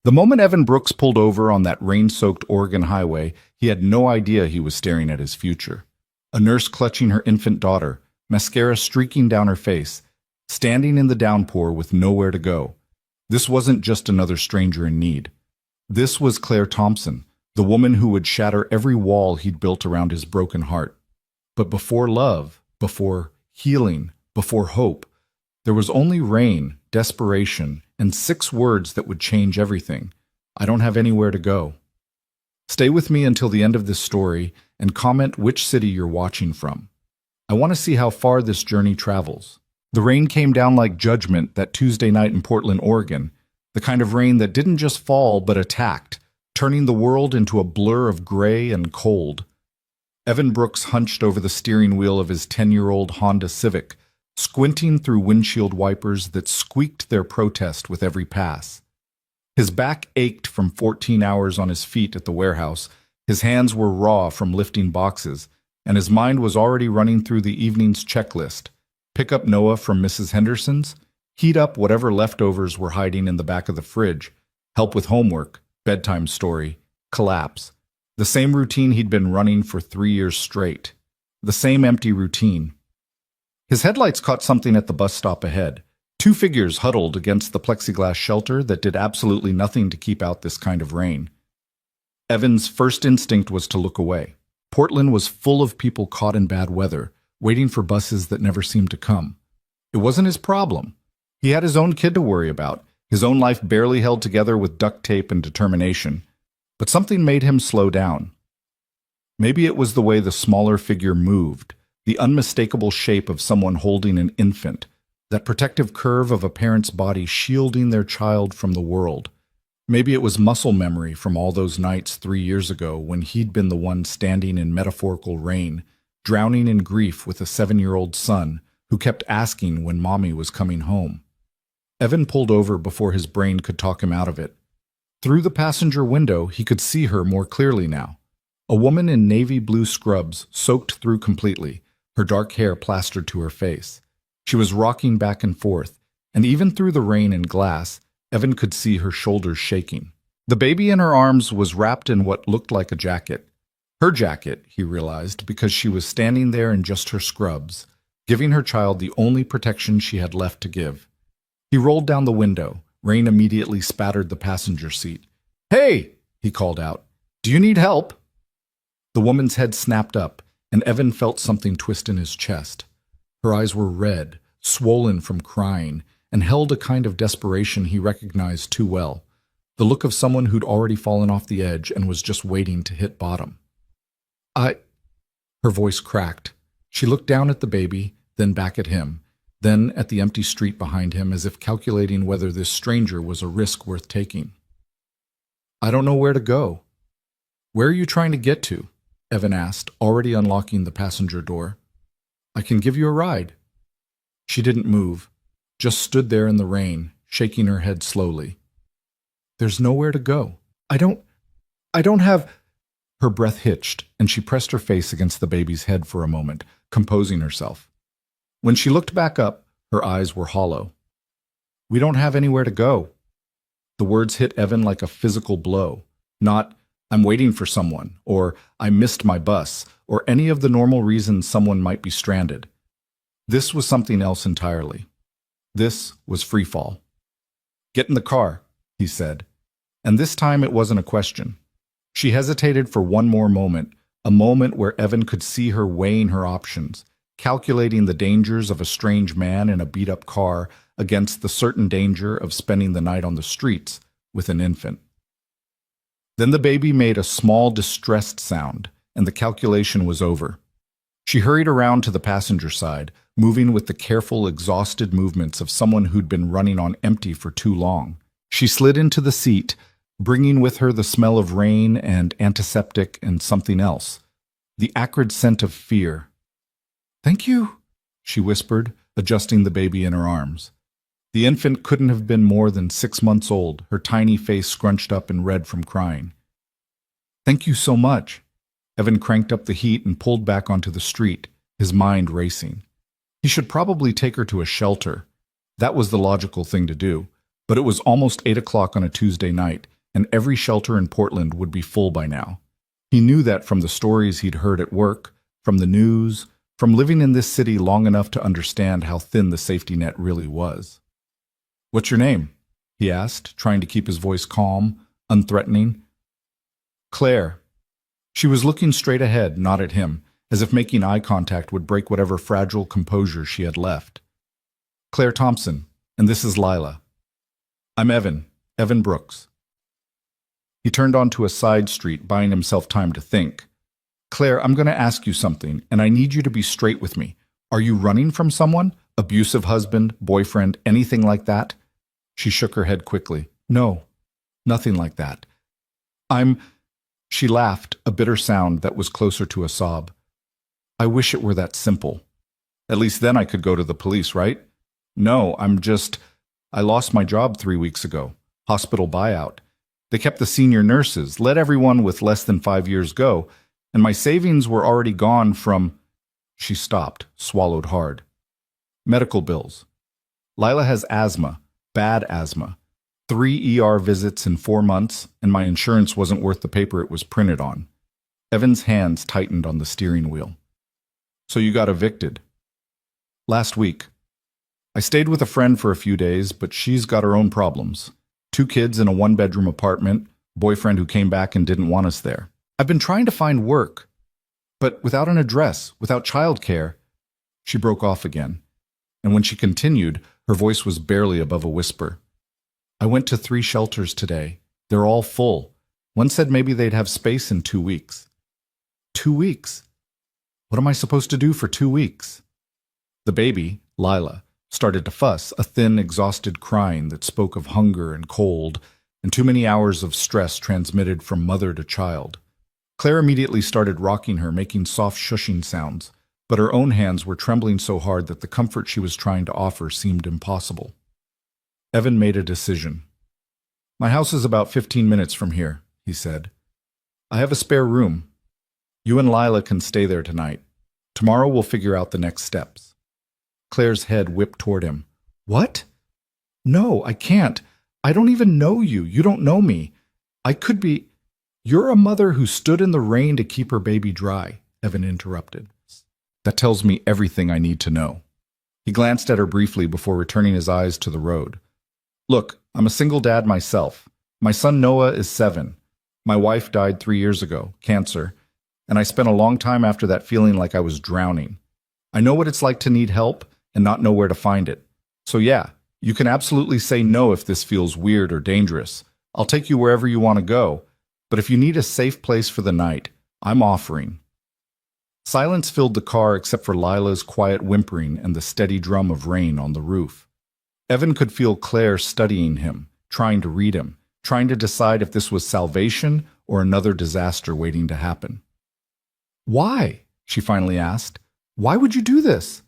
The moment Evan Brooks pulled over on that rain-soaked Oregon highway, he had no idea he was staring at his future. A nurse clutching her infant daughter, mascara streaking down her face, standing in the downpour with nowhere to go. This wasn't just another stranger in need. This was Claire Thompson, the woman who would shatter every wall he'd built around his broken heart. But before love, before healing, before hope, there was only rain, desperation, and 6 words that would change everything. I don't have anywhere to go. Stay with me until the end of this story and comment which city you're watching from. I want to see how far this journey travels. The rain came down like judgment that Tuesday night in Portland, Oregon, the kind of rain that didn't just fall but attacked, turning the world into a blur of gray and cold. Evan Brooks hunched over the steering wheel of his 10-year-old Honda Civic, squinting through windshield wipers that squeaked their protest with every pass. His back ached from 14 hours on his feet at the warehouse, his hands were raw from lifting boxes, and his mind was already running through the evening's checklist. Pick up Noah from Mrs. Henderson's, heat up whatever leftovers were hiding in the back of the fridge, help with homework, bedtime story, collapse. The same routine he'd been running for 3 years straight. The same empty routine. His headlights caught something at the bus stop ahead. 2 figures huddled against the plexiglass shelter that did absolutely nothing to keep out this kind of rain. Evan's first instinct was to look away. Portland was full of people caught in bad weather, waiting for buses that never seemed to come. It wasn't his problem. He had his own kid to worry about, his own life barely held together with duct tape and determination. But something made him slow down. Maybe it was the way the smaller figure moved, the unmistakable shape of someone holding an infant, that protective curve of a parent's body shielding their child from the world. Maybe it was muscle memory from all those nights 3 years ago when he'd been the one standing in metaphorical rain, drowning in grief with a 7-year-old son who kept asking when mommy was coming home. Evan pulled over before his brain could talk him out of it. Through the passenger window, he could see her more clearly now. A woman in navy blue scrubs, soaked through completely, her dark hair plastered to her face. She was rocking back and forth, and even through the rain and glass, Evan could see her shoulders shaking. The baby in her arms was wrapped in what looked like a jacket. Her jacket, he realized, because she was standing there in just her scrubs, giving her child the only protection she had left to give. He rolled down the window. Rain immediately spattered the passenger seat. "Hey!" he called out. "Do you need help?" The woman's head snapped up, and Evan felt something twist in his chest. Her eyes were red, swollen from crying, and held a kind of desperation he recognized too well, the look of someone who'd already fallen off the edge and was just waiting to hit bottom. Her voice cracked. She looked down at the baby, then back at him, then at the empty street behind him as if calculating whether this stranger was a risk worth taking. "I don't know where to go." "Where are you trying to get to?" Evan asked, already unlocking the passenger door. "I can give you a ride." She didn't move, just stood there in the rain, shaking her head slowly. "There's nowhere to go. I don't have—" Her breath hitched, and she pressed her face against the baby's head for a moment, composing herself. When she looked back up, her eyes were hollow. "We don't have anywhere to go." The words hit Evan like a physical blow, not "I'm waiting for someone," or "I missed my bus," or any of the normal reasons someone might be stranded. This was something else entirely. This was free fall. "Get in the car," he said. And this time it wasn't a question. She hesitated for one more moment, a moment where Evan could see her weighing her options, calculating the dangers of a strange man in a beat-up car against the certain danger of spending the night on the streets with an infant. Then the baby made a small, distressed sound, and the calculation was over. She hurried around to the passenger side, moving with the careful, exhausted movements of someone who'd been running on empty for too long. She slid into the seat, bringing with her the smell of rain and antiseptic and something else, the acrid scent of fear. "Thank you," she whispered, adjusting the baby in her arms. The infant couldn't have been more than 6 months old, her tiny face scrunched up and red from crying. "Thank you so much." Evan cranked up the heat and pulled back onto the street, his mind racing. He should probably take her to a shelter. That was the logical thing to do, but it was almost 8 o'clock on a Tuesday night, and every shelter in Portland would be full by now. He knew that from the stories he'd heard at work, from the news, from living in this city long enough to understand how thin the safety net really was. "What's your name?" he asked, trying to keep his voice calm, unthreatening. "Claire." She was looking straight ahead, not at him, as if making eye contact would break whatever fragile composure she had left. "Claire Thompson, and this is Lila." "I'm Evan Brooks." He turned onto a side street, buying himself time to think. "Claire, I'm going to ask you something, and I need you to be straight with me. Are you running from someone? Abusive husband, boyfriend, anything like that?" She shook her head quickly. "No, nothing like that. She laughed, a bitter sound that was closer to a sob. "I wish it were that simple. At least then I could go to the police, right? No, I lost my job 3 weeks ago. Hospital buyout. They kept the senior nurses, let everyone with less than 5 years go, and my savings were already gone from—" She stopped, swallowed hard. "Medical bills. Lila has asthma, bad asthma. 3 ER visits in 4 months, and my insurance wasn't worth the paper it was printed on." Evan's hands tightened on the steering wheel. "So you got evicted?" "Last week. I stayed with a friend for a few days, but she's got her own problems. 2 kids in a 1-bedroom apartment, boyfriend who came back and didn't want us there. I've been trying to find work, but without an address, without childcare." She broke off again, and when she continued, her voice was barely above a whisper. "I went to 3 shelters today. They're all full. One said maybe they'd have space in 2 weeks. 2 weeks? What am I supposed to do for 2 weeks? The baby, Lila, started to fuss, a thin, exhausted crying that spoke of hunger and cold, and too many hours of stress transmitted from mother to child. Claire immediately started rocking her, making soft shushing sounds, but her own hands were trembling so hard that the comfort she was trying to offer seemed impossible. Evan made a decision. "My house is about 15 minutes from here," he said. "I have a spare room. You and Lila can stay there tonight. Tomorrow we'll figure out the next steps." Claire's head whipped toward him. "What? No, I can't. I don't even know you. You don't know me. I could be—" "You're a mother who stood in the rain to keep her baby dry," Evan interrupted. "That tells me everything I need to know." He glanced at her briefly before returning his eyes to the road. "Look, I'm a single dad myself. My son Noah is 7. My wife died 3 years ago, cancer, and I spent a long time after that feeling like I was drowning. I know what it's like to need help and not know where to find it. So yeah, you can absolutely say no if this feels weird or dangerous. I'll take you wherever you want to go, but if you need a safe place for the night, I'm offering." Silence filled the car except for Lila's quiet whimpering and the steady drum of rain on the roof. Evan could feel Claire studying him, trying to read him, trying to decide if this was salvation or another disaster waiting to happen. "Why?" she finally asked. "Why would you do this?"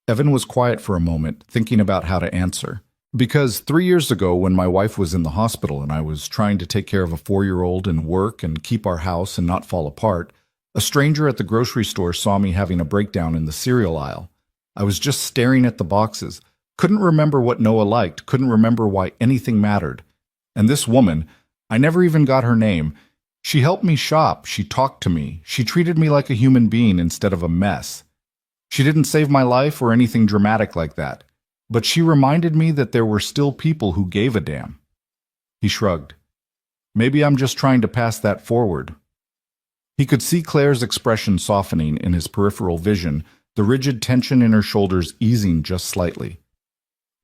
Evan was quiet for a moment, thinking about how to answer. "Because 3 years ago, when my wife was in the hospital and I was trying to take care of a 4-year-old and work and keep our house and not fall apart, a stranger at the grocery store saw me having a breakdown in the cereal aisle. I was just staring at the boxes, couldn't remember what Noah liked, couldn't remember why anything mattered. And this woman, I never even got her name, she helped me shop, she talked to me, she treated me like a human being instead of a mess. She didn't save my life or anything dramatic like that, but she reminded me that there were still people who gave a damn." He shrugged. "Maybe I'm just trying to pass that forward." He could see Claire's expression softening in his peripheral vision, the rigid tension in her shoulders easing just slightly.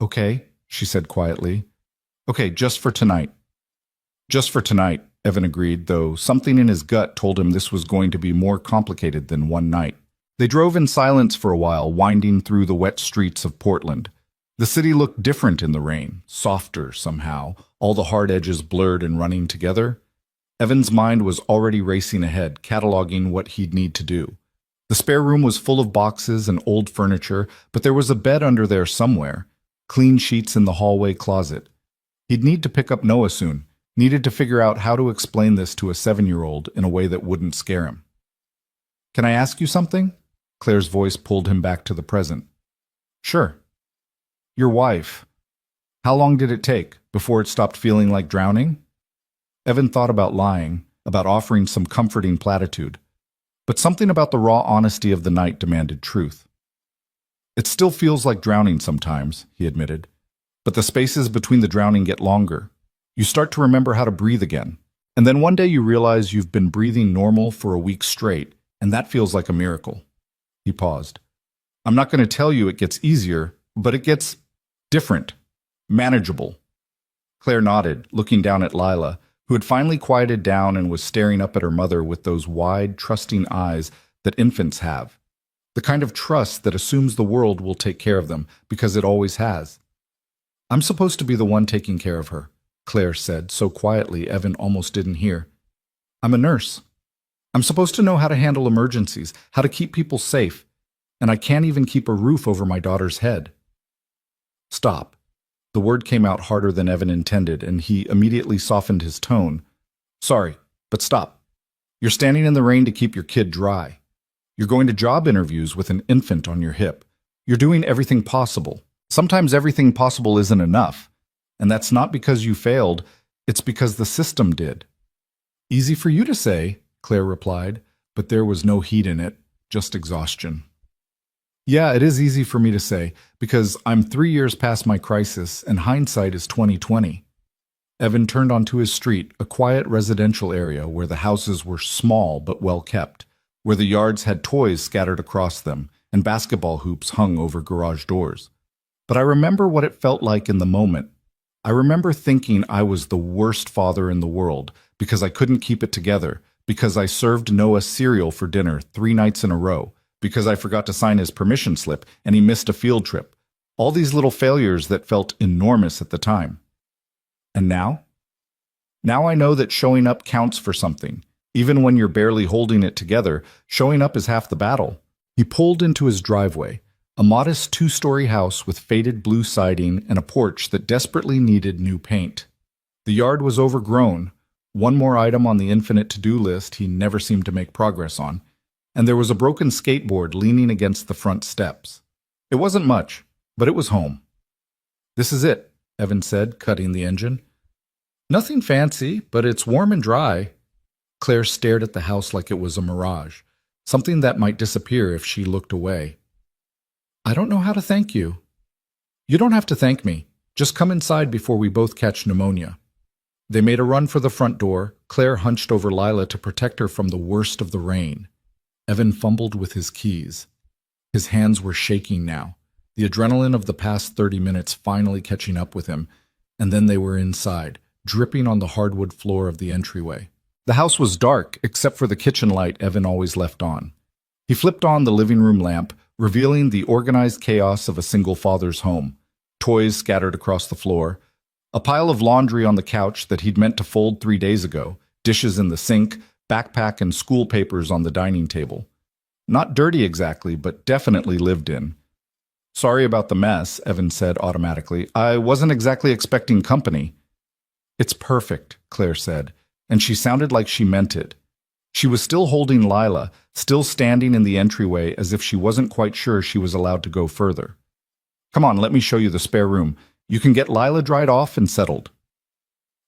"Okay," she said quietly. "Okay, just for tonight." "Just for tonight," Evan agreed, though something in his gut told him this was going to be more complicated than one night. They drove in silence for a while, winding through the wet streets of Portland. The city looked different in the rain, softer somehow, all the hard edges blurred and running together. Evan's mind was already racing ahead, cataloging what he'd need to do. The spare room was full of boxes and old furniture, but there was a bed under there somewhere, clean sheets in the hallway closet. He'd need to pick up Noah soon, needed to figure out how to explain this to a 7-year-old in a way that wouldn't scare him. "Can I ask you something?" Claire's voice pulled him back to the present. "Sure." "Your wife. How long did it take before it stopped feeling like drowning?" Evan thought about lying, about offering some comforting platitude. But something about the raw honesty of the night demanded truth. It still feels like drowning sometimes, he admitted. But the spaces between the drowning get longer. You start to remember how to breathe again. And then one day you realize you've been breathing normal for a week straight, and that feels like a miracle. He paused. I'm not going to tell you it gets easier, but it gets different, manageable. Claire nodded, looking down at Lila, who had finally quieted down and was staring up at her mother with those wide, trusting eyes that infants have. The kind of trust that assumes the world will take care of them, because it always has. I'm supposed to be the one taking care of her, Claire said so quietly Evan almost didn't hear. I'm a nurse. I'm supposed to know how to handle emergencies, how to keep people safe, and I can't even keep a roof over my daughter's head. Stop. The word came out harder than Evan intended, and he immediately softened his tone. Sorry, but stop. You're standing in the rain to keep your kid dry. You're going to job interviews with an infant on your hip. You're doing everything possible. Sometimes everything possible isn't enough. And that's not because you failed, it's because the system did. Easy for you to say, Claire replied, but there was no heat in it, just exhaustion. Yeah, it is easy for me to say, because I'm 3 years past my crisis and hindsight is 20/20. Evan turned onto his street, a quiet residential area where the houses were small but well kept, where the yards had toys scattered across them and basketball hoops hung over garage doors. But I remember what it felt like in the moment. I remember thinking I was the worst father in the world because I couldn't keep it together, because I served Noah cereal for dinner 3 nights in a row, because I forgot to sign his permission slip and he missed a field trip. All these little failures that felt enormous at the time. And now? Now I know that showing up counts for something. Even when you're barely holding it together, showing up is half the battle. He pulled into his driveway, a modest 2-story house with faded blue siding and a porch that desperately needed new paint. The yard was overgrown, one more item on the infinite to-do list he never seemed to make progress on, and there was a broken skateboard leaning against the front steps. It wasn't much, but it was home. This is it, Evan said, cutting the engine. Nothing fancy, but it's warm and dry. Claire stared at the house like it was a mirage, something that might disappear if she looked away. I don't know how to thank you. You don't have to thank me. Just come inside before we both catch pneumonia. They made a run for the front door. Claire hunched over Lila to protect her from the worst of the rain. Evan fumbled with his keys. His hands were shaking now, the adrenaline of the past 30 minutes finally catching up with him, and then they were inside, dripping on the hardwood floor of the entryway. The house was dark, except for the kitchen light Evan always left on. He flipped on the living room lamp, revealing the organized chaos of a single father's home. Toys scattered across the floor, a pile of laundry on the couch that he'd meant to fold 3 days ago, dishes in the sink, backpack and school papers on the dining table. Not dirty exactly, but definitely lived in. Sorry about the mess, Evan said automatically. I wasn't exactly expecting company. It's perfect, Claire said, and she sounded like she meant it. She was still holding Lila, still standing in the entryway as if she wasn't quite sure she was allowed to go further. Come on, let me show you the spare room. You can get Lila dried off and settled.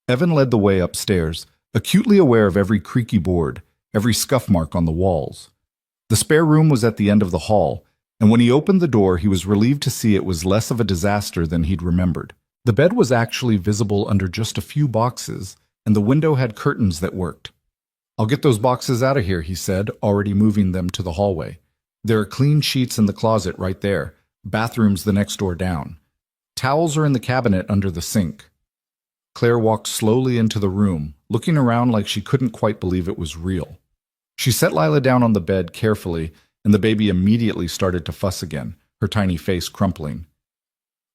Evan led the way upstairs, acutely aware of every creaky board, every scuff mark on the walls. The spare room was at the end of the hall, and when he opened the door, he was relieved to see it was less of a disaster than he'd remembered. The bed was actually visible under just a few boxes, and the window had curtains that worked. I'll get those boxes out of here, he said, already moving them to the hallway. There are clean sheets in the closet right there. Bathroom's the next door down. Towels are in the cabinet under the sink. Claire walked slowly into the room, looking around like she couldn't quite believe it was real. She set Lila down on the bed carefully, and the baby immediately started to fuss again, her tiny face crumpling.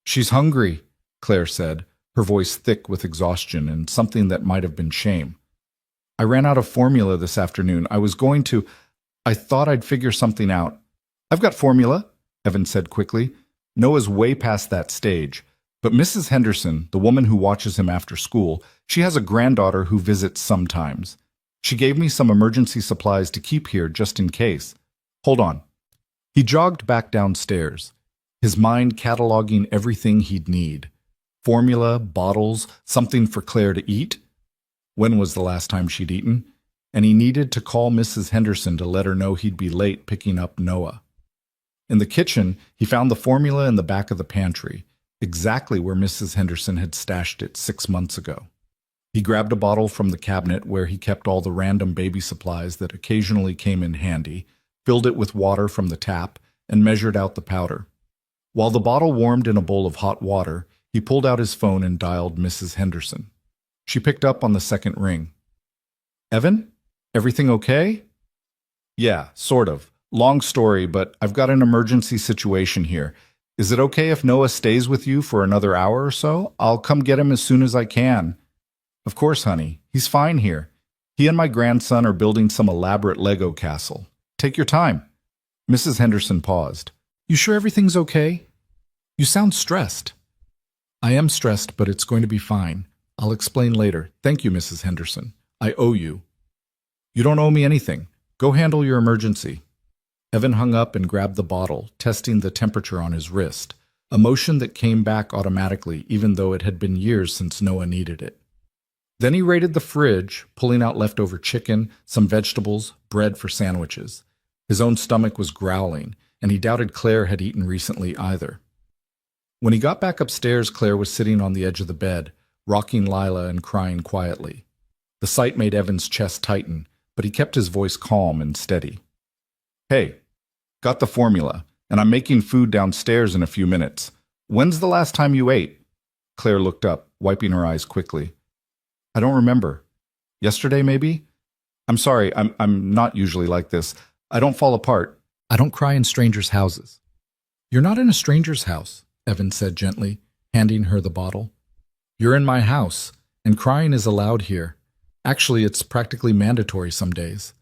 She's hungry, Claire said, her voice thick with exhaustion and something that might have been shame. I ran out of formula this afternoon. I thought I'd figure something out. I've got formula, Evan said quickly. Noah's way past that stage. But Mrs. Henderson, the woman who watches him after school, she has a granddaughter who visits sometimes. She gave me some emergency supplies to keep here just in case. Hold on. He jogged back downstairs, his mind cataloging everything he'd need. Formula, bottles, something for Claire to eat. When was the last time she'd eaten? And he needed to call Mrs. Henderson to let her know he'd be late picking up Noah. In the kitchen, he found the formula in the back of the pantry, exactly where Mrs. Henderson had stashed it 6 months ago. He grabbed a bottle from the cabinet where he kept all the random baby supplies that occasionally came in handy, filled it with water from the tap, and measured out the powder. While the bottle warmed in a bowl of hot water, he pulled out his phone and dialed Mrs. Henderson. She picked up on the second ring. "Evan? Everything okay?" "Yeah, sort of. Long story, but I've got an emergency situation here. Is it okay if Noah stays with you for another hour or so? I'll come get him as soon as I can." "Of course, honey. He's fine here. He and my grandson are building some elaborate Lego castle. Take your time." Mrs. Henderson paused. "You sure everything's okay? You sound stressed." "I am stressed, but it's going to be fine. I'll explain later. Thank you, Mrs. Henderson. I owe you." "You don't owe me anything. Go handle your emergency." Evan hung up and grabbed the bottle, testing the temperature on his wrist, a motion that came back automatically even though it had been years since Noah needed it. Then he raided the fridge, pulling out leftover chicken, some vegetables, bread for sandwiches. His own stomach was growling, and he doubted Claire had eaten recently either. When he got back upstairs, Claire was sitting on the edge of the bed, rocking Lila and crying quietly. The sight made Evan's chest tighten, but he kept his voice calm and steady. "Hey, got the formula, and I'm making food downstairs in a few minutes. When's the last time you ate?" Claire looked up, wiping her eyes quickly. "I don't remember. Yesterday, maybe? I'm sorry, I'm not usually like this. I don't fall apart. I don't cry in strangers' houses." "You're not in a stranger's house," Evan said gently, handing her the bottle. "You're in my house, and crying is allowed here. Actually, it's practically mandatory some days."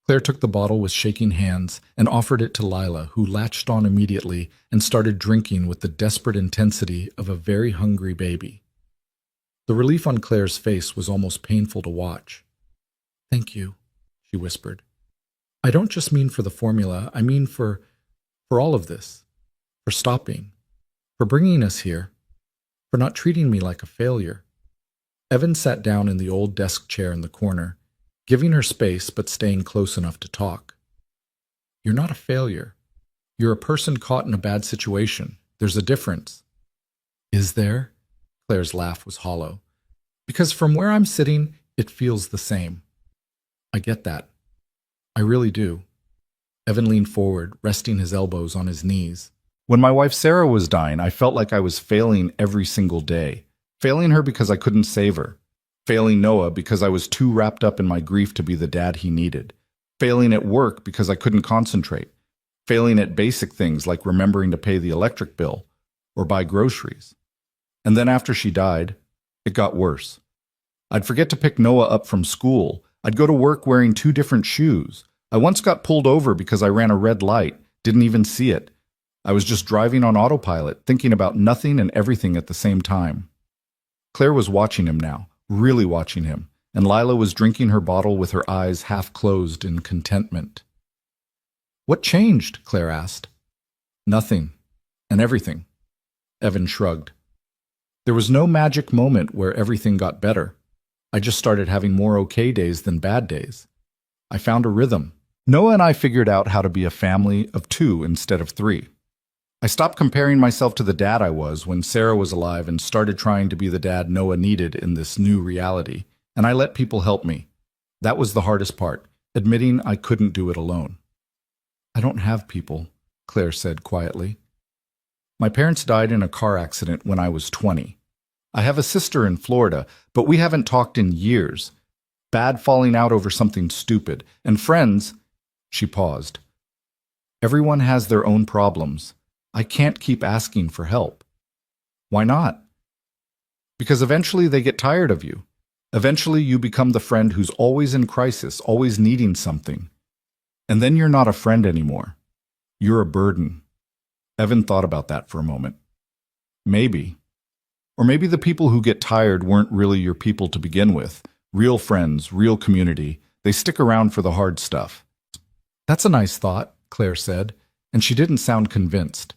Claire took the bottle with shaking hands and offered it to Lila, who latched on immediately and started drinking with the desperate intensity of a very hungry baby. The relief on Claire's face was almost painful to watch. "Thank you," she whispered. "I don't just mean for the formula, I mean for all of this. For stopping. For bringing us here. For not treating me like a failure." Evan sat down in the old desk chair in the corner, giving her space but staying close enough to talk. "You're not a failure. You're a person caught in a bad situation. There's a difference." "Is there?" Claire's laugh was hollow. "Because from where I'm sitting, it feels the same." "I get that. I really do." Evan leaned forward, resting his elbows on his knees. "When my wife Sarah was dying, I felt like I was failing every single day. Failing her because I couldn't save her. Failing Noah because I was too wrapped up in my grief to be the dad he needed. Failing at work because I couldn't concentrate. Failing at basic things like remembering to pay the electric bill or buy groceries. And then after she died, it got worse. I'd forget to pick Noah up from school. I'd go to work wearing 2 different shoes. I once got pulled over because I ran a red light, didn't even see it. I was just driving on autopilot, thinking about nothing and everything at the same time." Claire was watching him now, really watching him, and Lila was drinking her bottle with her eyes half closed in contentment. "What changed?" Claire asked. "Nothing. And everything." Evan shrugged. "There was no magic moment where everything got better. I just started having more okay days than bad days. I found a rhythm. Noah and I figured out how to be a family of 2 instead of 3. I stopped comparing myself to the dad I was when Sarah was alive and started trying to be the dad Noah needed in this new reality, and I let people help me. That was the hardest part, admitting I couldn't do it alone." "I don't have people," Claire said quietly. "My parents died in a car accident when I was 20. I have a sister in Florida, but we haven't talked in years. Bad falling out over something stupid. And friends—" She paused. "Everyone has their own problems. I can't keep asking for help." "Why not?" "Because eventually they get tired of you. Eventually you become the friend who's always in crisis, always needing something. And then you're not a friend anymore. You're a burden." Evan thought about that for a moment. Maybe. Or maybe the people who get tired weren't really your people to begin with. Real friends, real community. They stick around for the hard stuff. "That's a nice thought," Claire said, and she didn't sound convinced.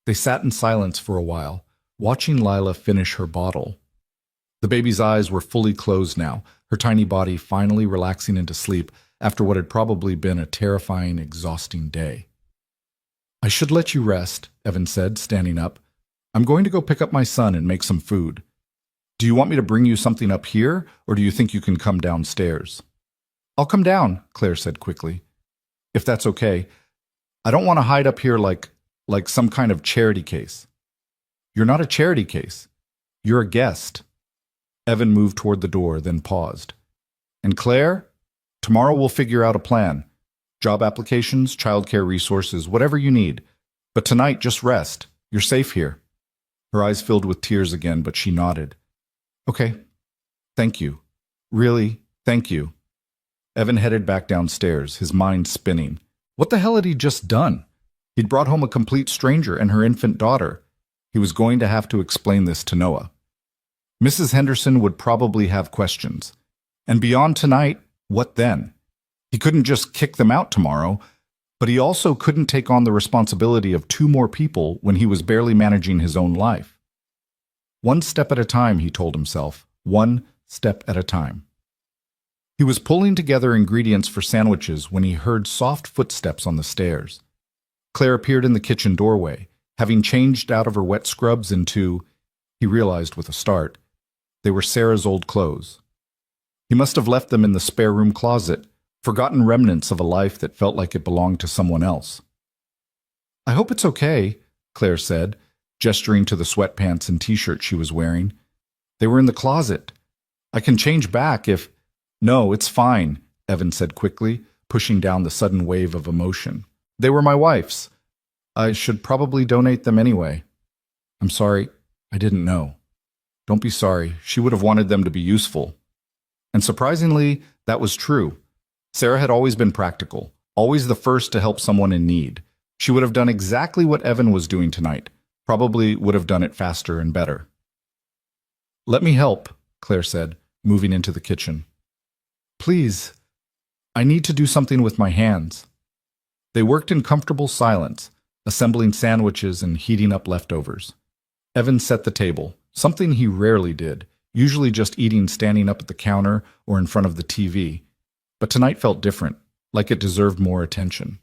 They sat in silence for a while, watching Lila finish her bottle. The baby's eyes were fully closed now, her tiny body finally relaxing into sleep after what had probably been a terrifying, exhausting day. I should let you rest, Evan said, standing up. I'm going to go pick up my son and make some food. Do you want me to bring you something up here, or do you think you can come downstairs? I'll come down, Claire said quickly. If that's okay. I don't want to hide up here like some kind of charity case. You're not a charity case. You're a guest. Evan moved toward the door, then paused. And Claire, tomorrow we'll figure out a plan. Job applications, childcare resources, whatever you need. But tonight, just rest. You're safe here. Her eyes filled with tears again, but she nodded. Okay. Thank you. Really, thank you. Evan headed back downstairs, his mind spinning. What the hell had he just done? He'd brought home a complete stranger and her infant daughter. He was going to have to explain this to Noah. Mrs. Henderson would probably have questions. And beyond tonight, what then? He couldn't just kick them out tomorrow, but he also couldn't take on the responsibility of 2 more people when he was barely managing his own life. One step at a time, he told himself. 1 step at a time. He was pulling together ingredients for sandwiches when he heard soft footsteps on the stairs. Claire appeared in the kitchen doorway, having changed out of her wet scrubs into, he realized with a start, they were Sarah's old clothes. He must have left them in the spare room closet, forgotten remnants of a life that felt like it belonged to someone else. I hope it's okay, Claire said, gesturing to the sweatpants and t-shirt she was wearing. They were in the closet. I can change back if... No, it's fine, Evan said quickly, pushing down the sudden wave of emotion. They were my wife's. I should probably donate them anyway. I'm sorry, I didn't know. Don't be sorry, she would have wanted them to be useful. And surprisingly, that was true. Sarah had always been practical, always the first to help someone in need. She would have done exactly what Evan was doing tonight, probably would have done it faster and better. Let me help, Claire said, moving into the kitchen. Please, I need to do something with my hands. They worked in comfortable silence, assembling sandwiches and heating up leftovers. Evan set the table, something he rarely did, usually just eating standing up at the counter or in front of the TV. But tonight felt different, like it deserved more attention.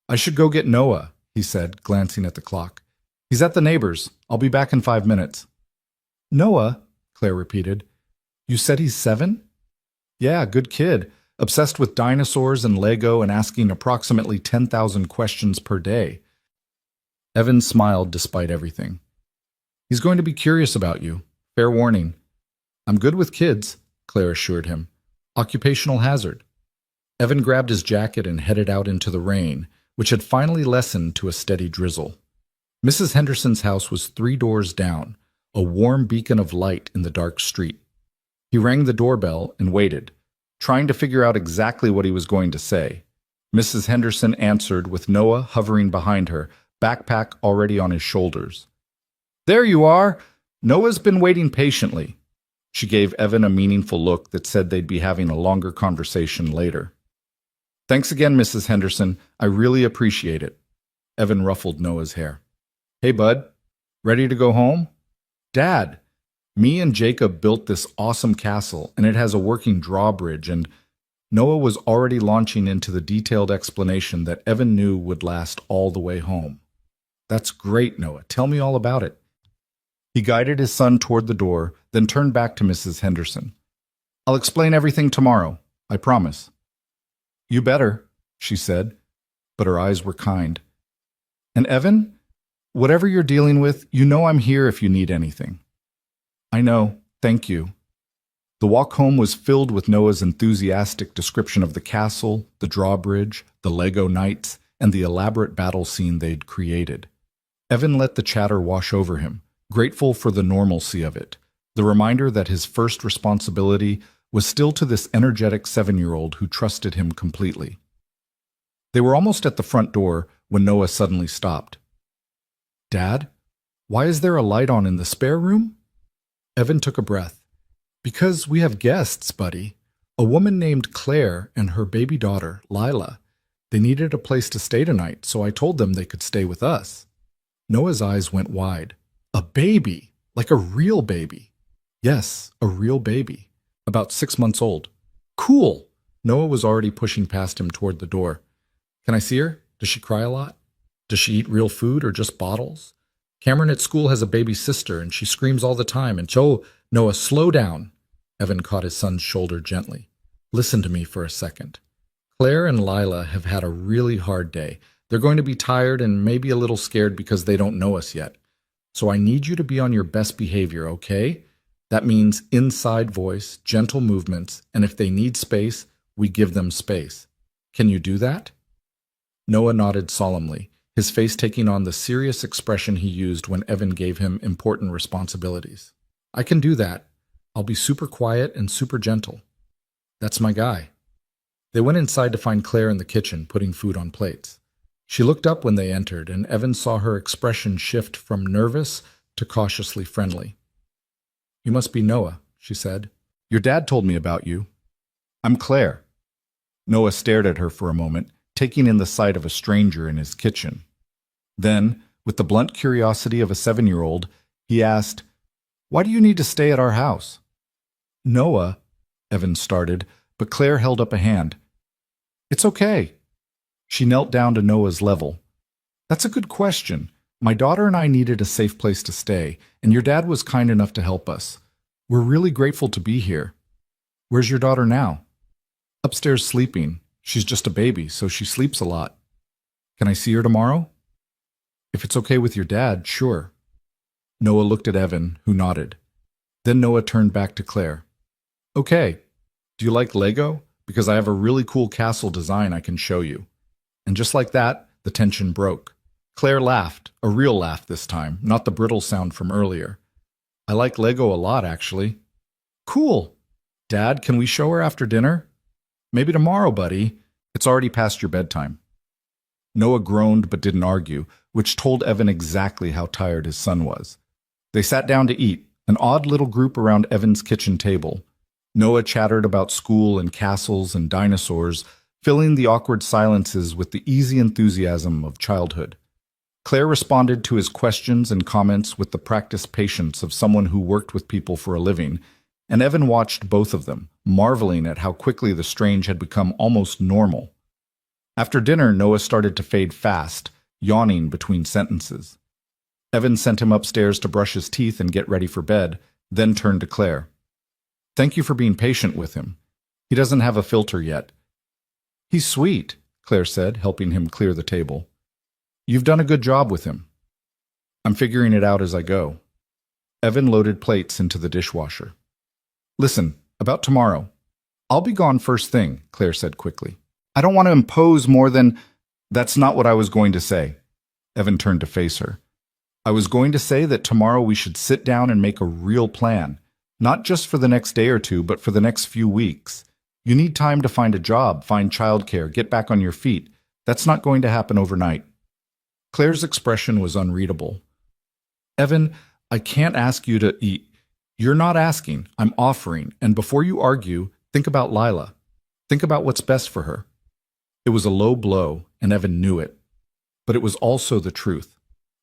I should go get Noah, he said, glancing at the clock. He's at the neighbor's. I'll be back in 5 minutes. Noah, Claire repeated. You said he's 7? Yeah, good kid. Obsessed with dinosaurs and Lego and asking approximately 10,000 questions per day. Evan smiled despite everything. He's going to be curious about you. Fair warning. I'm good with kids, Claire assured him. Occupational hazard. Evan grabbed his jacket and headed out into the rain, which had finally lessened to a steady drizzle. Mrs. Henderson's house was 3 doors down, a warm beacon of light in the dark street. He rang the doorbell and waited, trying to figure out exactly what he was going to say. Mrs. Henderson answered with Noah hovering behind her, backpack already on his shoulders. There you are! Noah's been waiting patiently. She gave Evan a meaningful look that said they'd be having a longer conversation later. Thanks again, Mrs. Henderson. I really appreciate it. Evan ruffled Noah's hair. Hey, bud. Ready to go home? Dad, me and Jacob built this awesome castle, and it has a working drawbridge, and Noah was already launching into the detailed explanation that Evan knew would last all the way home. That's great, Noah. Tell me all about it. He guided his son toward the door, then turned back to Mrs. Henderson. I'll explain everything tomorrow, I promise. You better, she said, but her eyes were kind. And Evan, whatever you're dealing with, you know I'm here if you need anything. I know, thank you. The walk home was filled with Noah's enthusiastic description of the castle, the drawbridge, the Lego knights, and the elaborate battle scene they'd created. Evan let the chatter wash over him, grateful for the normalcy of it, the reminder that his first responsibility was still to this energetic 7-year-old who trusted him completely. They were almost at the front door when Noah suddenly stopped. Dad, why is there a light on in the spare room? Evan took a breath. Because we have guests, buddy. A woman named Claire and her baby daughter, Lila. They needed a place to stay tonight, so I told them they could stay with us. Noah's eyes went wide. A baby, like a real baby. Yes, a real baby. About 6 months old. Cool! Noah was already pushing past him toward the door. Can I see her? Does she cry a lot? Does she eat real food or just bottles? Cameron at school has a baby sister and she screams all the time and Noah, slow down. Evan caught his son's shoulder gently. Listen to me for a second. Claire and Lila have had a really hard day. They're going to be tired and maybe a little scared because they don't know us yet. So I need you to be on your best behavior, okay? That means inside voice, gentle movements, and if they need space, we give them space. Can you do that? Noah nodded solemnly, his face taking on the serious expression he used when Evan gave him important responsibilities. I can do that. I'll be super quiet and super gentle. That's my guy. They went inside to find Claire in the kitchen, putting food on plates. She looked up when they entered, and Evan saw her expression shift from nervous to cautiously friendly. You must be Noah, she said. Your dad told me about you. I'm Claire. Noah stared at her for a moment, taking in the sight of a stranger in his kitchen. Then, with the blunt curiosity of a 7-year-old, he asked, Why do you need to stay at our house? Noah, Evan started, but Claire held up a hand. It's okay. She knelt down to Noah's level. That's a good question. My daughter and I needed a safe place to stay, and your dad was kind enough to help us. We're really grateful to be here. Where's your daughter now? Upstairs sleeping. She's just a baby, so she sleeps a lot. Can I see her tomorrow? If it's okay with your dad, sure. Noah looked at Evan, who nodded. Then Noah turned back to Claire. Okay. Do you like Lego? Because I have a really cool castle design I can show you. And just like that, the tension broke. Claire laughed, a real laugh this time, not the brittle sound from earlier. I like Lego a lot, actually. Cool. Dad, can we show her after dinner? Maybe tomorrow, buddy. It's already past your bedtime. Noah groaned but didn't argue, which told Evan exactly how tired his son was. They sat down to eat, an odd little group around Evan's kitchen table. Noah chattered about school and castles and dinosaurs, filling the awkward silences with the easy enthusiasm of childhood. Claire responded to his questions and comments with the practiced patience of someone who worked with people for a living, and Evan watched both of them, marveling at how quickly the strange had become almost normal. After dinner, Noah started to fade fast, yawning between sentences. Evan sent him upstairs to brush his teeth and get ready for bed, then turned to Claire. Thank you for being patient with him. He doesn't have a filter yet. He's sweet, Claire said, helping him clear the table. You've done a good job with him. I'm figuring it out as I go. Evan loaded plates into the dishwasher. Listen, about tomorrow. I'll be gone first thing, Claire said quickly. I don't want to impose more than... That's not what I was going to say. Evan turned to face her. I was going to say that tomorrow we should sit down and make a real plan, not just for the next day or two, but for the next few weeks. You need time to find a job, find childcare, get back on your feet. That's not going to happen overnight. Claire's expression was unreadable. Evan, I can't ask you to eat. You're not asking, I'm offering, and before you argue, think about Lila. Think about what's best for her. It was a low blow, and Evan knew it. But it was also the truth.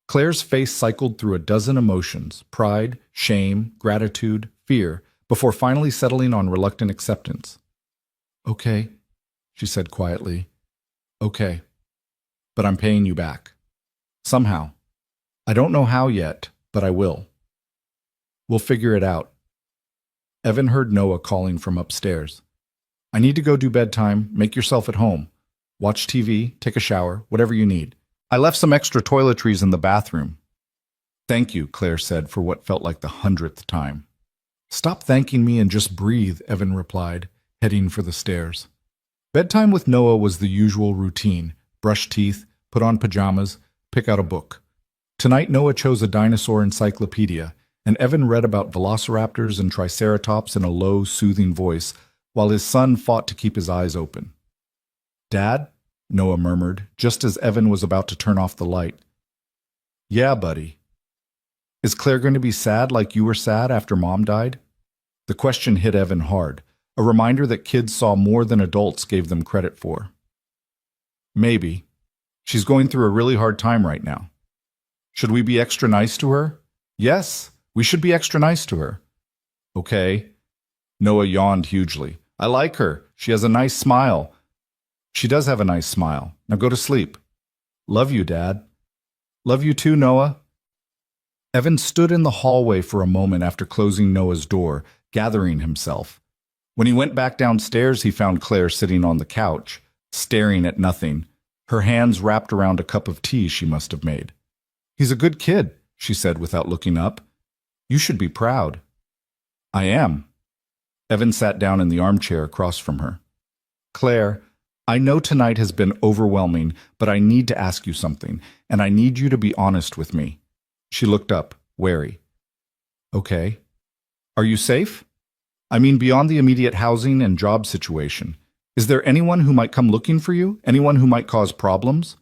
Claire's face cycled through a dozen emotions, pride, shame, gratitude, fear, before finally settling on reluctant acceptance. Okay, she said quietly. Okay, but I'm paying you back. Somehow. I don't know how yet, but I will. We'll figure it out. Evan heard Noah calling from upstairs. I need to go do bedtime. Make yourself at home. Watch TV, take a shower, whatever you need. I left some extra toiletries in the bathroom. Thank you, Claire said for what felt like the 100th time. Stop thanking me and just breathe, Evan replied, heading for the stairs. Bedtime with Noah was the usual routine. Brush teeth, put on pajamas, pick out a book. Tonight Noah chose a dinosaur encyclopedia, and Evan read about velociraptors and triceratops in a low, soothing voice, while his son fought to keep his eyes open. Dad? Noah murmured, just as Evan was about to turn off the light. Yeah, buddy. Is Claire going to be sad like you were sad after Mom died? The question hit Evan hard, a reminder that kids saw more than adults gave them credit for. Maybe. She's going through a really hard time right now. Should we be extra nice to her? Yes, we should be extra nice to her. Okay. Noah yawned hugely. I like her. She has a nice smile. She does have a nice smile. Now go to sleep. Love you, Dad. Love you too, Noah. Evan stood in the hallway for a moment after closing Noah's door, gathering himself. When he went back downstairs, he found Claire sitting on the couch, staring at nothing, her hands wrapped around a cup of tea she must have made. He's a good kid, she said without looking up. You should be proud. I am. Evan sat down in the armchair across from her. Claire, I know tonight has been overwhelming, but I need to ask you something, and I need you to be honest with me. She looked up, wary. Okay. Are you safe? I mean, beyond the immediate housing and job situation. Is there anyone who might come looking for you? Anyone who might cause problems?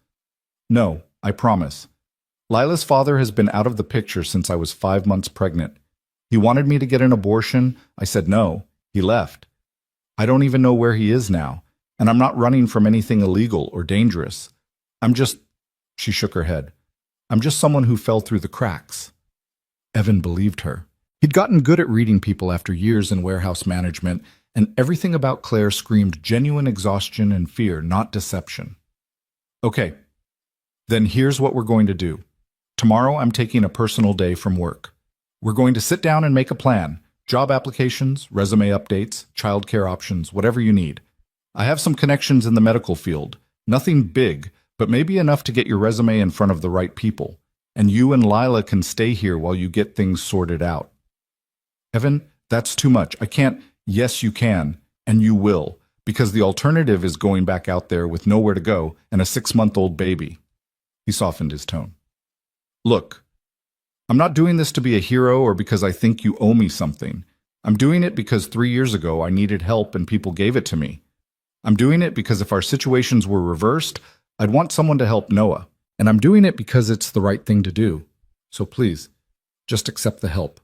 No, I promise. Lila's father has been out of the picture since I was 5 months pregnant. He wanted me to get an abortion. I said no. He left. I don't even know where he is now, and I'm not running from anything illegal or dangerous. I'm just... She shook her head. I'm just someone who fell through the cracks. Evan believed her. He'd gotten good at reading people after years in warehouse management, and everything about Claire screamed genuine exhaustion and fear, not deception. Okay, then here's what we're going to do. Tomorrow I'm taking a personal day from work. We're going to sit down and make a plan. Job applications, resume updates, childcare options, whatever you need. I have some connections in the medical field. Nothing big, but maybe enough to get your resume in front of the right people. And you and Lila can stay here while you get things sorted out. Evan, that's too much. I can't. Yes, you can, and you will, because the alternative is going back out there with nowhere to go and a 6-month-old baby. He softened his tone. Look, I'm not doing this to be a hero or because I think you owe me something. I'm doing it because 3 years ago I needed help and people gave it to me. I'm doing it because if our situations were reversed, I'd want someone to help Noah. And I'm doing it because it's the right thing to do. So please, just accept the help.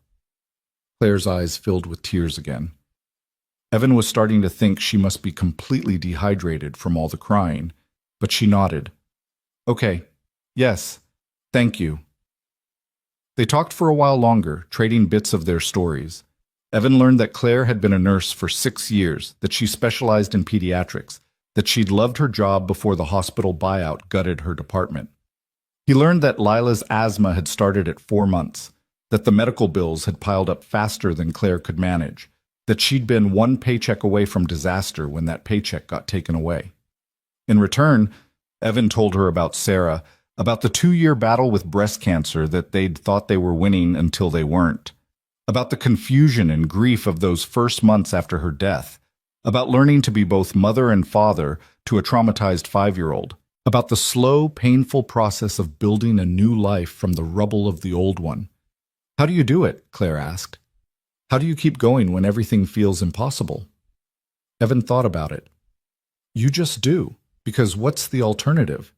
Claire's eyes filled with tears again. Evan was starting to think she must be completely dehydrated from all the crying, but she nodded. Okay, yes, thank you. They talked for a while longer, trading bits of their stories. Evan learned that Claire had been a nurse for 6 years, that she specialized in pediatrics, that she'd loved her job before the hospital buyout gutted her department. He learned that Lila's asthma had started at 4 months, that the medical bills had piled up faster than Claire could manage, that she'd been 1 paycheck away from disaster when that paycheck got taken away. In return, Evan told her about Sarah, about the 2-year battle with breast cancer that they'd thought they were winning until they weren't, about the confusion and grief of those first months after her death, about learning to be both mother and father to a traumatized 5-year-old, about the slow, painful process of building a new life from the rubble of the old one. How do you do it? Claire asked. How do you keep going when everything feels impossible? Evan thought about it. You just do, because what's the alternative?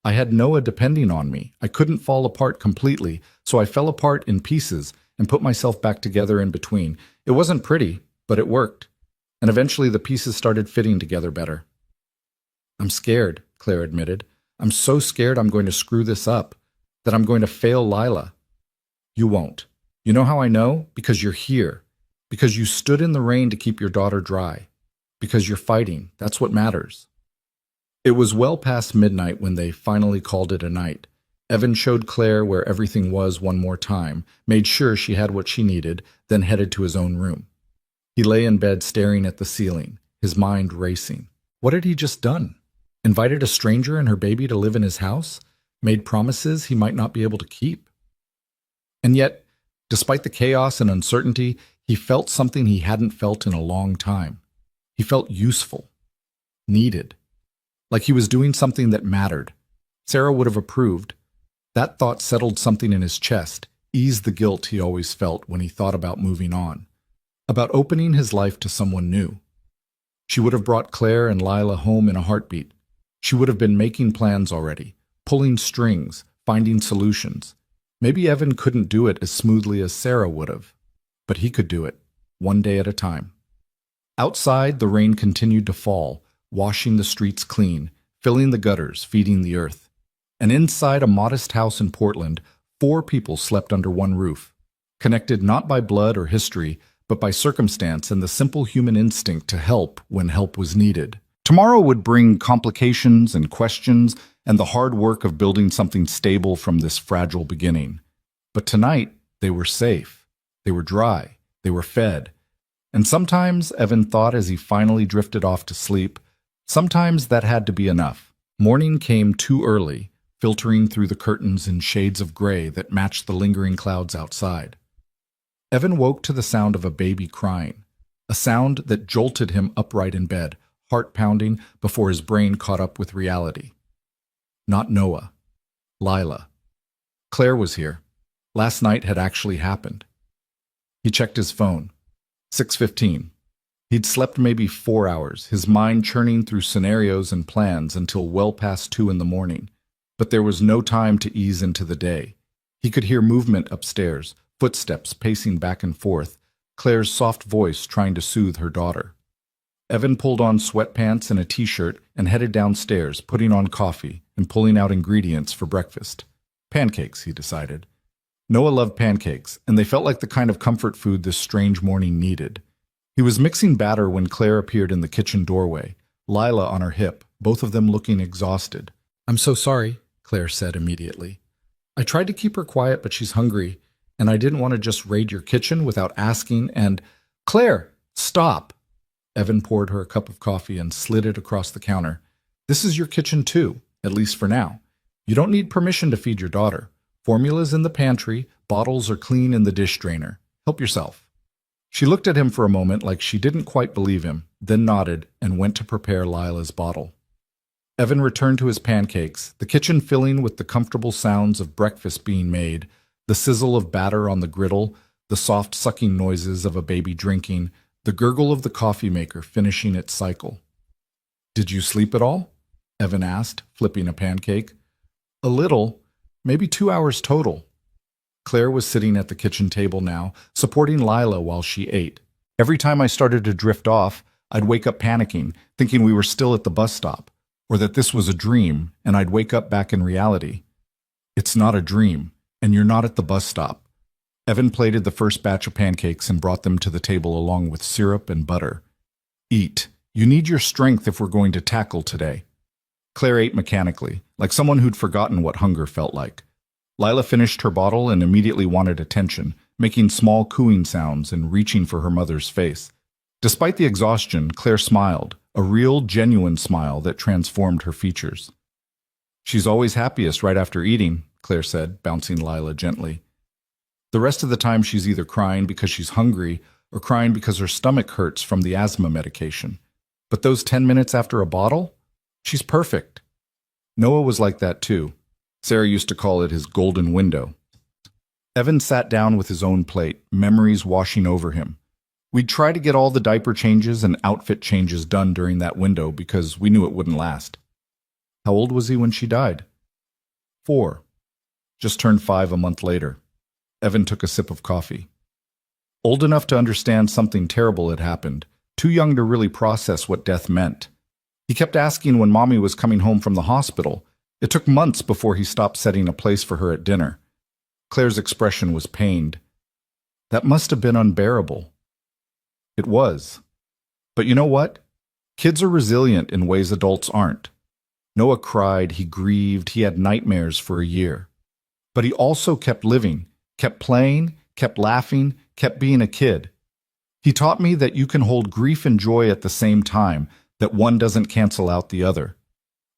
I had Noah depending on me. I couldn't fall apart completely, so I fell apart in pieces and put myself back together in between. It wasn't pretty, but it worked. And eventually the pieces started fitting together better. I'm scared, Claire admitted. I'm so scared I'm going to screw this up, that I'm going to fail Lila. You won't. You know how I know? Because you're here. Because you stood in the rain to keep your daughter dry. Because you're fighting. That's what matters. It was well past midnight when they finally called it a night. Evan showed Claire where everything was one more time, made sure she had what she needed, then headed to his own room. He lay in bed staring at the ceiling, his mind racing. What had he just done? Invited a stranger and her baby to live in his house? Made promises he might not be able to keep? And yet, despite the chaos and uncertainty, he felt something he hadn't felt in a long time. He felt useful, needed, like he was doing something that mattered. Sarah would have approved. That thought settled something in his chest, eased the guilt he always felt when he thought about moving on, about opening his life to someone new. She would have brought Claire and Lila home in a heartbeat. She would have been making plans already, pulling strings, finding solutions. Maybe Evan couldn't do it as smoothly as Sarah would have, but he could do it, one day at a time. Outside, the rain continued to fall, washing the streets clean, filling the gutters, feeding the earth. And inside a modest house in Portland, 4 people slept under one roof, connected not by blood or history, but by circumstance and the simple human instinct to help when help was needed. Tomorrow would bring complications and questions and the hard work of building something stable from this fragile beginning. But tonight, they were safe. They were dry. They were fed. And sometimes, Evan thought as he finally drifted off to sleep, sometimes that had to be enough. Morning came too early, filtering through the curtains in shades of gray that matched the lingering clouds outside. Evan woke to the sound of a baby crying, a sound that jolted him upright in bed, heart pounding before his brain caught up with reality. Not Noah. Lila. Claire was here. Last night had actually happened. He checked his phone. 6:15. He'd slept maybe 4 hours, his mind churning through scenarios and plans until well past 2 in the morning. But there was no time to ease into the day. He could hear movement upstairs, footsteps pacing back and forth, Claire's soft voice trying to soothe her daughter. Evan pulled on sweatpants and a t-shirt and headed downstairs, putting on coffee and pulling out ingredients for breakfast. Pancakes, he decided. Noah loved pancakes, and they felt like the kind of comfort food this strange morning needed. He was mixing batter when Claire appeared in the kitchen doorway, Lila on her hip, both of them looking exhausted. "I'm so sorry," Claire said immediately. "I tried to keep her quiet, but she's hungry, and I didn't want to just raid your kitchen without asking and—" "Claire, stop!" Evan poured her a cup of coffee and slid it across the counter. "This is your kitchen too, at least for now. You don't need permission to feed your daughter. Formula's in the pantry, bottles are clean in the dish drainer. Help yourself." She looked at him for a moment like she didn't quite believe him, then nodded and went to prepare Lila's bottle. Evan returned to his pancakes, the kitchen filling with the comfortable sounds of breakfast being made, the sizzle of batter on the griddle, the soft sucking noises of a baby drinking, the gurgle of the coffee maker finishing its cycle. "Did you sleep at all?" Evan asked, flipping a pancake. "A little, maybe 2 hours total." Claire was sitting at the kitchen table now, supporting Lila while she ate. "Every time I started to drift off, I'd wake up panicking, thinking we were still at the bus stop, or that this was a dream, and I'd wake up back in reality. It's not a dream, and you're not at the bus stop." Evan plated the first batch of pancakes and brought them to the table along with syrup and butter. "Eat. You need your strength if we're going to tackle today." Claire ate mechanically, like someone who'd forgotten what hunger felt like. Lila finished her bottle and immediately wanted attention, making small cooing sounds and reaching for her mother's face. Despite the exhaustion, Claire smiled, a real, genuine smile that transformed her features. "She's always happiest right after eating," Claire said, bouncing Lila gently. "The rest of the time she's either crying because she's hungry or crying because her stomach hurts from the asthma medication. But those 10 minutes after a bottle? She's perfect." Noah was like that too. Sarah used to call it his golden window. Evan sat down with his own plate, memories washing over him. We'd try to get all the diaper changes and outfit changes done during that window because we knew it wouldn't last. How old was he when she died? 4. Just turned 5 a month later. Evan took a sip of coffee. Old enough to understand something terrible had happened, too young to really process what death meant. He kept asking when Mommy was coming home from the hospital. It took months before he stopped setting a place for her at dinner. Claire's expression was pained. That must have been unbearable. It was. But you know what? Kids are resilient in ways adults aren't. Noah cried, he grieved, he had nightmares for a year. But he also kept living, kept playing, kept laughing, kept being a kid. He taught me that you can hold grief and joy at the same time, that one doesn't cancel out the other.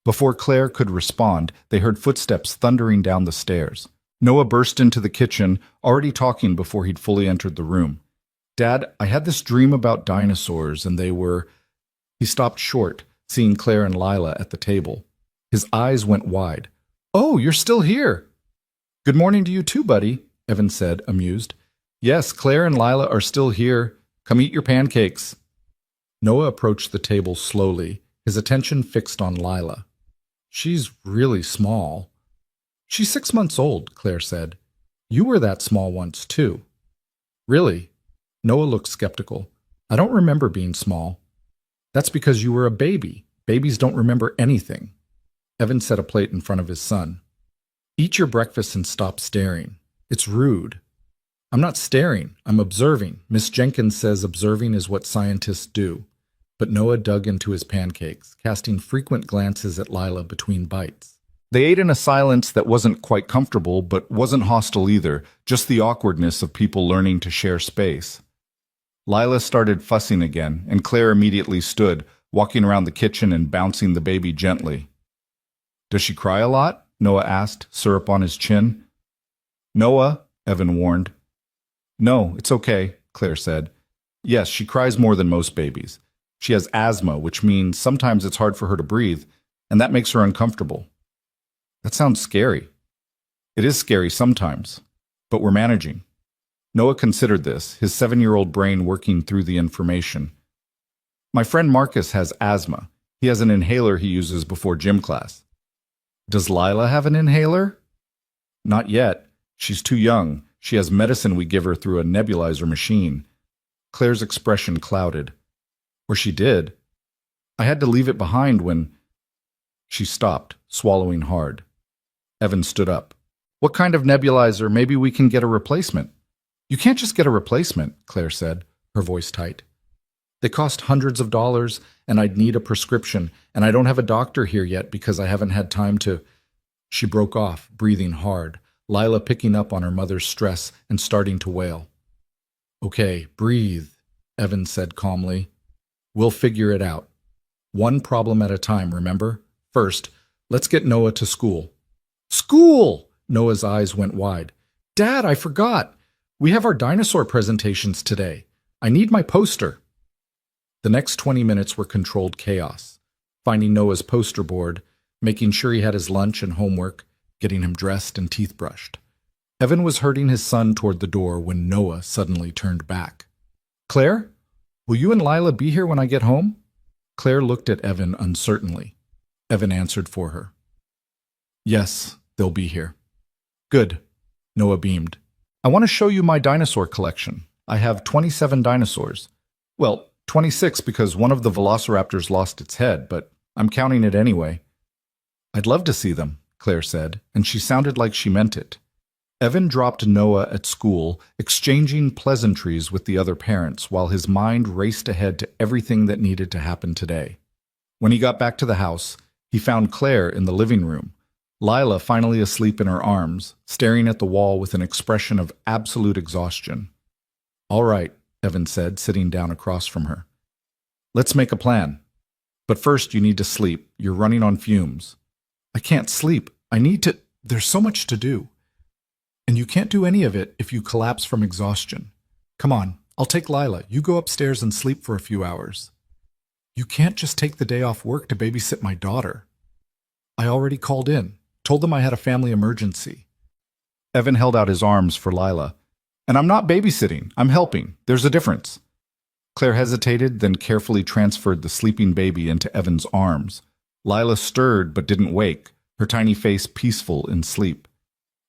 Before Claire could respond, they heard footsteps thundering down the stairs. Noah burst into the kitchen, already talking before he'd fully entered the room. "Dad, I had this dream about dinosaurs, and they were—" He stopped short, seeing Claire and Lila at the table. His eyes went wide. "Oh, you're still here!" "Good morning to you too, buddy," Evan said, amused. "Yes, Claire and Lila are still here. Come eat your pancakes." Noah approached the table slowly, his attention fixed on Lila. "She's really small." "She's 6 months old," Claire said. "You were that small once, too." "Really?" Noah looked skeptical. "I don't remember being small." "That's because you were a baby. Babies don't remember anything." Evan set a plate in front of his son. "Eat your breakfast and stop staring. It's rude." I'm not staring, I'm observing. Miss Jenkins says observing is what scientists do. But Noah dug into his pancakes, casting frequent glances at Lila between bites. They ate in a silence that wasn't quite comfortable, but wasn't hostile either, just the awkwardness of people learning to share space. Lila started fussing again, and Claire immediately stood, walking around the kitchen and bouncing the baby gently. Does she cry a lot? Noah asked, syrup on his chin. Noah, Evan warned. No, it's okay, Claire said. Yes, she cries more than most babies. She has asthma, which means sometimes it's hard for her to breathe, and that makes her uncomfortable. That sounds scary. It is scary sometimes, but we're managing. Noah considered this, his 7-year-old brain working through the information. My friend Marcus has asthma. He has an inhaler he uses before gym class. Does Lila have an inhaler? Not yet. She's too young. She has medicine we give her through a nebulizer machine. Claire's expression clouded. Or she did. I had to leave it behind when... She stopped, swallowing hard. Evan stood up. What kind of nebulizer? Maybe we can get a replacement. You can't just get a replacement, Claire said, her voice tight. They cost hundreds of dollars, and I'd need a prescription, and I don't have a doctor here yet because I haven't had time to... She broke off, breathing hard, Lila picking up on her mother's stress and starting to wail. Okay, breathe, Evan said calmly. We'll figure it out. One problem at a time, remember? First, let's get Noah to school. School! Noah's eyes went wide. Dad, I forgot. We have our dinosaur presentations today. I need my poster. The next 20 minutes were controlled chaos. Finding Noah's poster board, making sure he had his lunch and homework, getting him dressed and teeth brushed. Evan was herding his son toward the door when Noah suddenly turned back. Claire, will you and Lila be here when I get home? Claire looked at Evan uncertainly. Evan answered for her. Yes, they'll be here. Good. Noah beamed. I want to show you my dinosaur collection. I have 27 dinosaurs. Well, 26 because one of the velociraptors lost its head, but I'm counting it anyway. I'd love to see them, Claire said, and she sounded like she meant it. Evan dropped Noah at school, exchanging pleasantries with the other parents while his mind raced ahead to everything that needed to happen today. When he got back to the house, he found Claire in the living room, Lila finally asleep in her arms, staring at the wall with an expression of absolute exhaustion. All right, Evan said, sitting down across from her. Let's make a plan. But first you need to sleep. You're running on fumes. I can't sleep. I need to... There's so much to do. And you can't do any of it if you collapse from exhaustion. Come on, I'll take Lila. You go upstairs and sleep for a few hours. You can't just take the day off work to babysit my daughter. I already called in. Told them I had a family emergency. Evan held out his arms for Lila. And I'm not babysitting. I'm helping. There's a difference. Claire hesitated, then carefully transferred the sleeping baby into Evan's arms. Lila stirred but didn't wake, her tiny face peaceful in sleep.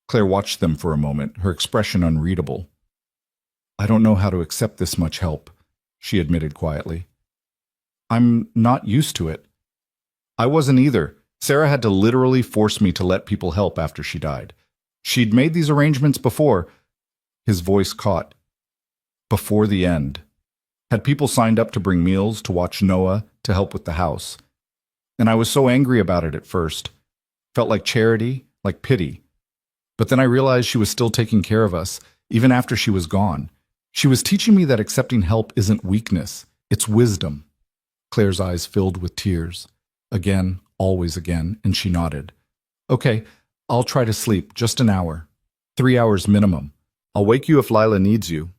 Claire watched them for a moment, her expression unreadable. I don't know how to accept this much help, she admitted quietly. I'm not used to it. I wasn't either. Sarah had to literally force me to let people help after she died. She'd made these arrangements before. His voice caught. Before the end. Had people signed up to bring meals, to watch Noah, to help with the house. And I was so angry about it at first. Felt like charity, like pity. But then I realized she was still taking care of us, even after she was gone. She was teaching me that accepting help isn't weakness, it's wisdom. Claire's eyes filled with tears. Again, always again, and she nodded. Okay, I'll try to sleep, just an hour. 3 hours minimum. I'll wake you if Lila needs you.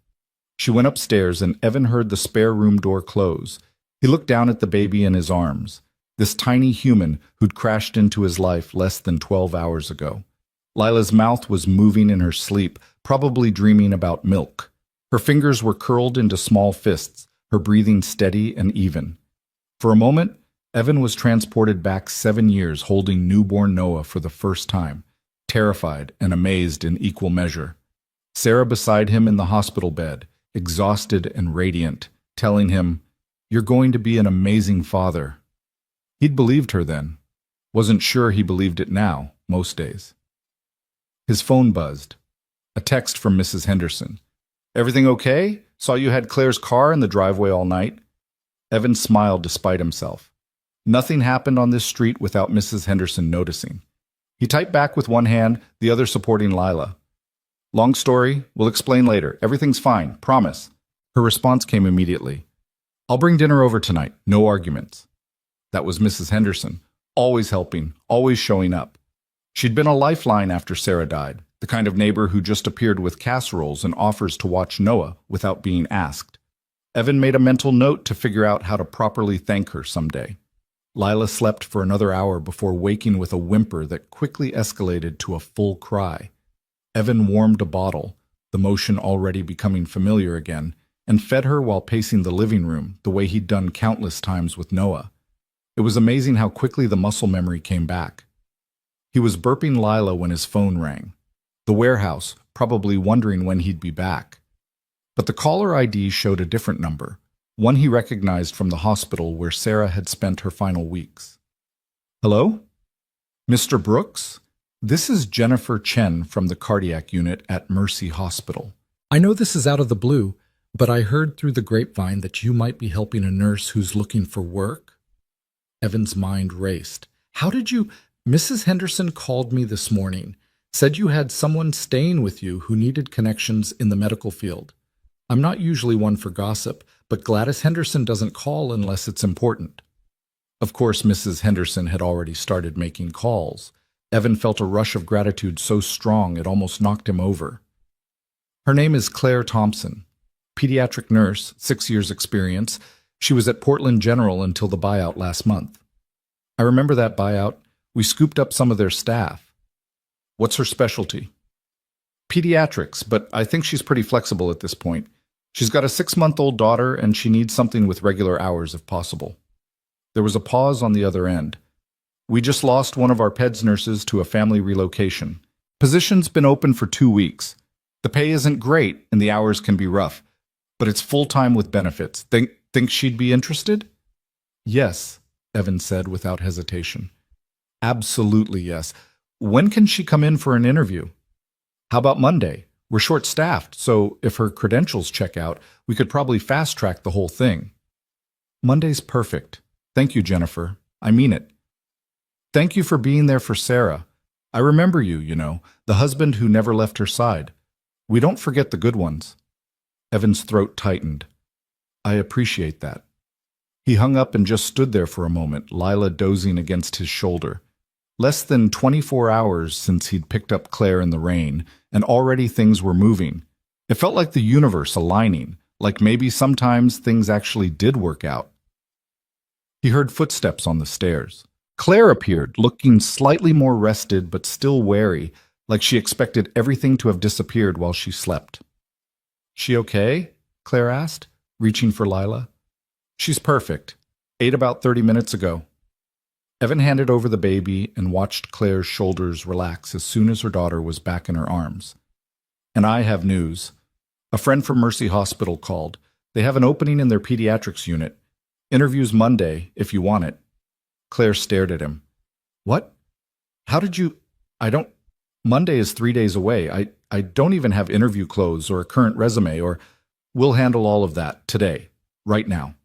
She went upstairs and Evan heard the spare room door close. He looked down at the baby in his arms, this tiny human who'd crashed into his life less than 12 hours ago. Lila's mouth was moving in her sleep, probably dreaming about milk. Her fingers were curled into small fists, her breathing steady and even. For a moment, Evan was transported back 7 years holding newborn Noah for the first time, terrified and amazed in equal measure. Sarah beside him in the hospital bed, exhausted and radiant, telling him, "You're going to be an amazing father." He'd believed her then. Wasn't sure he believed it now, most days. His phone buzzed. A text from Mrs. Henderson. Everything okay? Saw you had Claire's car in the driveway all night. Evan smiled despite himself. Nothing happened on this street without Mrs. Henderson noticing. He typed back with one hand, the other supporting Lila. Long story, we'll explain later. Everything's fine, promise. Her response came immediately. I'll bring dinner over tonight, no arguments. That was Mrs. Henderson, always helping, always showing up. She'd been a lifeline after Sarah died, the kind of neighbor who just appeared with casseroles and offers to watch Noah without being asked. Evan made a mental note to figure out how to properly thank her someday. Lila slept for another hour before waking with a whimper that quickly escalated to a full cry. Evan warmed a bottle, the motion already becoming familiar again, and fed her while pacing the living room the way he'd done countless times with Noah. It was amazing how quickly the muscle memory came back. He was burping Lila when his phone rang. The warehouse, probably wondering when he'd be back. But the caller ID showed a different number, one he recognized from the hospital where Sarah had spent her final weeks. Hello? Mr. Brooks? This is Jennifer Chen from the cardiac unit at Mercy Hospital. I know this is out of the blue, but I heard through the grapevine that you might be helping a nurse who's looking for work. Evan's mind raced. How did you... Mrs. Henderson called me this morning, said you had someone staying with you who needed connections in the medical field. I'm not usually one for gossip, but Gladys Henderson doesn't call unless it's important. Of course, Mrs. Henderson had already started making calls. Evan felt a rush of gratitude so strong it almost knocked him over. Her name is Claire Thompson, pediatric nurse, 6 years experience. She was at Portland General until the buyout last month. I remember that buyout. We scooped up some of their staff. What's her specialty? Pediatrics, but I think she's pretty flexible at this point. She's got a 6-month-old daughter, and she needs something with regular hours if possible. There was a pause on the other end. We just lost one of our PEDS nurses to a family relocation. Position's been open for 2 weeks. The pay isn't great, and the hours can be rough, but it's full-time with benefits. Think she'd be interested? Yes, Evan said without hesitation. Absolutely yes. When can she come in for an interview? How about Monday? We're short-staffed, so if her credentials check out, we could probably fast-track the whole thing. Monday's perfect. Thank you, Jennifer. I mean it. Thank you for being there for Sarah. I remember you, the husband who never left her side. We don't forget the good ones. Evan's throat tightened. I appreciate that. He hung up and just stood there for a moment, Lila dozing against his shoulder. Less than 24 hours since he'd picked up Claire in the rain, and already things were moving. It felt like the universe aligning, like maybe sometimes things actually did work out. He heard footsteps on the stairs. Claire appeared, looking slightly more rested but still wary, like she expected everything to have disappeared while she slept. She okay? Claire asked, reaching for Lila. She's perfect. Ate about 30 minutes ago. Evan handed over the baby and watched Claire's shoulders relax as soon as her daughter was back in her arms. And I have news. A friend from Mercy Hospital called. They have an opening in their pediatrics unit. Interviews Monday, if you want it. Claire stared at him. What? How did you... Monday is 3 days away. I don't even have interview clothes or a current resume or... We'll handle all of that today, right now.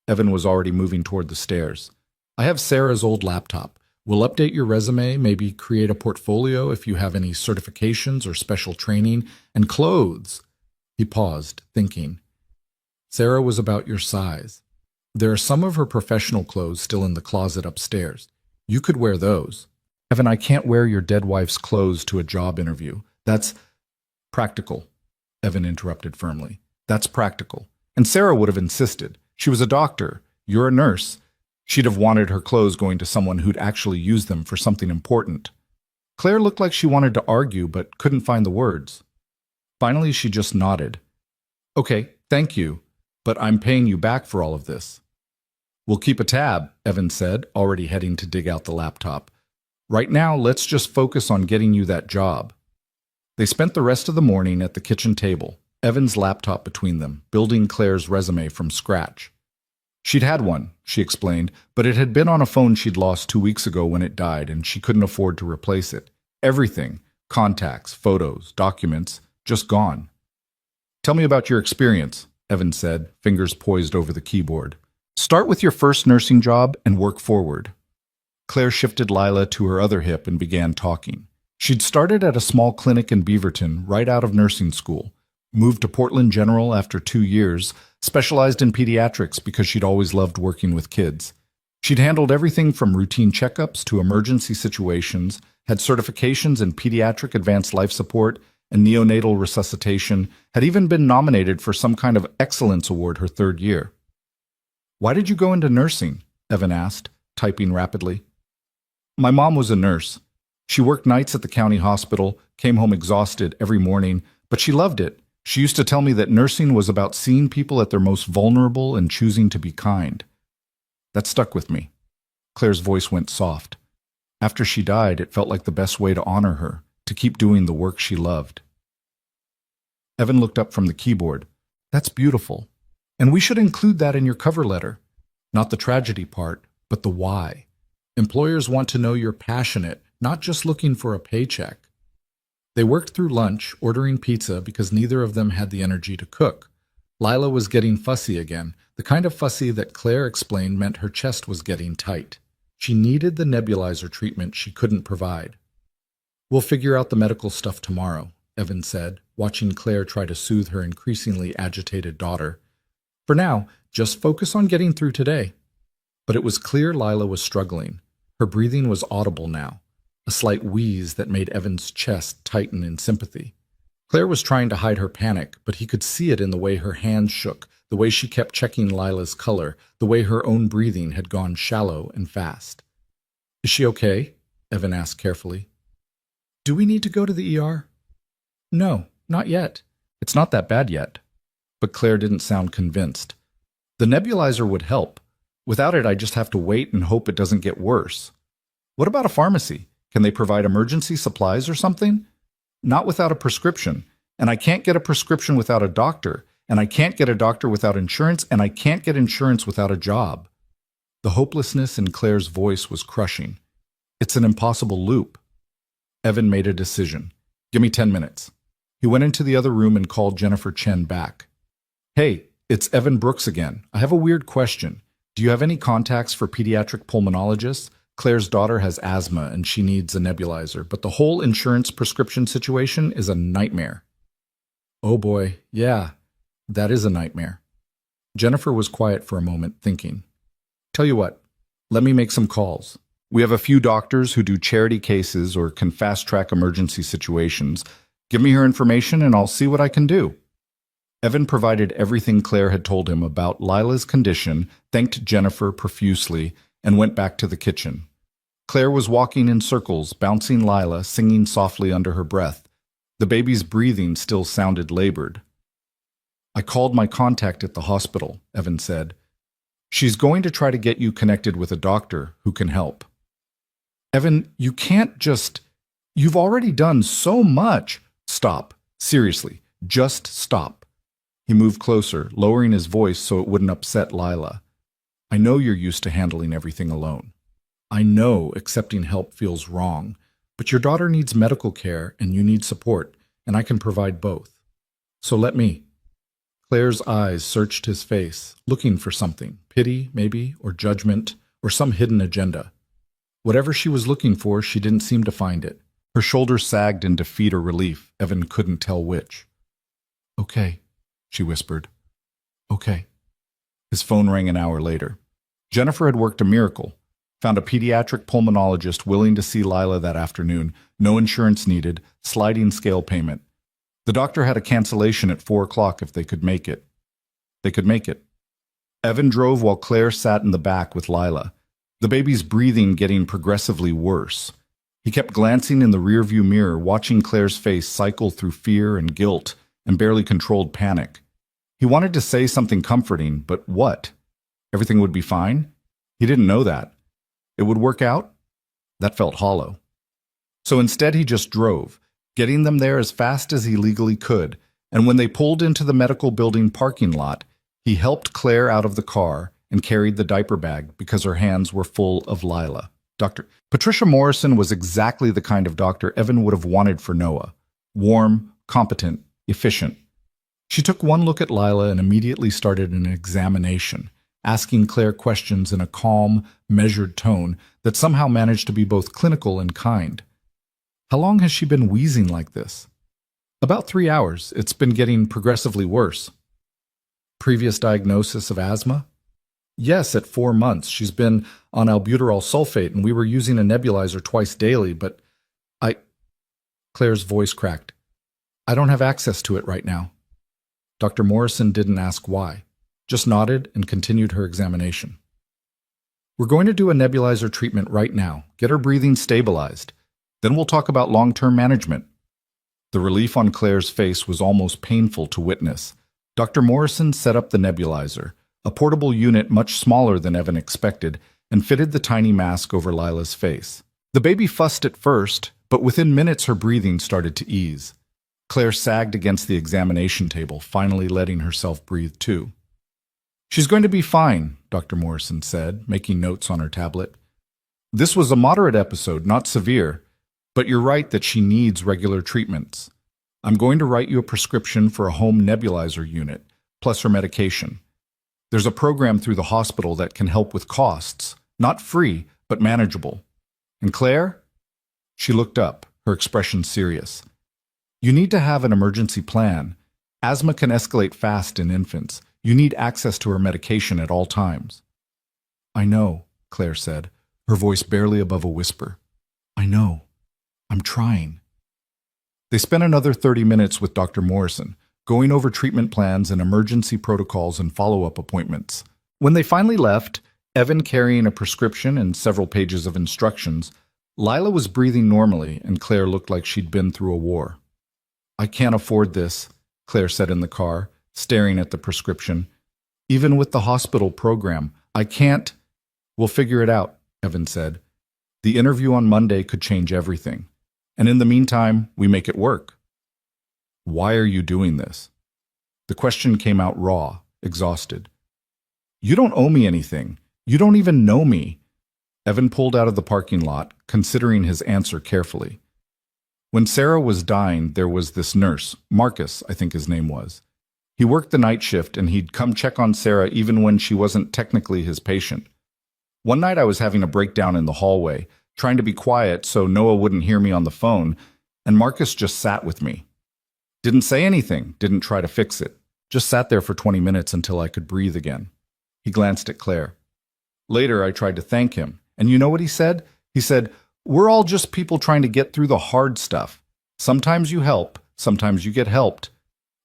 Evan was already moving toward the stairs. I have Sarah's old laptop. We'll update your resume, maybe create a portfolio if you have any certifications or special training, and clothes. He paused, thinking. Sarah was about your size. There are some of her professional clothes still in the closet upstairs. You could wear those. Evan, I can't wear your dead wife's clothes to a job interview. That's practical, Evan interrupted firmly. That's practical. And Sarah would have insisted. She was a doctor. You're a nurse. She'd have wanted her clothes going to someone who'd actually use them for something important. Claire looked like she wanted to argue but couldn't find the words. Finally, she just nodded. Okay, thank you, but I'm paying you back for all of this. We'll keep a tab, Evan said, already heading to dig out the laptop. Right now, let's just focus on getting you that job. They spent the rest of the morning at the kitchen table, Evan's laptop between them, building Claire's resume from scratch. She'd had one, she explained, but it had been on a phone she'd lost 2 weeks ago when it died, and she couldn't afford to replace it. Everything, contacts, photos, documents, just gone. Tell me about your experience, Evan said, fingers poised over the keyboard. Start with your first nursing job and work forward. Claire shifted Lila to her other hip and began talking. She'd started at a small clinic in Beaverton right out of nursing school, moved to Portland General after 2 years, specialized in pediatrics because she'd always loved working with kids. She'd handled everything from routine checkups to emergency situations, had certifications in pediatric advanced life support and neonatal resuscitation, had even been nominated for some kind of excellence award her 3rd year. Why did you go into nursing? Evan asked, typing rapidly. My mom was a nurse. She worked nights at the county hospital, came home exhausted every morning, but she loved it. She used to tell me that nursing was about seeing people at their most vulnerable and choosing to be kind. That stuck with me. Claire's voice went soft. After she died, it felt like the best way to honor her, to keep doing the work she loved. Evan looked up from the keyboard. That's beautiful. And we should include that in your cover letter. Not the tragedy part, but the why. Employers want to know you're passionate, not just looking for a paycheck. They worked through lunch, ordering pizza because neither of them had the energy to cook. Lila was getting fussy again, the kind of fussy that Claire explained meant her chest was getting tight. She needed the nebulizer treatment she couldn't provide. We'll figure out the medical stuff tomorrow, Evan said, watching Claire try to soothe her increasingly agitated daughter. For now, just focus on getting through today. But it was clear Lila was struggling. Her breathing was audible now, a slight wheeze that made Evan's chest tighten in sympathy. Claire was trying to hide her panic, but he could see it in the way her hands shook, the way she kept checking Lila's color, the way her own breathing had gone shallow and fast. Is she okay? Evan asked carefully. Do we need to go to the ER? No, not yet. It's not that bad yet. But Claire didn't sound convinced. The nebulizer would help. Without it, I just have to wait and hope it doesn't get worse. What about a pharmacy? Can they provide emergency supplies or something? Not without a prescription. And I can't get a prescription without a doctor. And I can't get a doctor without insurance. And I can't get insurance without a job. The hopelessness in Claire's voice was crushing. It's an impossible loop. Evan made a decision. Give me 10 minutes. He went into the other room and called Jennifer Chen back. Hey, it's Evan Brooks again. I have a weird question. Do you have any contacts for pediatric pulmonologists? Claire's daughter has asthma and she needs a nebulizer, but the whole insurance prescription situation is a nightmare. Oh boy, yeah, that is a nightmare. Jennifer was quiet for a moment, thinking. Tell you what, let me make some calls. We have a few doctors who do charity cases or can fast-track emergency situations. Give me her information and I'll see what I can do. Evan provided everything Claire had told him about Lila's condition, thanked Jennifer profusely, and went back to the kitchen. Claire was walking in circles, bouncing Lila, singing softly under her breath. The baby's breathing still sounded labored. I called my contact at the hospital, Evan said. She's going to try to get you connected with a doctor who can help. Evan, you can't just... You've already done so much. Stop. Seriously, just stop. He moved closer, lowering his voice so it wouldn't upset Lila. I know you're used to handling everything alone. I know accepting help feels wrong, but your daughter needs medical care and you need support, and I can provide both. So let me. Claire's eyes searched his face, looking for something, pity, maybe, or judgment, or some hidden agenda. Whatever she was looking for, she didn't seem to find it. Her shoulders sagged in defeat or relief. Evan couldn't tell which. Okay, she whispered. Okay. His phone rang an hour later. Jennifer had worked a miracle. Found a pediatric pulmonologist willing to see Lila that afternoon. No insurance needed. Sliding scale payment. The doctor had a cancellation at 4 o'clock if they could make it. They could make it. Evan drove while Claire sat in the back with Lila. The baby's breathing getting progressively worse. He kept glancing in the rearview mirror, watching Claire's face cycle through fear and guilt and barely controlled panic. He wanted to say something comforting, but what? Everything would be fine? He didn't know that. It would work out? That felt hollow. So instead he just drove, getting them there as fast as he legally could, and when they pulled into the medical building parking lot, he helped Claire out of the car and carried the diaper bag because her hands were full of Lila. Dr. Patricia Morrison was exactly the kind of doctor Evan would have wanted for Noah. Warm, competent, efficient. She took one look at Lila and immediately started an examination, asking Claire questions in a calm, measured tone that somehow managed to be both clinical and kind. How long has she been wheezing like this? About 3 hours. It's been getting progressively worse. Previous diagnosis of asthma? Yes, at 4 months. She's been on albuterol sulfate, and we were using a nebulizer twice daily, but Claire's voice cracked. I don't have access to it right now. Dr. Morrison didn't ask why, just nodded and continued her examination. We're going to do a nebulizer treatment right now, get her breathing stabilized. Then we'll talk about long-term management. The relief on Claire's face was almost painful to witness. Dr. Morrison set up the nebulizer, a portable unit much smaller than Evan expected, and fitted the tiny mask over Lila's face. The baby fussed at first, but within minutes her breathing started to ease. Claire sagged against the examination table, finally letting herself breathe too. She's going to be fine, Dr. Morrison said, making notes on her tablet. This was a moderate episode, not severe, but you're right that she needs regular treatments. I'm going to write you a prescription for a home nebulizer unit, plus her medication. There's a program through the hospital that can help with costs, not free, but manageable. And Claire? She looked up, her expression serious. You need to have an emergency plan. Asthma can escalate fast in infants. You need access to her medication at all times. I know, Claire said, her voice barely above a whisper. I know. I'm trying. They spent another 30 minutes with Dr. Morrison, going over treatment plans and emergency protocols and follow-up appointments. When they finally left, Evan carrying a prescription and several pages of instructions, Lila was breathing normally and Claire looked like she'd been through a war. I can't afford this, Claire said in the car, staring at the prescription. Even with the hospital program, I can't. We'll figure it out, Evan said. The interview on Monday could change everything. And in the meantime, we make it work. Why are you doing this? The question came out raw, exhausted. You don't owe me anything. You don't even know me. Evan pulled out of the parking lot, considering his answer carefully. When Sarah was dying, there was this nurse, Marcus, I think his name was. He worked the night shift and he'd come check on Sarah even when she wasn't technically his patient. One night I was having a breakdown in the hallway, trying to be quiet so Noah wouldn't hear me on the phone, and Marcus just sat with me. Didn't say anything, didn't try to fix it. Just sat there for 20 minutes until I could breathe again. He glanced at Claire. Later, I tried to thank him, and you know what he said? He said, "We're all just people trying to get through the hard stuff. Sometimes you help, sometimes you get helped.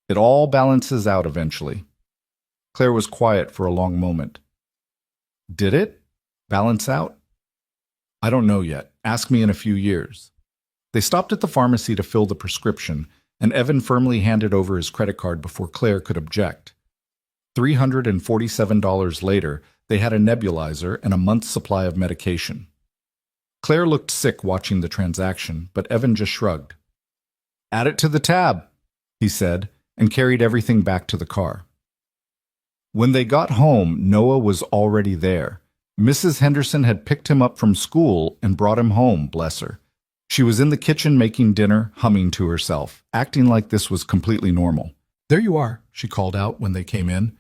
It all balances out eventually." Claire was quiet for a long moment. Did it? Balance out? I don't know yet. Ask me in a few years. They stopped at the pharmacy to fill the prescription, and Evan firmly handed over his credit card before Claire could object. $347 later, they had a nebulizer and a month's supply of medication. Claire looked sick watching the transaction, but Evan just shrugged. Add it to the tab, he said, and carried everything back to the car. When they got home, Noah was already there. Mrs. Henderson had picked him up from school and brought him home, bless her. She was in the kitchen making dinner, humming to herself, acting like this was completely normal. There you are, she called out when they came in.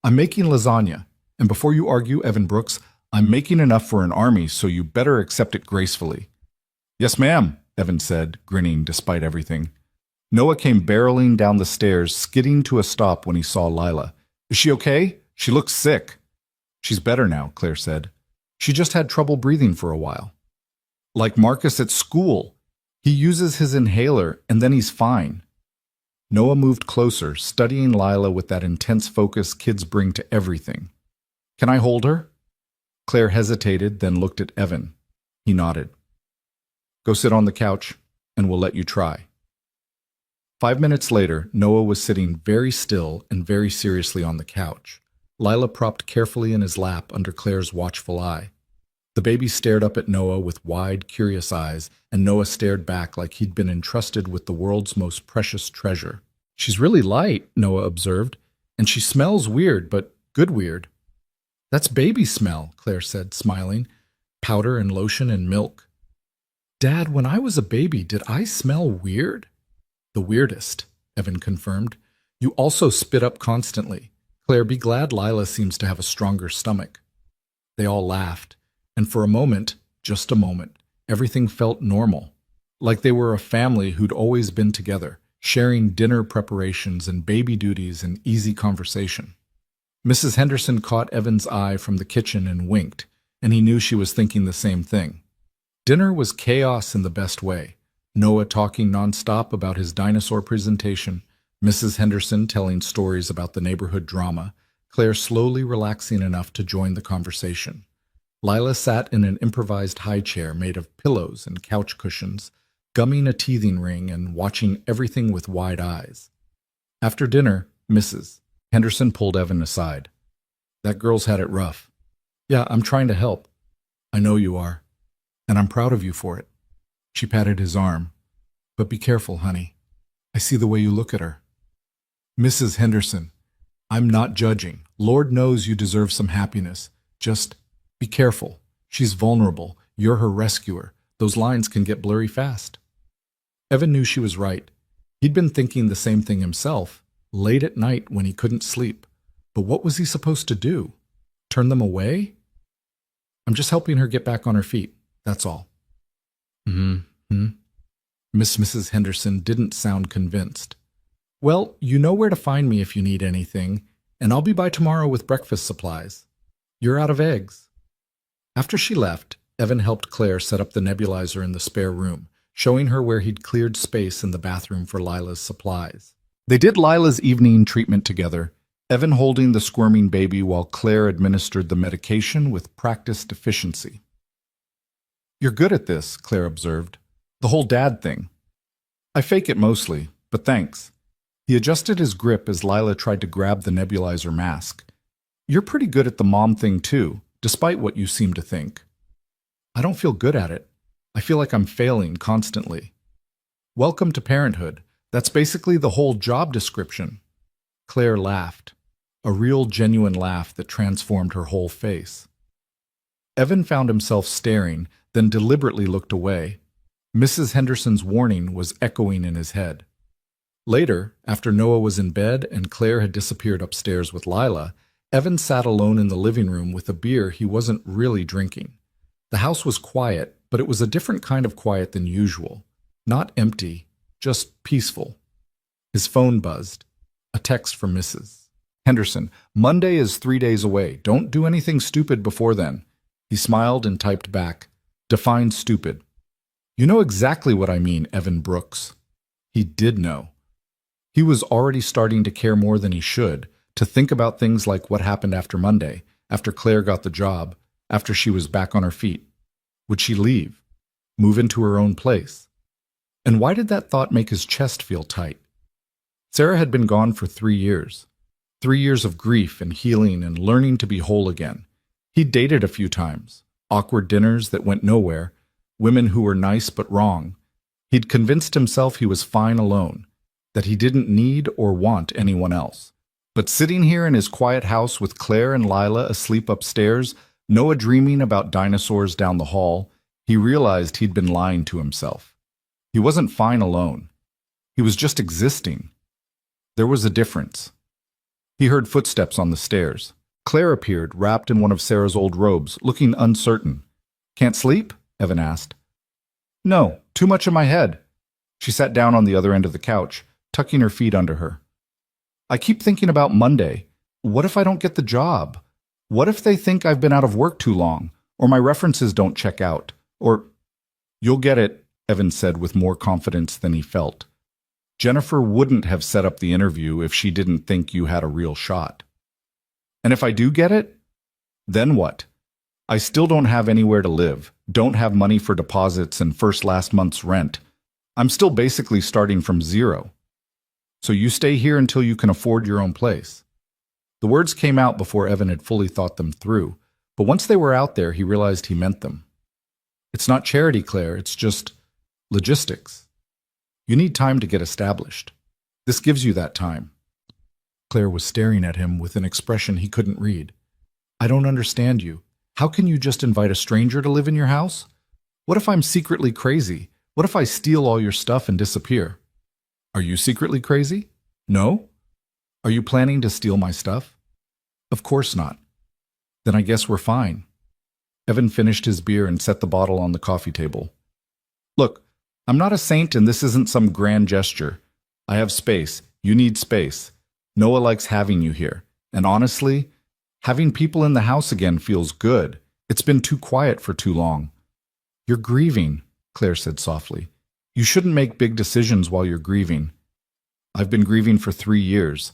I'm making lasagna, and before you argue, Evan Brooks, I'm making enough for an army, so you better accept it gracefully. Yes, ma'am, Evan said, grinning despite everything. Noah came barreling down the stairs, skidding to a stop when he saw Lila. Is she okay? She looks sick. She's better now, Claire said. She just had trouble breathing for a while. Like Marcus at school. He uses his inhaler, and then he's fine. Noah moved closer, studying Lila with that intense focus kids bring to everything. Can I hold her? Claire hesitated, then looked at Evan. He nodded. Go sit on the couch, and we'll let you try. 5 minutes later, Noah was sitting very still and very seriously on the couch, Lila propped carefully in his lap under Claire's watchful eye. The baby stared up at Noah with wide, curious eyes, and Noah stared back like he'd been entrusted with the world's most precious treasure. She's really light, Noah observed, and she smells weird, but good weird. That's baby smell, Claire said, smiling. Powder and lotion and milk. Dad, when I was a baby, did I smell weird? The weirdest, Evan confirmed. You also spit up constantly. Claire, be glad Lila seems to have a stronger stomach. They all laughed, and for a moment, just a moment, everything felt normal, like they were a family who'd always been together, sharing dinner preparations and baby duties and easy conversation. Mrs. Henderson caught Evan's eye from the kitchen and winked, and he knew she was thinking the same thing. Dinner was chaos in the best way. Noah talking nonstop about his dinosaur presentation, Mrs. Henderson telling stories about the neighborhood drama, Claire slowly relaxing enough to join the conversation. Lila sat in an improvised high chair made of pillows and couch cushions, gumming a teething ring and watching everything with wide eyes. After dinner, Mrs. Henderson pulled Evan aside. That girl's had it rough. Yeah, I'm trying to help. I know you are, and I'm proud of you for it. She patted his arm. But be careful, honey. I see the way you look at her. Mrs. Henderson, I'm not judging. Lord knows you deserve some happiness. Just be careful. She's vulnerable. You're her rescuer. Those lines can get blurry fast. Evan knew she was right. He'd been thinking the same thing himself, late at night when he couldn't sleep. But what was he supposed to do? Turn them away? I'm just helping her get back on her feet. That's all. Mrs. Henderson didn't sound convinced. Well, you know where to find me if you need anything, and I'll be by tomorrow with breakfast supplies. You're out of eggs. After she left, Evan helped Claire set up the nebulizer in the spare room, showing her where he'd cleared space in the bathroom for Lila's supplies. They did Lila's evening treatment together, Evan holding the squirming baby while Claire administered the medication with practiced efficiency. You're good at this, Claire observed. The whole dad thing. I fake it mostly, but thanks. He adjusted his grip as Lila tried to grab the nebulizer mask. You're pretty good at the mom thing too, despite what you seem to think. I don't feel good at it. I feel like I'm failing constantly. Welcome to parenthood. That's basically the whole job description. Claire laughed, a real genuine laugh that transformed her whole face. Evan found himself staring, then deliberately looked away. Mrs. Henderson's warning was echoing in his head. Later, after Noah was in bed and Claire had disappeared upstairs with Lila, Evan sat alone in the living room with a beer he wasn't really drinking. The house was quiet, but it was a different kind of quiet than usual. Not empty, just peaceful. His phone buzzed. A text from Mrs. Henderson. Monday is 3 days away. Don't do anything stupid before then. He smiled and typed back. Define stupid. You know exactly what I mean, Evan Brooks. He did know. He was already starting to care more than he should, to think about things like what happened after Monday, after Claire got the job, after she was back on her feet. Would she leave? Move into her own place? And why did that thought make his chest feel tight? Sarah had been gone for 3 years. 3 years of grief and healing and learning to be whole again. He'd dated a few times, awkward dinners that went nowhere, women who were nice but wrong. He'd convinced himself he was fine alone, that he didn't need or want anyone else. But sitting here in his quiet house with Claire and Lila asleep upstairs, Noah dreaming about dinosaurs down the hall, he realized he'd been lying to himself. He wasn't fine alone. He was just existing. There was a difference. He heard footsteps on the stairs. Claire appeared, wrapped in one of Sarah's old robes, looking uncertain. Can't sleep? Evan asked. No, too much in my head. She sat down on the other end of the couch, tucking her feet under her. I keep thinking about Monday. What if I don't get the job? What if they think I've been out of work too long, or my references don't check out, or... You'll get it, Evan said with more confidence than he felt. Jennifer wouldn't have set up the interview if she didn't think you had a real shot. And if I do get it? Then what? I still don't have anywhere to live, don't have money for deposits and last month's rent. I'm still basically starting from zero. So you stay here until you can afford your own place. The words came out before Evan had fully thought them through, but once they were out there, he realized he meant them. It's not charity, Claire, it's just logistics. You need time to get established. This gives you that time. Claire was staring at him with an expression he couldn't read. I don't understand you. How can you just invite a stranger to live in your house? What if I'm secretly crazy? What if I steal all your stuff and disappear? Are you secretly crazy? No? Are you planning to steal my stuff? Of course not. Then I guess we're fine. Evan finished his beer and set the bottle on the coffee table. Look, I'm not a saint and this isn't some grand gesture. I have space. You need space. Noah likes having you here. And honestly, having people in the house again feels good. It's been too quiet for too long. You're grieving, Claire said softly. You shouldn't make big decisions while you're grieving. I've been grieving for 3 years.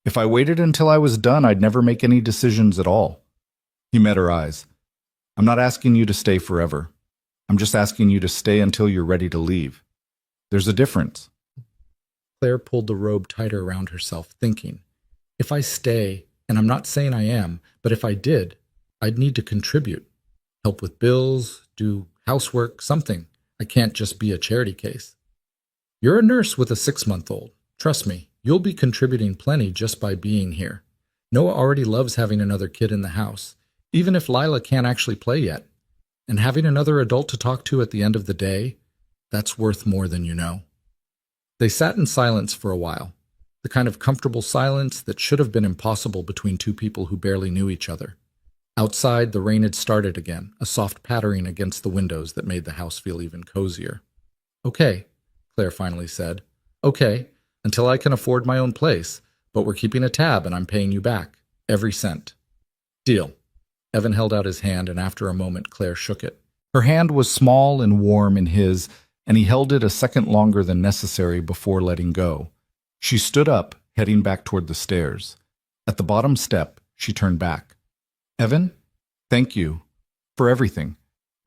If I waited until I was done, I'd never make any decisions at all. He met her eyes. I'm not asking you to stay forever. I'm just asking you to stay until you're ready to leave. There's a difference. Claire pulled the robe tighter around herself, thinking, if I stay, and I'm not saying I am, but if I did, I'd need to contribute. Help with bills, do housework, something. I can't just be a charity case. You're a nurse with a 6-month-old. Trust me, you'll be contributing plenty just by being here. Noah already loves having another kid in the house, even if Lila can't actually play yet. And having another adult to talk to at the end of the day, that's worth more than you know. They sat in silence for a while, the kind of comfortable silence that should have been impossible between two people who barely knew each other. Outside, the rain had started again, a soft pattering against the windows that made the house feel even cozier. Okay, Claire finally said. Okay, until I can afford my own place, but we're keeping a tab and I'm paying you back. Every cent. Deal. Evan held out his hand, and after a moment, Claire shook it. Her hand was small and warm in his, and he held it a second longer than necessary before letting go. She stood up, heading back toward the stairs. At the bottom step, she turned back. Evan, thank you for everything.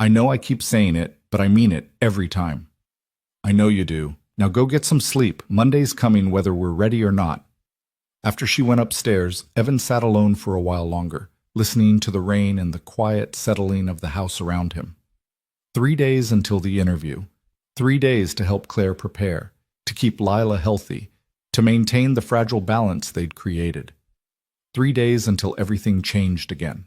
I know I keep saying it, but I mean it every time. I know you do. Now go get some sleep. Monday's coming whether we're ready or not. After she went upstairs, Evan sat alone for a while longer, listening to the rain and the quiet settling of the house around him. 3 days until the interview. 3 days to help Claire prepare, to keep Lila healthy, to maintain the fragile balance they'd created. 3 days until everything changed again.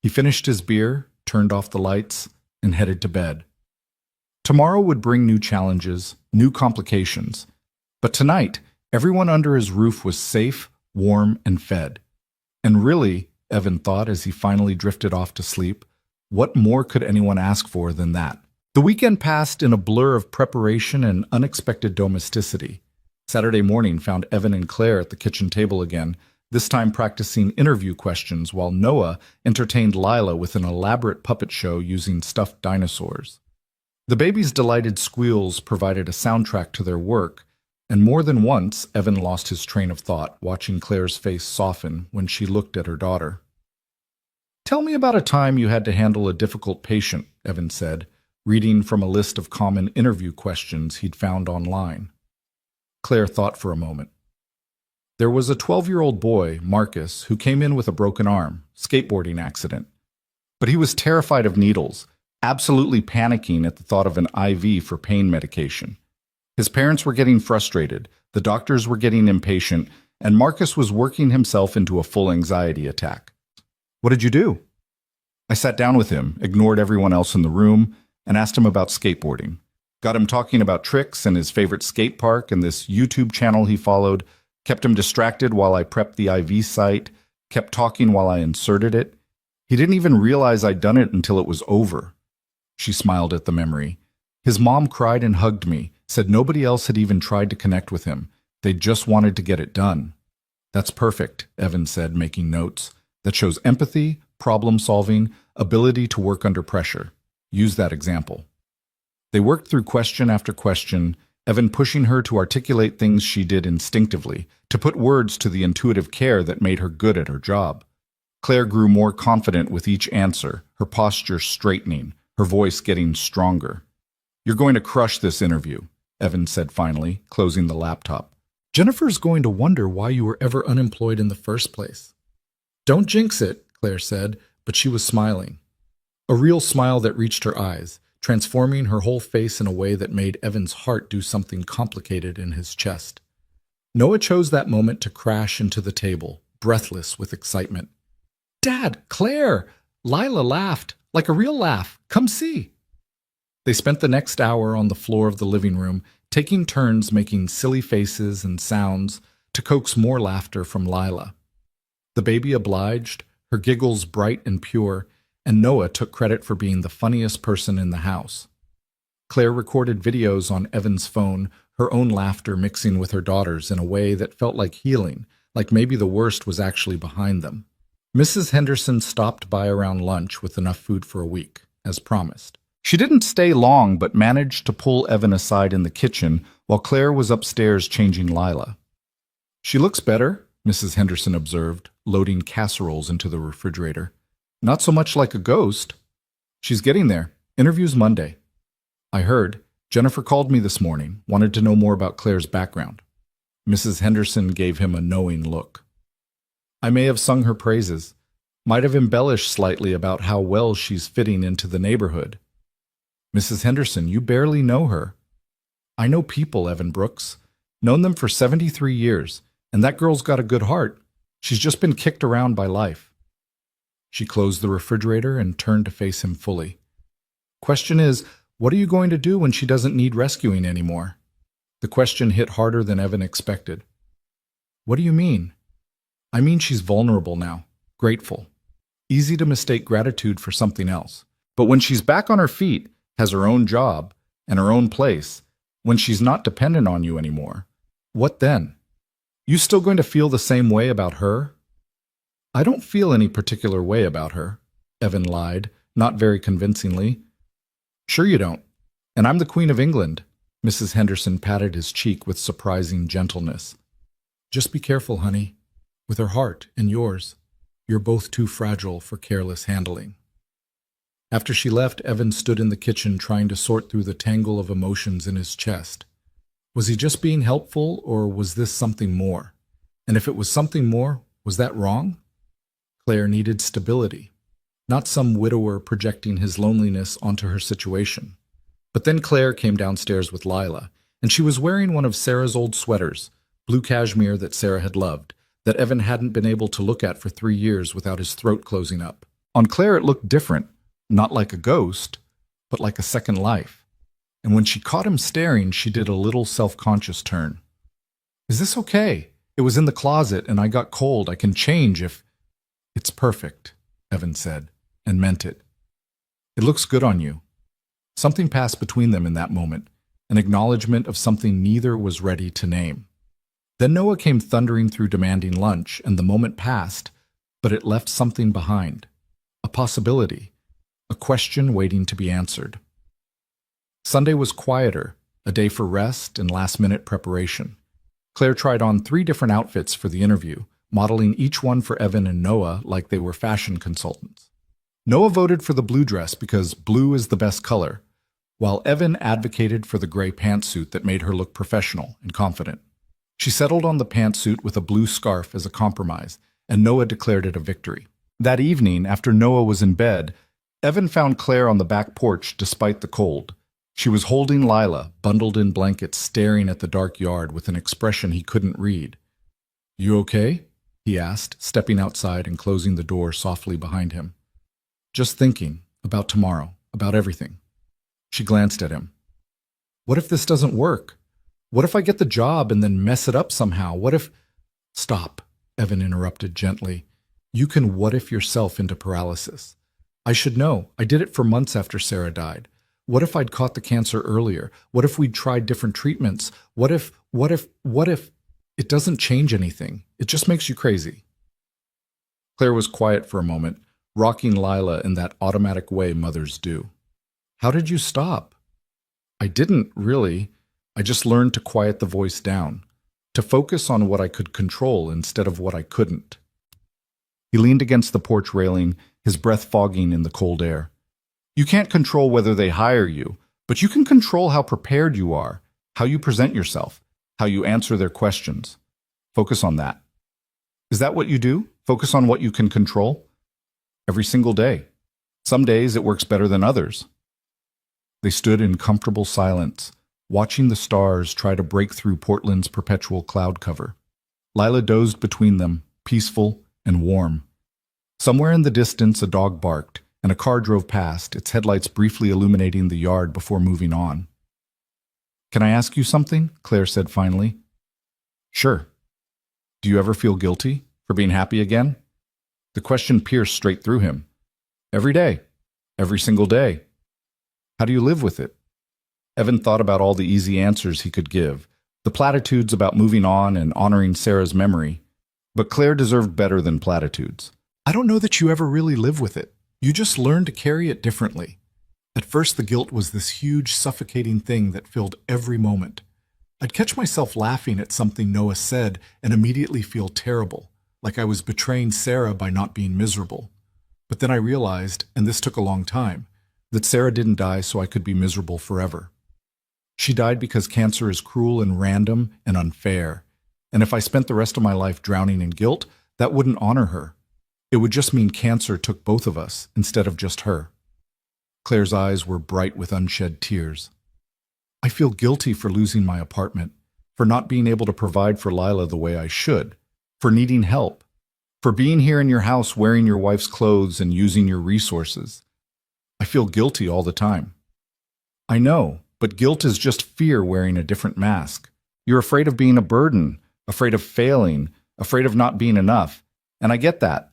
He finished his beer, turned off the lights, and headed to bed. Tomorrow would bring new challenges, new complications. But tonight, everyone under his roof was safe, warm, and fed. And really, Evan thought as he finally drifted off to sleep, what more could anyone ask for than that? The weekend passed in a blur of preparation and unexpected domesticity. Saturday morning found Evan and Claire at the kitchen table again, this time practicing interview questions while Noah entertained Lila with an elaborate puppet show using stuffed dinosaurs. The baby's delighted squeals provided a soundtrack to their work, and more than once Evan lost his train of thought, watching Claire's face soften when she looked at her daughter. Tell me about a time you had to handle a difficult patient, Evan said, reading from a list of common interview questions he'd found online. Claire thought for a moment. There was a 12-year-old boy, Marcus, who came in with a broken arm, skateboarding accident. But he was terrified of needles, absolutely panicking at the thought of an IV for pain medication. His parents were getting frustrated, the doctors were getting impatient, and Marcus was working himself into a full anxiety attack. What did you do? I sat down with him, ignored everyone else in the room, and asked him about skateboarding. Got him talking about tricks and his favorite skate park and this YouTube channel he followed, kept him distracted while I prepped the IV site, kept talking while I inserted it. He didn't even realize I'd done it until it was over. She smiled at the memory. His mom cried and hugged me, said nobody else had even tried to connect with him. They just wanted to get it done. That's perfect, Evan said, making notes. That shows empathy, problem-solving, ability to work under pressure. Use that example. They worked through question after question, Evan pushing her to articulate things she did instinctively, to put words to the intuitive care that made her good at her job. Claire grew more confident with each answer, her posture straightening, her voice getting stronger. You're going to crush this interview, Evan said finally, closing the laptop. Jennifer's going to wonder why you were ever unemployed in the first place. Don't jinx it, Claire said, but she was smiling. A real smile that reached her eyes, transforming her whole face in a way that made Evan's heart do something complicated in his chest. Noah chose that moment to crash into the table, breathless with excitement. Dad, Claire! Lila laughed, like a real laugh. Come see. They spent the next hour on the floor of the living room, taking turns making silly faces and sounds, to coax more laughter from Lila. The baby obliged, her giggles bright and pure, and Noah took credit for being the funniest person in the house. Claire recorded videos on Evan's phone, her own laughter mixing with her daughter's in a way that felt like healing, like maybe the worst was actually behind them. Mrs. Henderson stopped by around lunch with enough food for a week, as promised. She didn't stay long, but managed to pull Evan aside in the kitchen while Claire was upstairs changing Lila. "She looks better," Mrs. Henderson observed, loading casseroles into the refrigerator. "Not so much like a ghost." "She's getting there. Interview's Monday." "I heard. Jennifer called me this morning, wanted to know more about Claire's background." Mrs. Henderson gave him a knowing look. "I may have sung her praises. Might have embellished slightly about how well she's fitting into the neighborhood." "Mrs. Henderson, you barely know her." "I know people, Evan Brooks. Known them for 73 years, and that girl's got a good heart. She's just been kicked around by life." She closed the refrigerator and turned to face him fully. "Question is, what are you going to do when she doesn't need rescuing anymore?" The question hit harder than Evan expected. "What do you mean?" "I mean she's vulnerable now, grateful. Easy to mistake gratitude for something else. But when she's back on her feet, has her own job, and her own place, when she's not dependent on you anymore, what then? You still going to feel the same way about her?" "I don't feel any particular way about her," Evan lied, not very convincingly. "Sure you don't. And I'm the Queen of England." Mrs. Henderson patted his cheek with surprising gentleness. "Just be careful, honey. With her heart and yours, you're both too fragile for careless handling." After she left, Evan stood in the kitchen trying to sort through the tangle of emotions in his chest. Was he just being helpful, or was this something more? And if it was something more, was that wrong? Claire needed stability, not some widower projecting his loneliness onto her situation. But then Claire came downstairs with Lila, and she was wearing one of Sarah's old sweaters, blue cashmere that Sarah had loved, that Evan hadn't been able to look at for 3 years without his throat closing up. On Claire it looked different, not like a ghost, but like a second life. And when she caught him staring, she did a little self-conscious turn. "Is this okay? It was in the closet and I got cold. I can change if—" "It's perfect," Evan said, and meant it. "It looks good on you." Something passed between them in that moment, an acknowledgement of something neither was ready to name. Then Noah came thundering through demanding lunch, and the moment passed, but it left something behind. A possibility. A question waiting to be answered. Sunday was quieter, a day for rest and last-minute preparation. Claire tried on 3 different outfits for the interview, modeling each one for Evan and Noah like they were fashion consultants. Noah voted for the blue dress because blue is the best color, while Evan advocated for the gray pantsuit that made her look professional and confident. She settled on the pantsuit with a blue scarf as a compromise, and Noah declared it a victory. That evening, after Noah was in bed, Evan found Claire on the back porch despite the cold. She was holding Lila, bundled in blankets, staring at the dark yard with an expression he couldn't read. "You okay?" he asked, stepping outside and closing the door softly behind him. "Just thinking, about tomorrow, about everything." She glanced at him. "What if this doesn't work? What if I get the job and then mess it up somehow? What if—" "Stop," Evan interrupted gently. "You can what-if yourself into paralysis. I should know. I did it for months after Sarah died. What if I'd caught the cancer earlier? What if we'd tried different treatments? What if... It doesn't change anything. It just makes you crazy." Claire was quiet for a moment, rocking Lila in that automatic way mothers do. "How did you stop?" "I didn't, really. I just learned to quiet the voice down, to focus on what I could control instead of what I couldn't." He leaned against the porch railing, his breath fogging in the cold air. "You can't control whether they hire you, but you can control how prepared you are, how you present yourself, how you answer their questions. Focus on that." "Is that what you do? Focus on what you can control?" "Every single day. Some days it works better than others." They stood in comfortable silence, watching the stars try to break through Portland's perpetual cloud cover. Lila dozed between them, peaceful and warm. Somewhere in the distance a dog barked, and a car drove past, its headlights briefly illuminating the yard before moving on. "Can I ask you something?" Claire said finally. "Sure." Do you ever feel guilty for being happy again? The question pierced straight through him. Every day. Every single day. How do you live with it? Evan thought about all the easy answers he could give, the platitudes about moving on and honoring Sarah's memory. But Claire deserved better than platitudes. I don't know that you ever really live with it. You just learn to carry it differently. At first, the guilt was this huge, suffocating thing that filled every moment. I'd catch myself laughing at something Noah said and immediately feel terrible, like I was betraying Sarah by not being miserable. But then I realized, and this took a long time, that Sarah didn't die so I could be miserable forever. She died because cancer is cruel and random and unfair. And if I spent the rest of my life drowning in guilt, that wouldn't honor her. It would just mean cancer took both of us instead of just her. Claire's eyes were bright with unshed tears. I feel guilty for losing my apartment, for not being able to provide for Lila the way I should, for needing help, for being here in your house wearing your wife's clothes and using your resources. I feel guilty all the time. I know, but guilt is just fear wearing a different mask. You're afraid of being a burden, afraid of failing, afraid of not being enough, and I get that.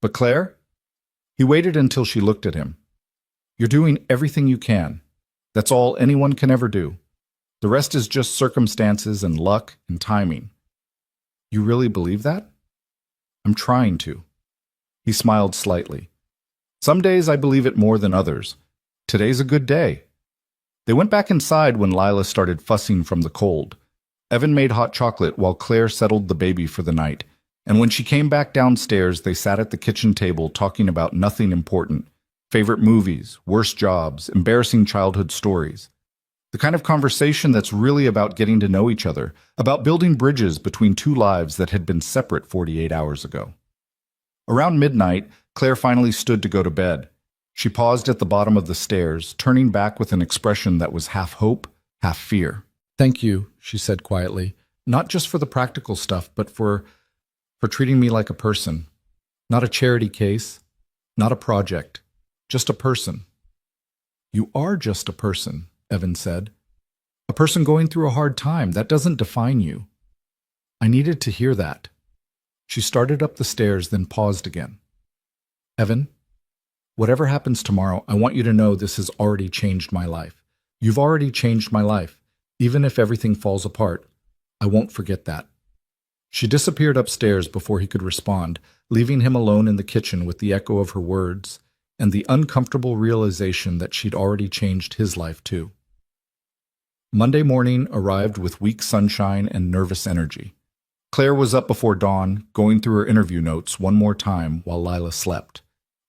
But Claire? He waited until she looked at him. You're doing everything you can. That's all anyone can ever do. The rest is just circumstances and luck and timing. You really believe that? I'm trying to. He smiled slightly. Some days I believe it more than others. Today's a good day. They went back inside when Lila started fussing from the cold. Evan made hot chocolate while Claire settled the baby for the night, and when she came back downstairs, they sat at the kitchen table talking about nothing important. Favorite movies, worst jobs, embarrassing childhood stories. The kind of conversation that's really about getting to know each other, about building bridges between two lives that had been separate 48 hours ago. Around midnight, Claire finally stood to go to bed. She paused at the bottom of the stairs, turning back with an expression that was half hope, half fear. Thank you, she said quietly, not just for the practical stuff, but for treating me like a person. Not a charity case, not a project. Just a person. You are just a person, Evan said. A person going through a hard time. That doesn't define you. I needed to hear that. She started up the stairs, then paused again. Evan, whatever happens tomorrow, I want you to know this has already changed my life. You've already changed my life. Even if everything falls apart, I won't forget that. She disappeared upstairs before he could respond, leaving him alone in the kitchen with the echo of her words and the uncomfortable realization that she'd already changed his life too. Monday morning arrived with weak sunshine and nervous energy. Claire was up before dawn, going through her interview notes one more time while Lila slept.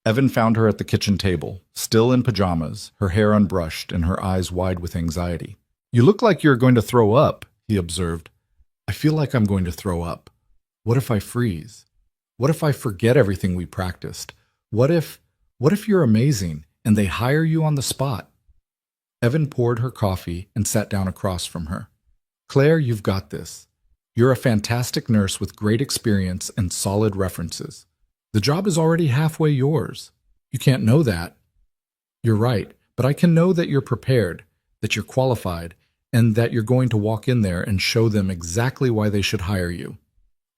Evan found her at the kitchen table, still in pajamas, her hair unbrushed and her eyes wide with anxiety. You look like you're going to throw up, he observed. I feel like I'm going to throw up. What if I freeze? What if I forget everything we practiced? What if you're amazing and they hire you on the spot? Evan poured her coffee and sat down across from her. Claire, you've got this. You're a fantastic nurse with great experience and solid references. The job is already halfway yours. You can't know that. You're right, but I can know that you're prepared, that you're qualified, and that you're going to walk in there and show them exactly why they should hire you.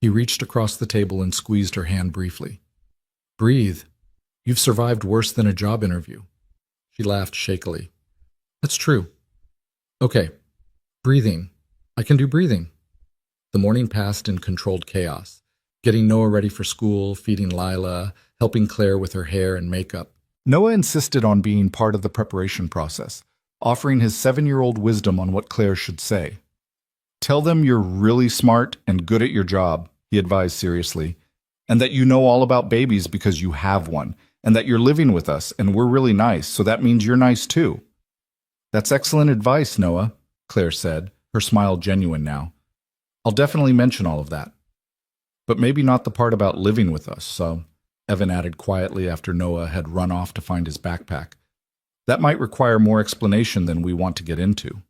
He reached across the table and squeezed her hand briefly. Breathe. You've survived worse than a job interview. She laughed shakily. That's true. Okay. Breathing. I can do breathing. The morning passed in controlled chaos, getting Noah ready for school, feeding Lila, helping Claire with her hair and makeup. Noah insisted on being part of the preparation process, offering his 7-year-old wisdom on what Claire should say. Tell them you're really smart and good at your job, he advised seriously, and that you know all about babies because you have one, and that you're living with us and we're really nice, so that means you're nice too. That's excellent advice, Noah, Claire said, her smile genuine now. I'll definitely mention all of that. But maybe not the part about living with us, so, Evan added quietly after Noah had run off to find his backpack. That might require more explanation than we want to get into.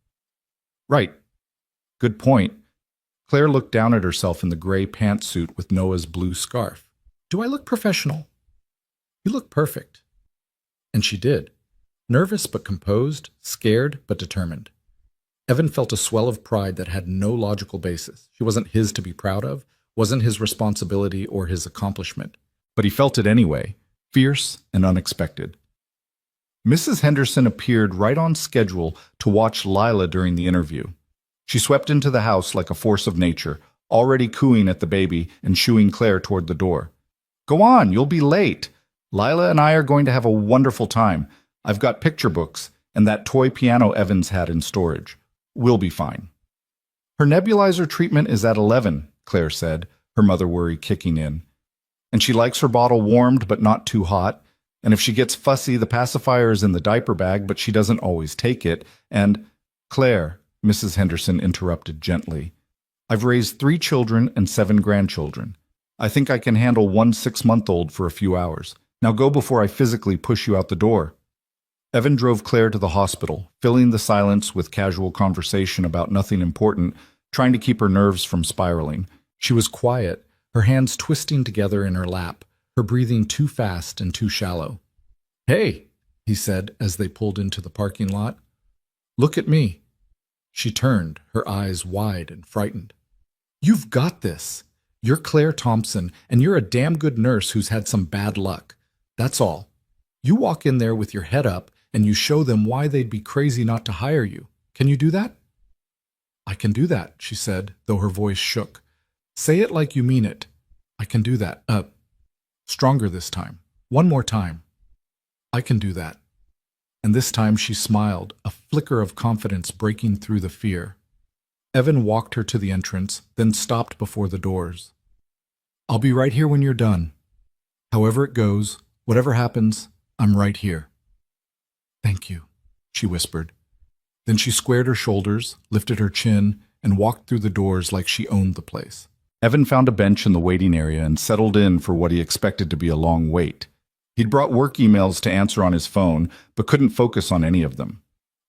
Right. Good point. Claire looked down at herself in the gray pantsuit with Noah's blue scarf. Do I look professional? You look perfect. And she did. Nervous but composed, scared but determined. Evan felt a swell of pride that had no logical basis. She wasn't his to be proud of, Wasn't his responsibility or his accomplishment. But he felt it anyway, fierce and unexpected. Mrs. Henderson appeared right on schedule to watch Lila during the interview. She swept into the house like a force of nature, already cooing at the baby and shooing Claire toward the door. "Go on, you'll be late. Lila and I are going to have a wonderful time. I've got picture books and that toy piano Evans had in storage. We'll be fine." "Her nebulizer treatment is at 11, Claire said, her mother worry kicking in. "And she likes her bottle warmed but not too hot. And if she gets fussy, the pacifier is in the diaper bag, but she doesn't always take it. And—" "Claire," Mrs. Henderson interrupted gently, "I've raised 3 children and 7 grandchildren. I think I can handle one 6-month-old for a few hours. Now go before I physically push you out the door." Evan drove Claire to the hospital, filling the silence with casual conversation about nothing important, trying to keep her nerves from spiraling. She was quiet, her hands twisting together in her lap, her breathing too fast and too shallow. "Hey," he said as they pulled into the parking lot. "Look at me." She turned, her eyes wide and frightened. "You've got this. You're Claire Thompson, and you're a damn good nurse who's had some bad luck. That's all. You walk in there with your head up, and you show them why they'd be crazy not to hire you. Can you do that?" "I can do that," she said, though her voice shook. "Say it like you mean it. I can do that. Stronger this time. One more time. I can do that." And this time she smiled, a flicker of confidence breaking through the fear. Evan walked her to the entrance, then stopped before the doors. "I'll be right here when you're done. However it goes, whatever happens, I'm right here." "Thank you," she whispered. Then she squared her shoulders, lifted her chin, and walked through the doors like she owned the place. Evan found a bench in the waiting area and settled in for what he expected to be a long wait. He'd brought work emails to answer on his phone, but couldn't focus on any of them.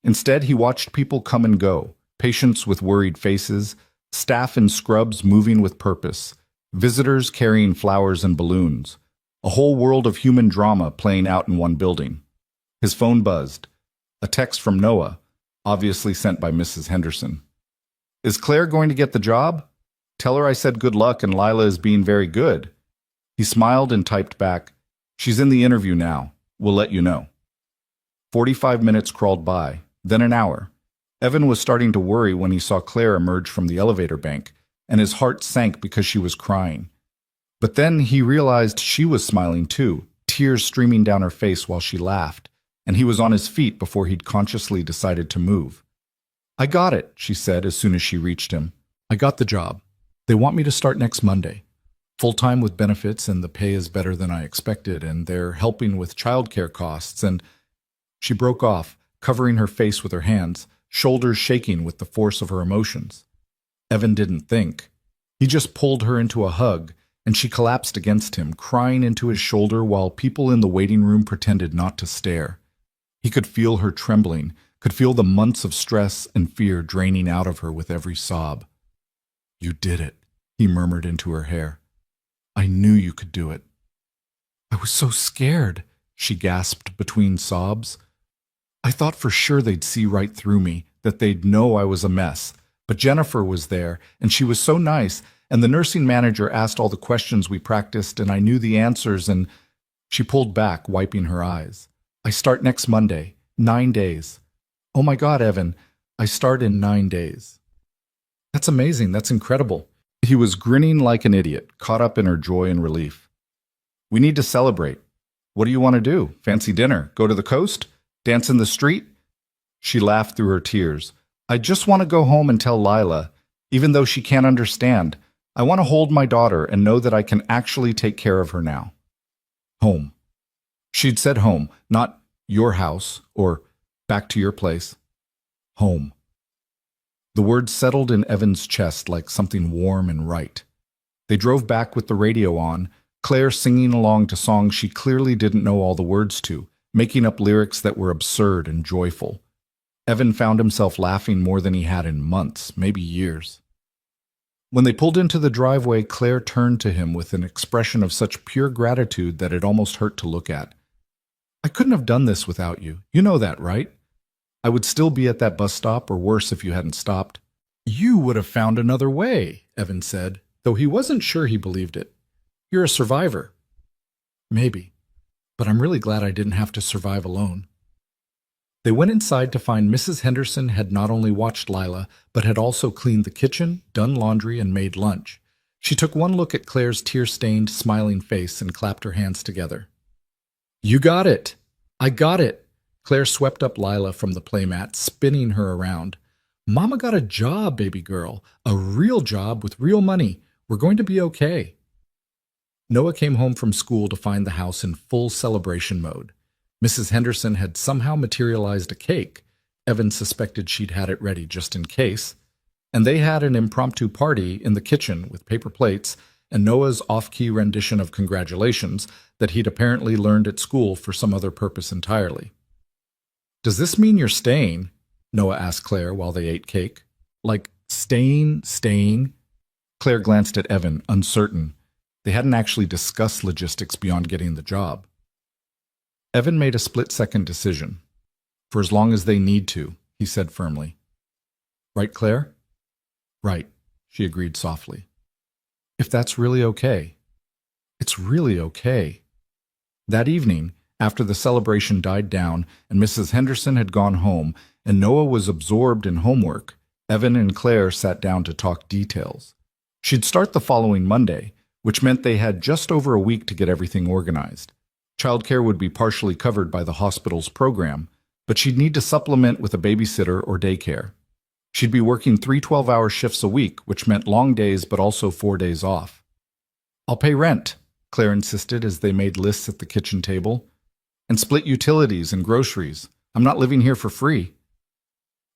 Instead, he watched people come and go, patients with worried faces, staff in scrubs moving with purpose, visitors carrying flowers and balloons, a whole world of human drama playing out in one building. His phone buzzed. A text from Noah, obviously sent by Mrs. Henderson. "Is Claire going to get the job? Tell her I said good luck and Lila is being very good." He smiled and typed back, "She's in the interview now. We'll let you know." 45 minutes crawled by, then an hour. Evan was starting to worry when he saw Claire emerge from the elevator bank, and his heart sank because she was crying. But then he realized she was smiling too, tears streaming down her face while she laughed, and he was on his feet before he'd consciously decided to move. "I got it," she said as soon as she reached him. "I got the job. They want me to start next Monday. Full-time with benefits, and the pay is better than I expected, and they're helping with childcare costs, and—" She broke off, covering her face with her hands, shoulders shaking with the force of her emotions. Evan didn't think. He just pulled her into a hug, and she collapsed against him, crying into his shoulder while people in the waiting room pretended not to stare. He could feel her trembling, could feel the months of stress and fear draining out of her with every sob. "You did it," he murmured into her hair. "I knew you could do it." "I was so scared," she gasped between sobs. "I thought for sure they'd see right through me, that they'd know I was a mess. But Jennifer was there, and she was so nice, and the nursing manager asked all the questions we practiced, and I knew the answers, and—" She pulled back, wiping her eyes. "I start next Monday. 9 days. Oh my God, Evan, I start in 9 days." "That's amazing. That's incredible." He was grinning like an idiot, caught up in her joy and relief. "We need to celebrate. What do you want to do? Fancy dinner? Go to the coast? Dance in the street?" She laughed through her tears. "I just want to go home and tell Lila, even though she can't understand. I want to hold my daughter and know that I can actually take care of her now." Home. She'd said home, not your house or back to your place. Home. The word settled in Evan's chest like something warm and right. They drove back with the radio on, Claire singing along to songs she clearly didn't know all the words to, making up lyrics that were absurd and joyful. Evan found himself laughing more than he had in months, maybe years. When they pulled into the driveway, Claire turned to him with an expression of such pure gratitude that it almost hurt to look at. "I couldn't have done this without you. You know that, right? I would still be at that bus stop, or worse if you hadn't stopped." "You would have found another way," Evan said, though he wasn't sure he believed it. "You're a survivor." "Maybe, but I'm really glad I didn't have to survive alone." They went inside to find Mrs. Henderson had not only watched Lila, but had also cleaned the kitchen, done laundry, and made lunch. She took one look at Claire's tear-stained, smiling face and clapped her hands together. "You got it! I got it!" Claire swept up Lila from the playmat, spinning her around. "Mama got a job, baby girl. A real job with real money. We're going to be okay." Noah came home from school to find the house in full celebration mode. Mrs. Henderson had somehow materialized a cake. Evan suspected she'd had it ready just in case. And they had an impromptu party in the kitchen with paper plates and Noah's off-key rendition of congratulations that he'd apparently learned at school for some other purpose entirely. "Does this mean you're staying?" Noah asked Claire while they ate cake. "Like, staying? Claire glanced at Evan, uncertain. They hadn't actually discussed logistics beyond getting the job. Evan made a split-second decision. "For as long as they need to," he said firmly. "Right, Claire?" "Right," she agreed softly. "If that's really okay." "It's really okay." That evening, after the celebration died down and Mrs. Henderson had gone home and Noah was absorbed in homework, Evan and Claire sat down to talk details. She'd start the following Monday, which meant they had just over a week to get everything organized. Childcare would be partially covered by the hospital's program, but she'd need to supplement with a babysitter or daycare. She'd be working 3 12-hour shifts a week, which meant long days but also 4 days off. "I'll pay rent," Claire insisted as they made lists at the kitchen table, "and split utilities and groceries. I'm not living here for free."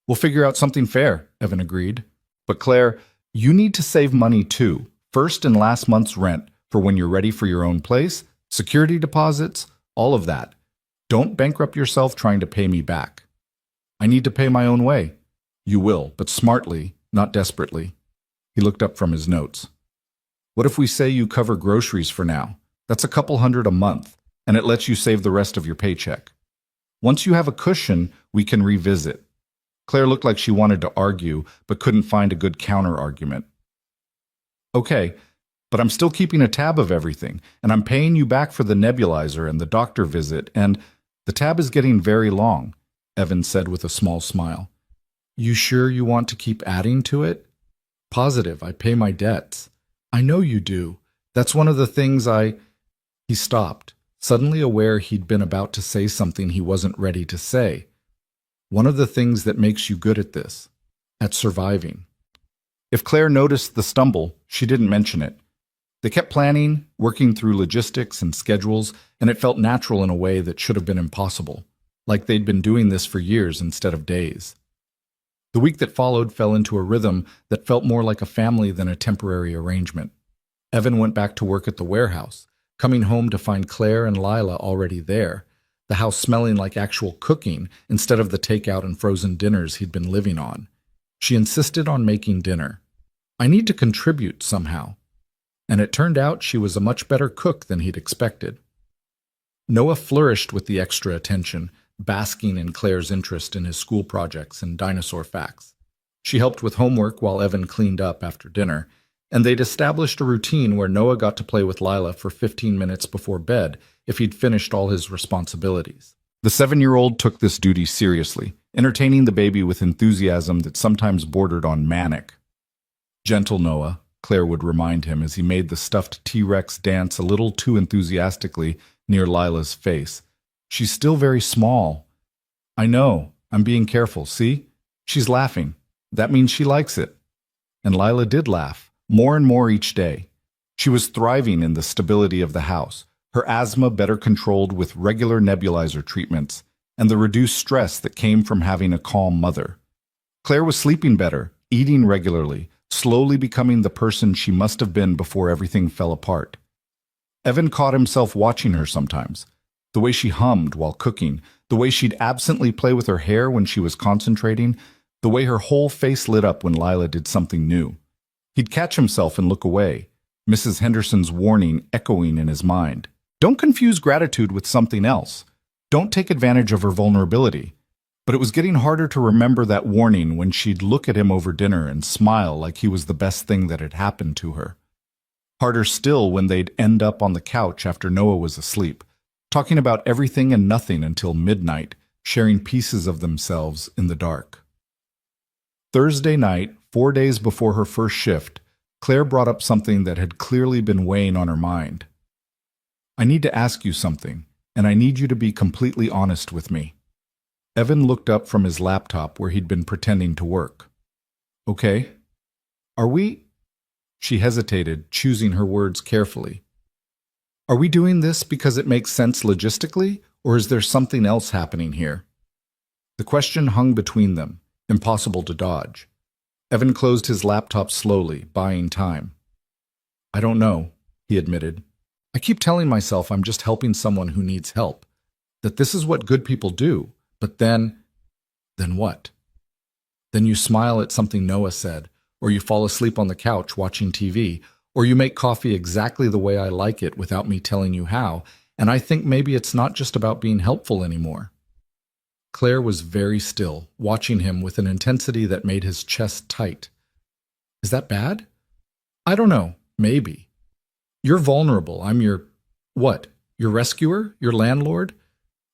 "We'll figure out something fair," Evan agreed. "But Claire, you need to save money too, first and last month's rent for when you're ready for your own place, security deposits, all of that. Don't bankrupt yourself trying to pay me back." "I need to pay my own way." "You will, but smartly, not desperately." He looked up from his notes. "What if we say you cover groceries for now? That's a couple $100 a month, and it lets you save the rest of your paycheck. Once you have a cushion, we can revisit." Claire looked like she wanted to argue, but couldn't find a good counter-argument. "Okay, but I'm still keeping a tab of everything, and I'm paying you back for the nebulizer and the doctor visit, and the tab is getting very long," Evan said with a small smile. "You sure you want to keep adding to it?" "Positive, I pay my debts." "I know you do. That's one of the things He stopped, suddenly aware he'd been about to say something he wasn't ready to say. "One of the things that makes you good at this, at surviving." If Claire noticed the stumble, she didn't mention it. They kept planning, working through logistics and schedules, and it felt natural in a way that should have been impossible, like they'd been doing this for years instead of days. The week that followed fell into a rhythm that felt more like a family than a temporary arrangement. Evan went back to work at the warehouse, coming home to find Claire and Lila already there, the house smelling like actual cooking instead of the takeout and frozen dinners he'd been living on. She insisted on making dinner. "I need to contribute somehow." And it turned out she was a much better cook than he'd expected. Noah flourished with the extra attention, basking in Claire's interest in his school projects and dinosaur facts. She helped with homework while Evan cleaned up after dinner, and they'd established a routine where Noah got to play with Lila for 15 minutes before bed if he'd finished all his responsibilities. The 7-year-old took this duty seriously, entertaining the baby with enthusiasm that sometimes bordered on manic. "Gentle Noah," Claire would remind him as he made the stuffed T-Rex dance a little too enthusiastically near Lila's face. "She's still very small." "I know. I'm being careful. See? She's laughing. That means she likes it." And Lila did laugh, more and more each day. She was thriving in the stability of the house, her asthma better controlled with regular nebulizer treatments, and the reduced stress that came from having a calm mother. Claire was sleeping better, eating regularly, slowly becoming the person she must have been before everything fell apart. Evan caught himself watching her sometimes. The way she hummed while cooking, the way she'd absently play with her hair when she was concentrating, the way her whole face lit up when Lila did something new. He'd catch himself and look away, Mrs. Henderson's warning echoing in his mind. Don't confuse gratitude with something else. Don't take advantage of her vulnerability. But it was getting harder to remember that warning when she'd look at him over dinner and smile like he was the best thing that had happened to her. Harder still when they'd end up on the couch after Noah was asleep, talking about everything and nothing until midnight, sharing pieces of themselves in the dark. Thursday night, 4 days before her first shift, Claire brought up something that had clearly been weighing on her mind. I need to ask you something, and I need you to be completely honest with me. Evan looked up from his laptop where he'd been pretending to work. Okay. Are we? She hesitated, choosing her words carefully. Are we doing this because it makes sense logistically, or is there something else happening here? The question hung between them, impossible to dodge. Evan closed his laptop slowly, buying time. I don't know, he admitted. I keep telling myself I'm just helping someone who needs help, that this is what good people do, but then what? Then you smile at something Noah said, or you fall asleep on the couch watching TV, or you make coffee exactly the way I like it without me telling you how, and I think maybe it's not just about being helpful anymore. Claire was very still, watching him with an intensity that made his chest tight. Is that bad? I don't know, maybe. You're vulnerable. I'm your, what? Your rescuer? Your landlord?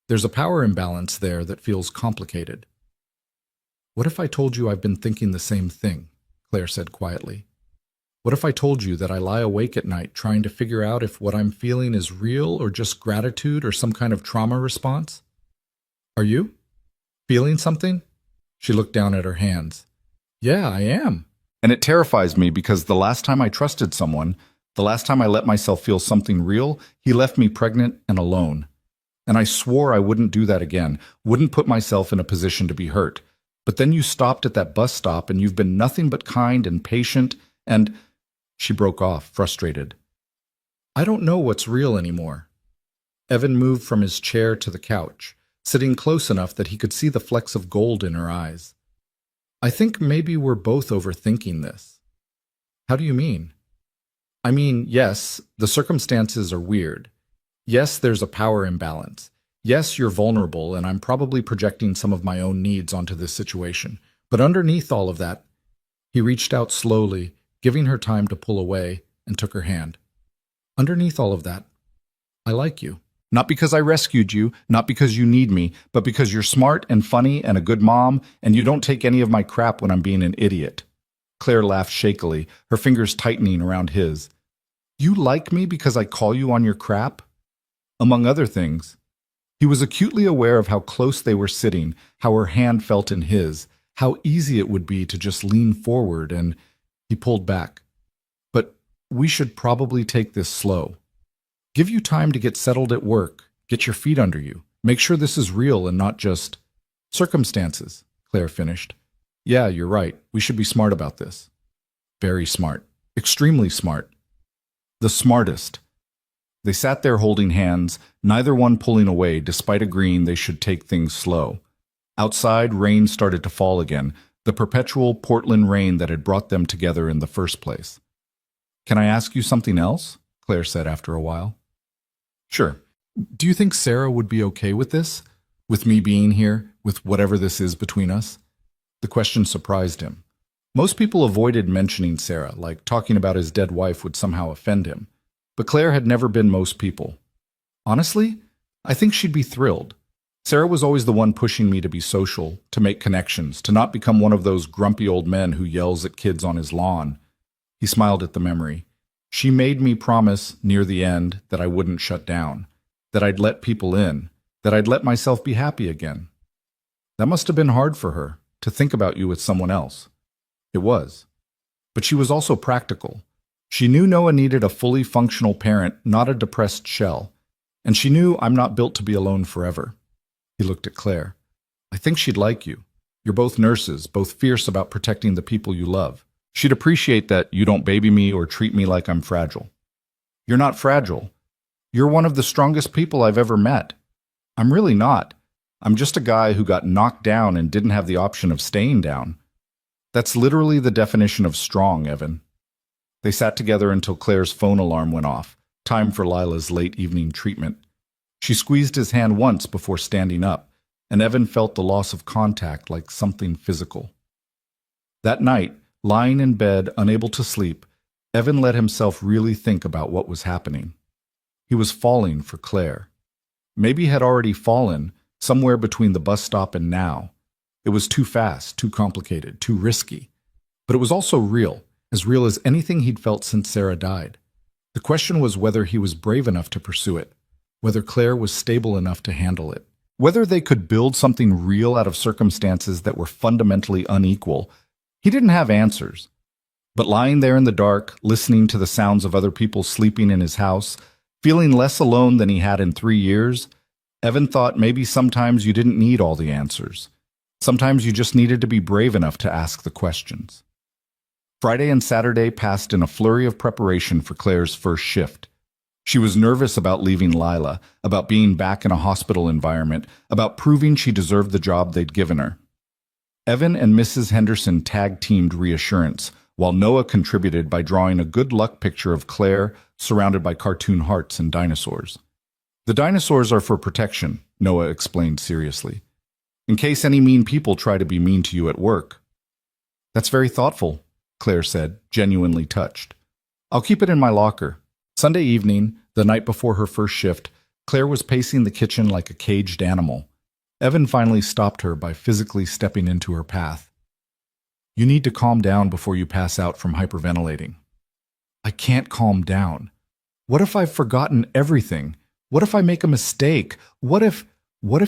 There's a power imbalance there that feels complicated. What if I told you I've been thinking the same thing? Claire said quietly. What if I told you that I lie awake at night trying to figure out if what I'm feeling is real or just gratitude or some kind of trauma response? Are you? Feeling something? She looked down at her hands. Yeah, I am. And it terrifies me because the last time I trusted someone, the last time I let myself feel something real, he left me pregnant and alone. And I swore I wouldn't do that again, wouldn't put myself in a position to be hurt. But then you stopped at that bus stop and you've been nothing but kind and patient and... She broke off, frustrated. I don't know what's real anymore. Evan moved from his chair to the couch, sitting close enough that he could see the flecks of gold in her eyes. I think maybe we're both overthinking this. How do you mean? I mean, yes, the circumstances are weird. Yes, there's a power imbalance. Yes, you're vulnerable, and I'm probably projecting some of my own needs onto this situation. But underneath all of that, he reached out slowly, giving her time to pull away, and took her hand. Underneath all of that, I like you. Not because I rescued you, not because you need me, but because you're smart and funny and a good mom, and you don't take any of my crap when I'm being an idiot. Claire laughed shakily, her fingers tightening around his. You like me because I call you on your crap? Among other things. He was acutely aware of how close they were sitting, how her hand felt in his, how easy it would be to just lean forward, and he pulled back. But we should probably take this slow. Give you time to get settled at work, get your feet under you, make sure this is real and not just circumstances, Claire finished. Yeah, you're right. We should be smart about this. Very smart. Extremely smart. The smartest. They sat there holding hands, neither one pulling away despite agreeing they should take things slow. Outside, rain started to fall again, the perpetual Portland rain that had brought them together in the first place. Can I ask you something else? Claire said after a while. Sure. Do you think Sarah would be okay with this? With me being here? With whatever this is between us? The question surprised him. Most people avoided mentioning Sarah, like talking about his dead wife would somehow offend him. But Claire had never been most people. Honestly, I think she'd be thrilled. Sarah was always the one pushing me to be social, to make connections, to not become one of those grumpy old men who yells at kids on his lawn. He smiled at the memory. She made me promise, near the end, that I wouldn't shut down, that I'd let people in, that I'd let myself be happy again. That must have been hard for her, to think about you with someone else. It was. But she was also practical. She knew Noah needed a fully functional parent, not a depressed shell. And she knew I'm not built to be alone forever. He looked at Claire. I think she'd like you. You're both nurses, both fierce about protecting the people you love. She'd appreciate that you don't baby me or treat me like I'm fragile. You're not fragile. You're one of the strongest people I've ever met. I'm really not. I'm just a guy who got knocked down and didn't have the option of staying down. That's literally the definition of strong, Evan. They sat together until Claire's phone alarm went off, time for Lila's late evening treatment. She squeezed his hand once before standing up, and Evan felt the loss of contact like something physical. That night, lying in bed, unable to sleep, Evan let himself really think about what was happening. He was falling for Claire. Maybe had already fallen somewhere between the bus stop and now. It was too fast, too complicated, too risky. But it was also real as anything he'd felt since Sarah died. The question was whether he was brave enough to pursue it, whether Claire was stable enough to handle it, whether they could build something real out of circumstances that were fundamentally unequal. He didn't have answers. But lying there in the dark, listening to the sounds of other people sleeping in his house, feeling less alone than he had in 3 years, Evan thought maybe sometimes you didn't need all the answers. Sometimes you just needed to be brave enough to ask the questions. Friday and Saturday passed in a flurry of preparation for Claire's first shift. She was nervous about leaving Lila, about being back in a hospital environment, about proving she deserved the job they'd given her. Evan and Mrs. Henderson tag-teamed reassurance, while Noah contributed by drawing a good luck picture of Claire surrounded by cartoon hearts and dinosaurs. The dinosaurs are for protection, Noah explained seriously, in case any mean people try to be mean to you at work. That's very thoughtful, Claire said, genuinely touched. I'll keep it in my locker. Sunday evening, the night before her first shift, Claire was pacing the kitchen like a caged animal. Evan finally stopped her by physically stepping into her path. You need to calm down before you pass out from hyperventilating. I can't calm down. What if I've forgotten everything? What if I make a mistake? What if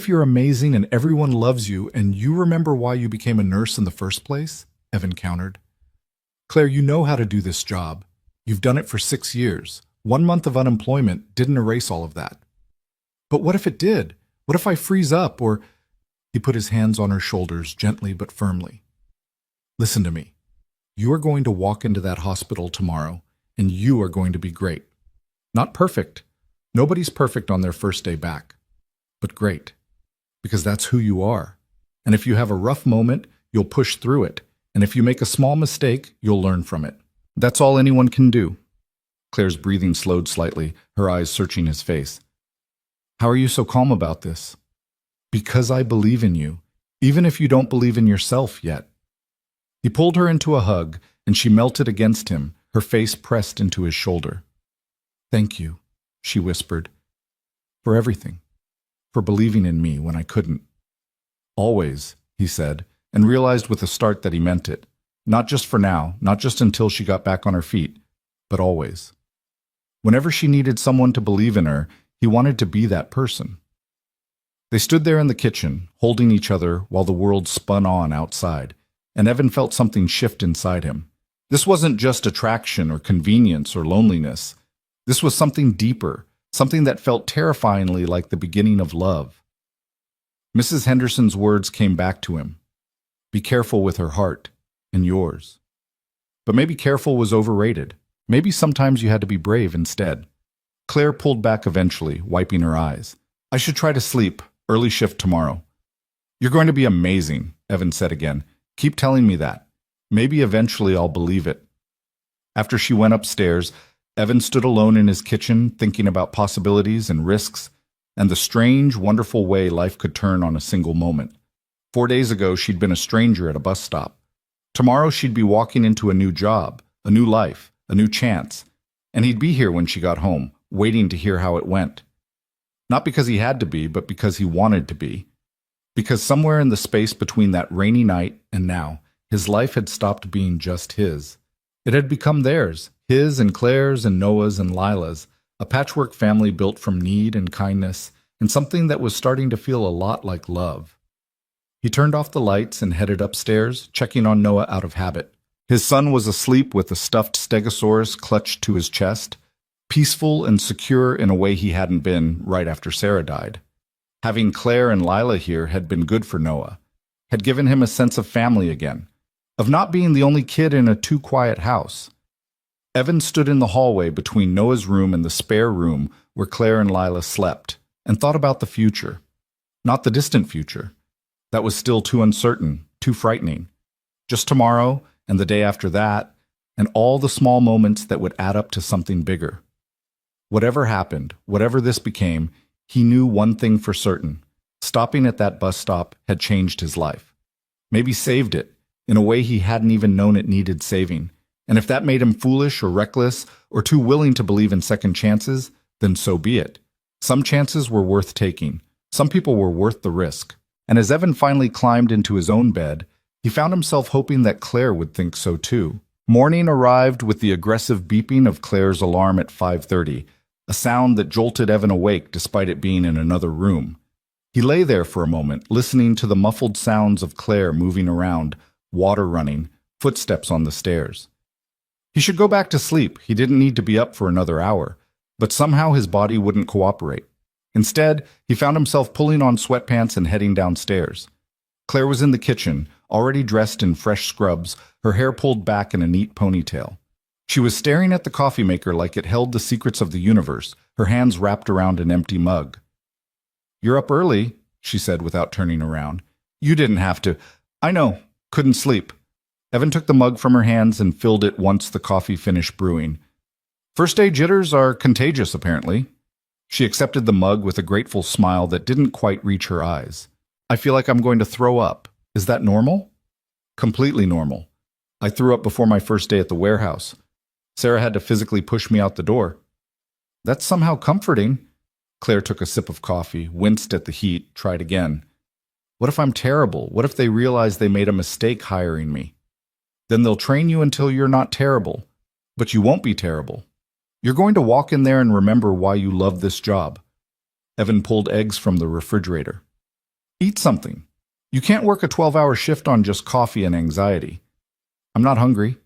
you're amazing and everyone loves you and you remember why you became a nurse in the first place? Evan countered. Claire, you know how to do this job. You've done it for 6 years. 1 month of unemployment didn't erase all of that. But what if it did? What if I freeze up or... He put his hands on her shoulders gently but firmly. Listen to me. You are going to walk into that hospital tomorrow and you are going to be great. Not perfect. Nobody's perfect on their first day back. But great. Because that's who you are. And if you have a rough moment, you'll push through it. And if you make a small mistake, you'll learn from it. That's all anyone can do. Claire's breathing slowed slightly, her eyes searching his face. How are you so calm about this? Because I believe in you, even if you don't believe in yourself yet. He pulled her into a hug, and she melted against him, her face pressed into his shoulder. Thank you, she whispered, for everything, for believing in me when I couldn't. Always, he said, and realized with a start that he meant it. Not just for now, not just until she got back on her feet, but always. Whenever she needed someone to believe in her, he wanted to be that person. They stood there in the kitchen, holding each other while the world spun on outside, and Evan felt something shift inside him. This wasn't just attraction or convenience or loneliness. This was something deeper, something that felt terrifyingly like the beginning of love. Mrs. Henderson's words came back to him. Be careful with her heart, and yours. But maybe careful was overrated. Maybe sometimes you had to be brave instead. Claire pulled back eventually, wiping her eyes. I should try to sleep. Early shift tomorrow. You're going to be amazing, Evan said again. Keep telling me that. Maybe eventually I'll believe it. After she went upstairs, Evan stood alone in his kitchen, thinking about possibilities and risks, and the strange, wonderful way life could turn on a single moment. 4 days ago, she'd been a stranger at a bus stop. Tomorrow, she'd be walking into a new job, a new life, a new chance, and he'd be here when she got home, waiting to hear how it went. Not because he had to be, but because he wanted to be. Because somewhere in the space between that rainy night and now, his life had stopped being just his. It had become theirs, his and Claire's and Noah's and Lila's, a patchwork family built from need and kindness, and something that was starting to feel a lot like love. He turned off the lights and headed upstairs, checking on Noah out of habit. His son was asleep with a stuffed stegosaurus clutched to his chest, peaceful and secure in a way he hadn't been right after Sarah died. Having Claire and Lila here had been good for Noah, had given him a sense of family again, of not being the only kid in a too-quiet house. Evan stood in the hallway between Noah's room and the spare room where Claire and Lila slept, and thought about the future. Not the distant future. That was still too uncertain, too frightening. Just tomorrow, and the day after that, and all the small moments that would add up to something bigger. Whatever happened, whatever this became, he knew one thing for certain. Stopping at that bus stop had changed his life. Maybe saved it, in a way he hadn't even known it needed saving. And if that made him foolish or reckless or too willing to believe in second chances, then so be it. Some chances were worth taking. Some people were worth the risk. And as Evan finally climbed into his own bed, he found himself hoping that Claire would think so too. Morning arrived with the aggressive beeping of Claire's alarm at 5:30, a sound that jolted Evan awake despite it being in another room. He lay there for a moment, listening to the muffled sounds of Claire moving around, water running, footsteps on the stairs. He should go back to sleep. He didn't need to be up for another hour, but somehow his body wouldn't cooperate. Instead, he found himself pulling on sweatpants and heading downstairs. Claire was in the kitchen, already dressed in fresh scrubs, her hair pulled back in a neat ponytail. She was staring at the coffee maker like it held the secrets of the universe, her hands wrapped around an empty mug. "You're up early," she said without turning around. "You didn't have to." "I know. Couldn't sleep." Evan took the mug from her hands and filled it once the coffee finished brewing. "First-day jitters are contagious, apparently." She accepted the mug with a grateful smile that didn't quite reach her eyes. "I feel like I'm going to throw up. Is that normal?" "Completely normal. I threw up before my first day at the warehouse. Sarah had to physically push me out the door." "That's somehow comforting." Claire took a sip of coffee, winced at the heat, tried again. "What if I'm terrible? What if they realize they made a mistake hiring me?" "Then they'll train you until you're not terrible. But you won't be terrible. You're going to walk in there and remember why you love this job." Evan pulled eggs from the refrigerator. "Eat something. You can't work a 12-hour shift on just coffee and anxiety." "I'm not hungry."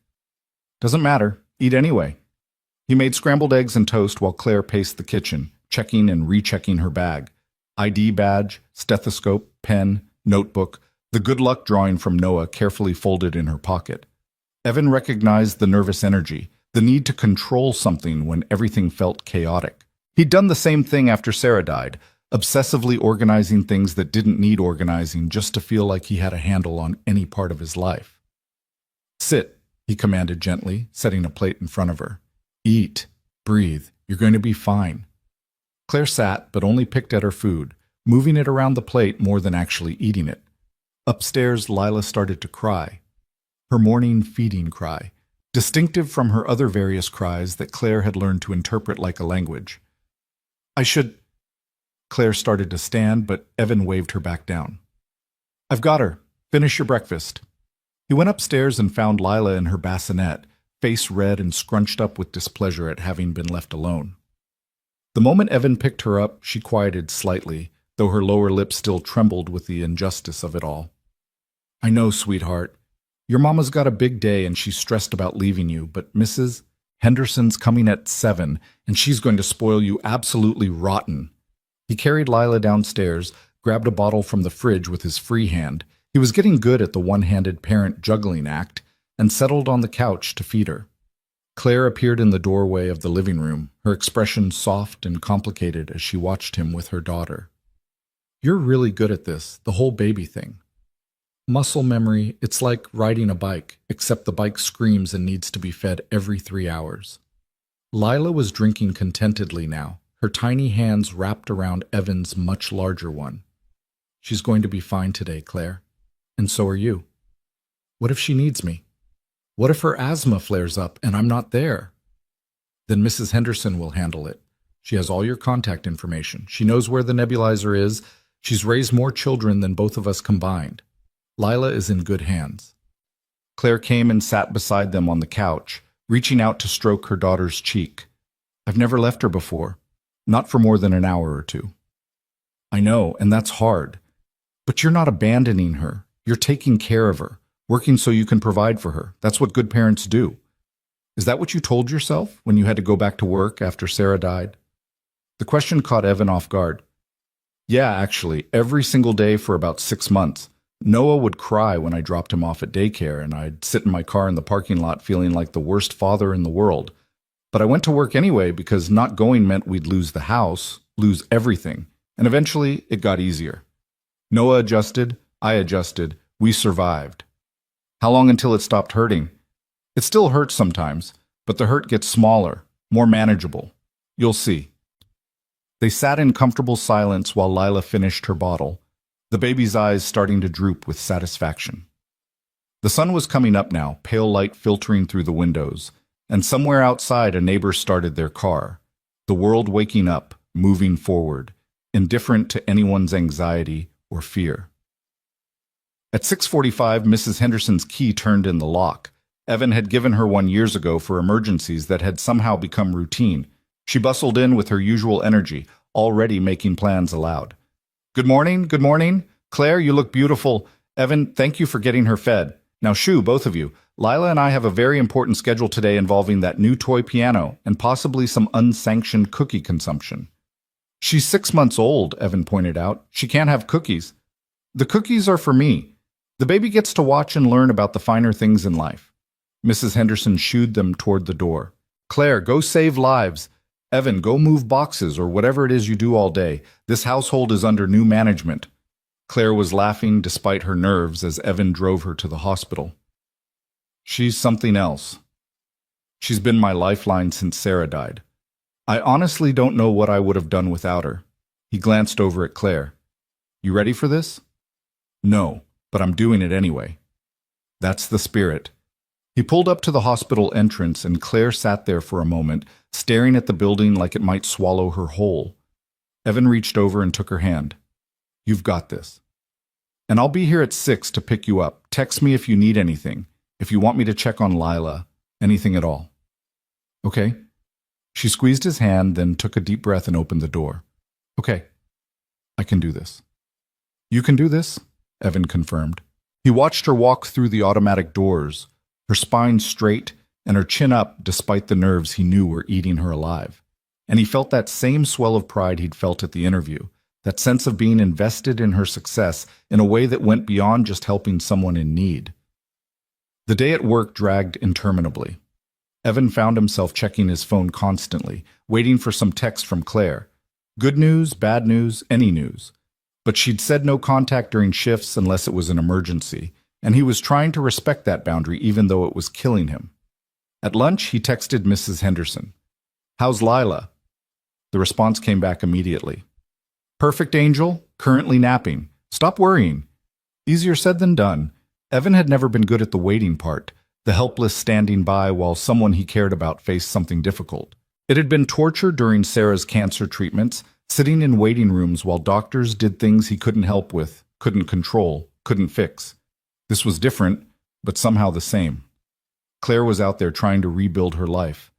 "Doesn't matter. Eat anyway." He made scrambled eggs and toast while Claire paced the kitchen, checking and rechecking her bag. ID badge, stethoscope, pen, notebook, the good luck drawing from Noah carefully folded in her pocket. Evan recognized the nervous energy, the need to control something when everything felt chaotic. He'd done the same thing after Sarah died, obsessively organizing things that didn't need organizing just to feel like he had a handle on any part of his life. "Sit," he commanded gently, setting a plate in front of her. "Eat. Breathe. You're going to be fine." Claire sat, but only picked at her food, moving it around the plate more than actually eating it. Upstairs, Lila started to cry. Her morning feeding cry, distinctive from her other various cries that Claire had learned to interpret like a language. "I should—" Claire started to stand, but Evan waved her back down. "I've got her. Finish your breakfast." He went upstairs and found Lila in her bassinet, face red and scrunched up with displeasure at having been left alone. The moment Evan picked her up, she quieted slightly, though her lower lip still trembled with the injustice of it all. "I know, sweetheart. Your mama's got a big day and she's stressed about leaving you, but Mrs. Henderson's coming at 7, and she's going to spoil you absolutely rotten." He carried Lila downstairs, grabbed a bottle from the fridge with his free hand. He was getting good at the one-handed parent juggling act, and settled on the couch to feed her. Claire appeared in the doorway of the living room, her expression soft and complicated as she watched him with her daughter. "You're really good at this, the whole baby thing. Muscle memory, it's like riding a bike, except the bike screams and needs to be fed every 3 hours." Lila was drinking contentedly now, her tiny hands wrapped around Evan's much larger one. "She's going to be fine today, Claire. And so are you. What if she needs me? What if her asthma flares up and I'm not there?" "Then Mrs. Henderson will handle it. She has all your contact information. She knows where the nebulizer is. She's raised more children than both of us combined. Lila is in good hands." Claire came and sat beside them on the couch, reaching out to stroke her daughter's cheek. "I've never left her before. Not for more than an hour or two." "I know, and that's hard. But you're not abandoning her. You're taking care of her, working so you can provide for her. That's what good parents do. Is that what you told yourself when you had to go back to work after Sarah died?" The question caught Evan off guard. "Yeah, actually, every single day for about 6 months. Noah would cry when I dropped him off at daycare, and I'd sit in my car in the parking lot feeling like the worst father in the world. But I went to work anyway because not going meant we'd lose the house, lose everything, and eventually it got easier. Noah adjusted, I adjusted, we survived. How long until it stopped hurting? It still hurts sometimes, but the hurt gets smaller, more manageable. You'll see." They sat in comfortable silence while Lila finished her bottle, the baby's eyes starting to droop with satisfaction. The sun was coming up now, pale light filtering through the windows, and somewhere outside a neighbor started their car. The world waking up, moving forward, indifferent to anyone's anxiety or fear. At 6:45, Mrs. Henderson's key turned in the lock. Evan had given her one years ago for emergencies that had somehow become routine. She bustled in with her usual energy, already making plans aloud. Good morning, good morning. Claire, you look beautiful. Evan, thank you for getting her fed. Now shoo, both of you. Lila and I have a very important schedule today involving that new toy piano and possibly some unsanctioned cookie consumption. She's 6 months old, Evan pointed out. She can't have cookies. The cookies are for me. The baby gets to watch and learn about the finer things in life. Mrs. Henderson shooed them toward the door. Claire, go save lives. Evan, go move boxes or whatever it is you do all day. This household is under new management. Claire was laughing despite her nerves as Evan drove her to the hospital. She's something else. She's been my lifeline since Sarah died. I honestly don't know what I would have done without her. He glanced over at Claire. You ready for this? No, but I'm doing it anyway. That's the spirit. He pulled up to the hospital entrance and Claire sat there for a moment, staring at the building like it might swallow her whole. Evan reached over and took her hand. You've got this. And I'll be here at 6 to pick you up. Text me if you need anything, if you want me to check on Lila, anything at all. Okay? She squeezed his hand, then took a deep breath and opened the door. Okay, I can do this. You can do this? Evan confirmed. He watched her walk through the automatic doors, her spine straight and her chin up despite the nerves he knew were eating her alive. And he felt that same swell of pride he'd felt at the interview, that sense of being invested in her success in a way that went beyond just helping someone in need. The day at work dragged interminably. Evan found himself checking his phone constantly, waiting for some text from Claire. Good news, bad news, any news. But she'd said no contact during shifts unless it was an emergency, and he was trying to respect that boundary even though it was killing him. At lunch, he texted Mrs. Henderson. How's Lila? The response came back immediately. Perfect angel, currently napping. Stop worrying. Easier said than done. Evan had never been good at the waiting part, the helpless standing by while someone he cared about faced something difficult. It had been torture during Sarah's cancer treatments, sitting in waiting rooms while doctors did things he couldn't help with, couldn't control, couldn't fix. This was different, but somehow the same. Claire was out there trying to rebuild her life,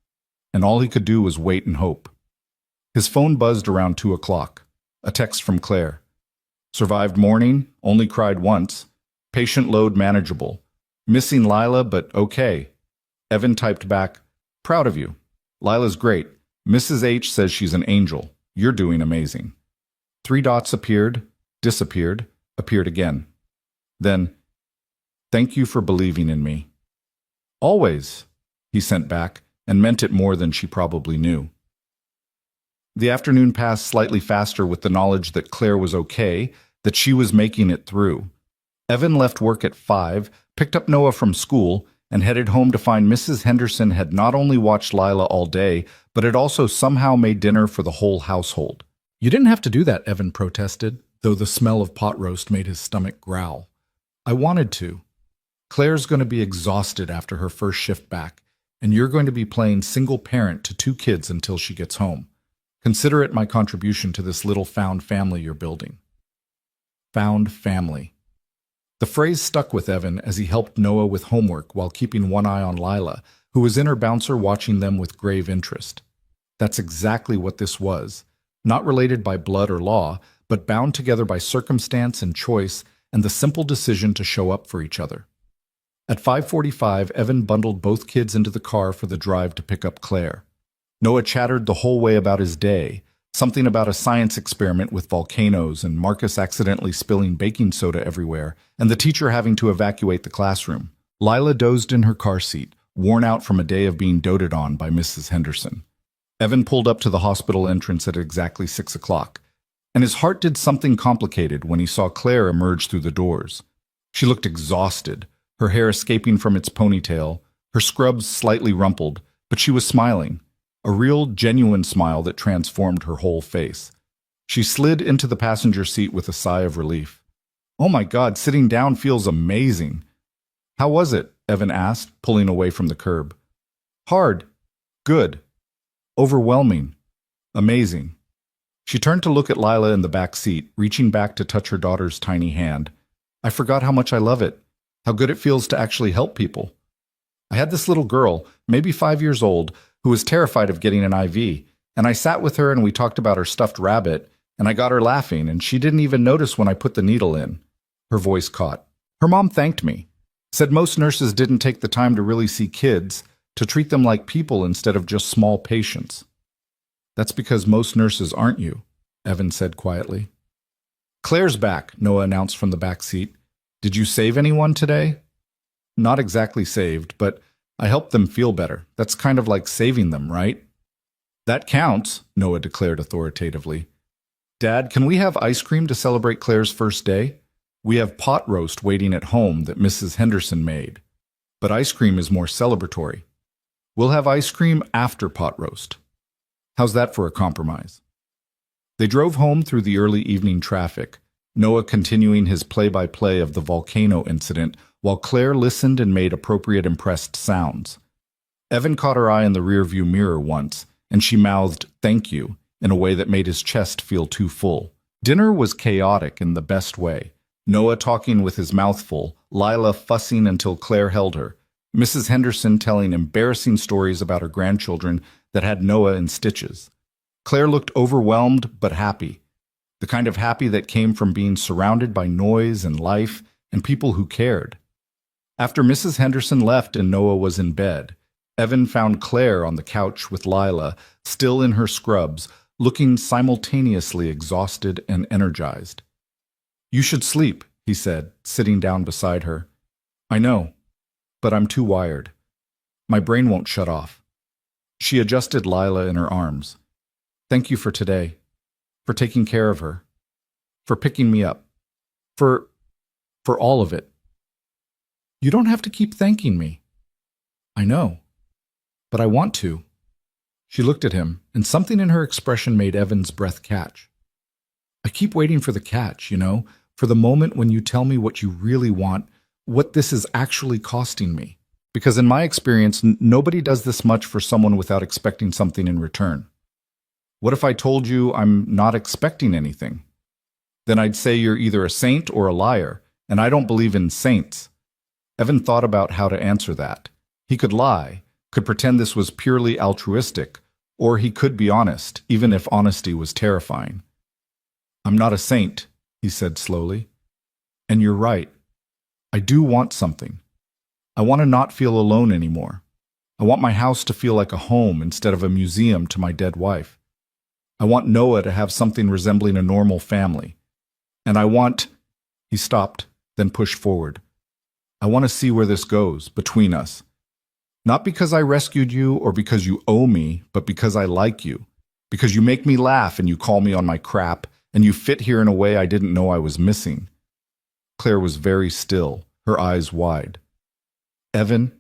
and all he could do was wait and hope. His phone buzzed around 2 o'clock. A text from Claire. Survived morning, only cried once. Patient load manageable. Missing Lila, but okay. Evan typed back, proud of you. Lila's great. Mrs. H says she's an angel. You're doing amazing. 3 dots appeared, disappeared, appeared again. Then, thank you for believing in me. Always, he sent back, and meant it more than she probably knew. The afternoon passed slightly faster with the knowledge that Claire was okay, that she was making it through. Evan left work at 5, picked up Noah from school, and headed home to find Mrs. Henderson had not only watched Lila all day, but had also somehow made dinner for the whole household. You didn't have to do that, Evan protested, though the smell of pot roast made his stomach growl. I wanted to. Claire's going to be exhausted after her first shift back, and you're going to be playing single parent to 2 kids until she gets home. Consider it my contribution to this little found family you're building. Found family. The phrase stuck with Evan as he helped Noah with homework while keeping one eye on Lila, who was in her bouncer watching them with grave interest. That's exactly what this was, not related by blood or law, but bound together by circumstance and choice and the simple decision to show up for each other. At 5:45, Evan bundled both kids into the car for the drive to pick up Claire. Noah chattered the whole way about his day, something about a science experiment with volcanoes and Marcus accidentally spilling baking soda everywhere, and the teacher having to evacuate the classroom. Lila dozed in her car seat, worn out from a day of being doted on by Mrs. Henderson. Evan pulled up to the hospital entrance at exactly 6 o'clock, and his heart did something complicated when he saw Claire emerge through the doors. She looked exhausted, her hair escaping from its ponytail, her scrubs slightly rumpled, but she was smiling. A real, genuine smile that transformed her whole face. She slid into the passenger seat with a sigh of relief. Oh my God, sitting down feels amazing. How was it? Evan asked, pulling away from the curb. Hard. Good. Overwhelming. Amazing. She turned to look at Lila in the back seat, reaching back to touch her daughter's tiny hand. I forgot how much I love it, how good it feels to actually help people. I had this little girl, maybe 5 years old, who was terrified of getting an IV, and I sat with her and we talked about her stuffed rabbit, and I got her laughing, and she didn't even notice when I put the needle in. Her voice caught. Her mom thanked me, said most nurses didn't take the time to really see kids, to treat them like people instead of just small patients. That's because most nurses aren't you, Evan said quietly. Claire's back, Noah announced from the back seat. Did you save anyone today? Not exactly saved, but I helped them feel better. That's kind of like saving them, right? That counts, Noah declared authoritatively. Dad, can we have ice cream to celebrate Claire's first day? We have pot roast waiting at home that Mrs. Henderson made. But ice cream is more celebratory. We'll have ice cream after pot roast. How's that for a compromise? They drove home through the early evening traffic, Noah continuing his play-by-play of the volcano incident while Claire listened and made appropriate impressed sounds. Evan caught her eye in the rearview mirror once, and she mouthed, "Thank you," in a way that made his chest feel too full. Dinner was chaotic in the best way. Noah talking with his mouth full, Lila fussing until Claire held her, Mrs. Henderson telling embarrassing stories about her grandchildren that had Noah in stitches. Claire looked overwhelmed but happy, the kind of happy that came from being surrounded by noise and life and people who cared. After Mrs. Henderson left and Noah was in bed, Evan found Claire on the couch with Lila, still in her scrubs, looking simultaneously exhausted and energized. You should sleep, he said, sitting down beside her. I know, but I'm too wired. My brain won't shut off. She adjusted Lila in her arms. Thank you for today, for taking care of her, for picking me up, for all of it. You don't have to keep thanking me. I know, but I want to. She looked at him, and something in her expression made Evan's breath catch. I keep waiting for the catch, for the moment when you tell me what you really want, what this is actually costing me. Because in my experience, nobody does this much for someone without expecting something in return. What if I told you I'm not expecting anything? Then I'd say you're either a saint or a liar, and I don't believe in saints. Evan thought about how to answer that. He could lie, could pretend this was purely altruistic, or he could be honest, even if honesty was terrifying. I'm not a saint, he said slowly. And you're right. I do want something. I want to not feel alone anymore. I want my house to feel like a home instead of a museum to my dead wife. I want Noah to have something resembling a normal family. And I want... He stopped, then pushed forward. I want to see where this goes, between us. Not because I rescued you or because you owe me, but because I like you. Because you make me laugh and you call me on my crap, and you fit here in a way I didn't know I was missing. Claire was very still, her eyes wide. Evan,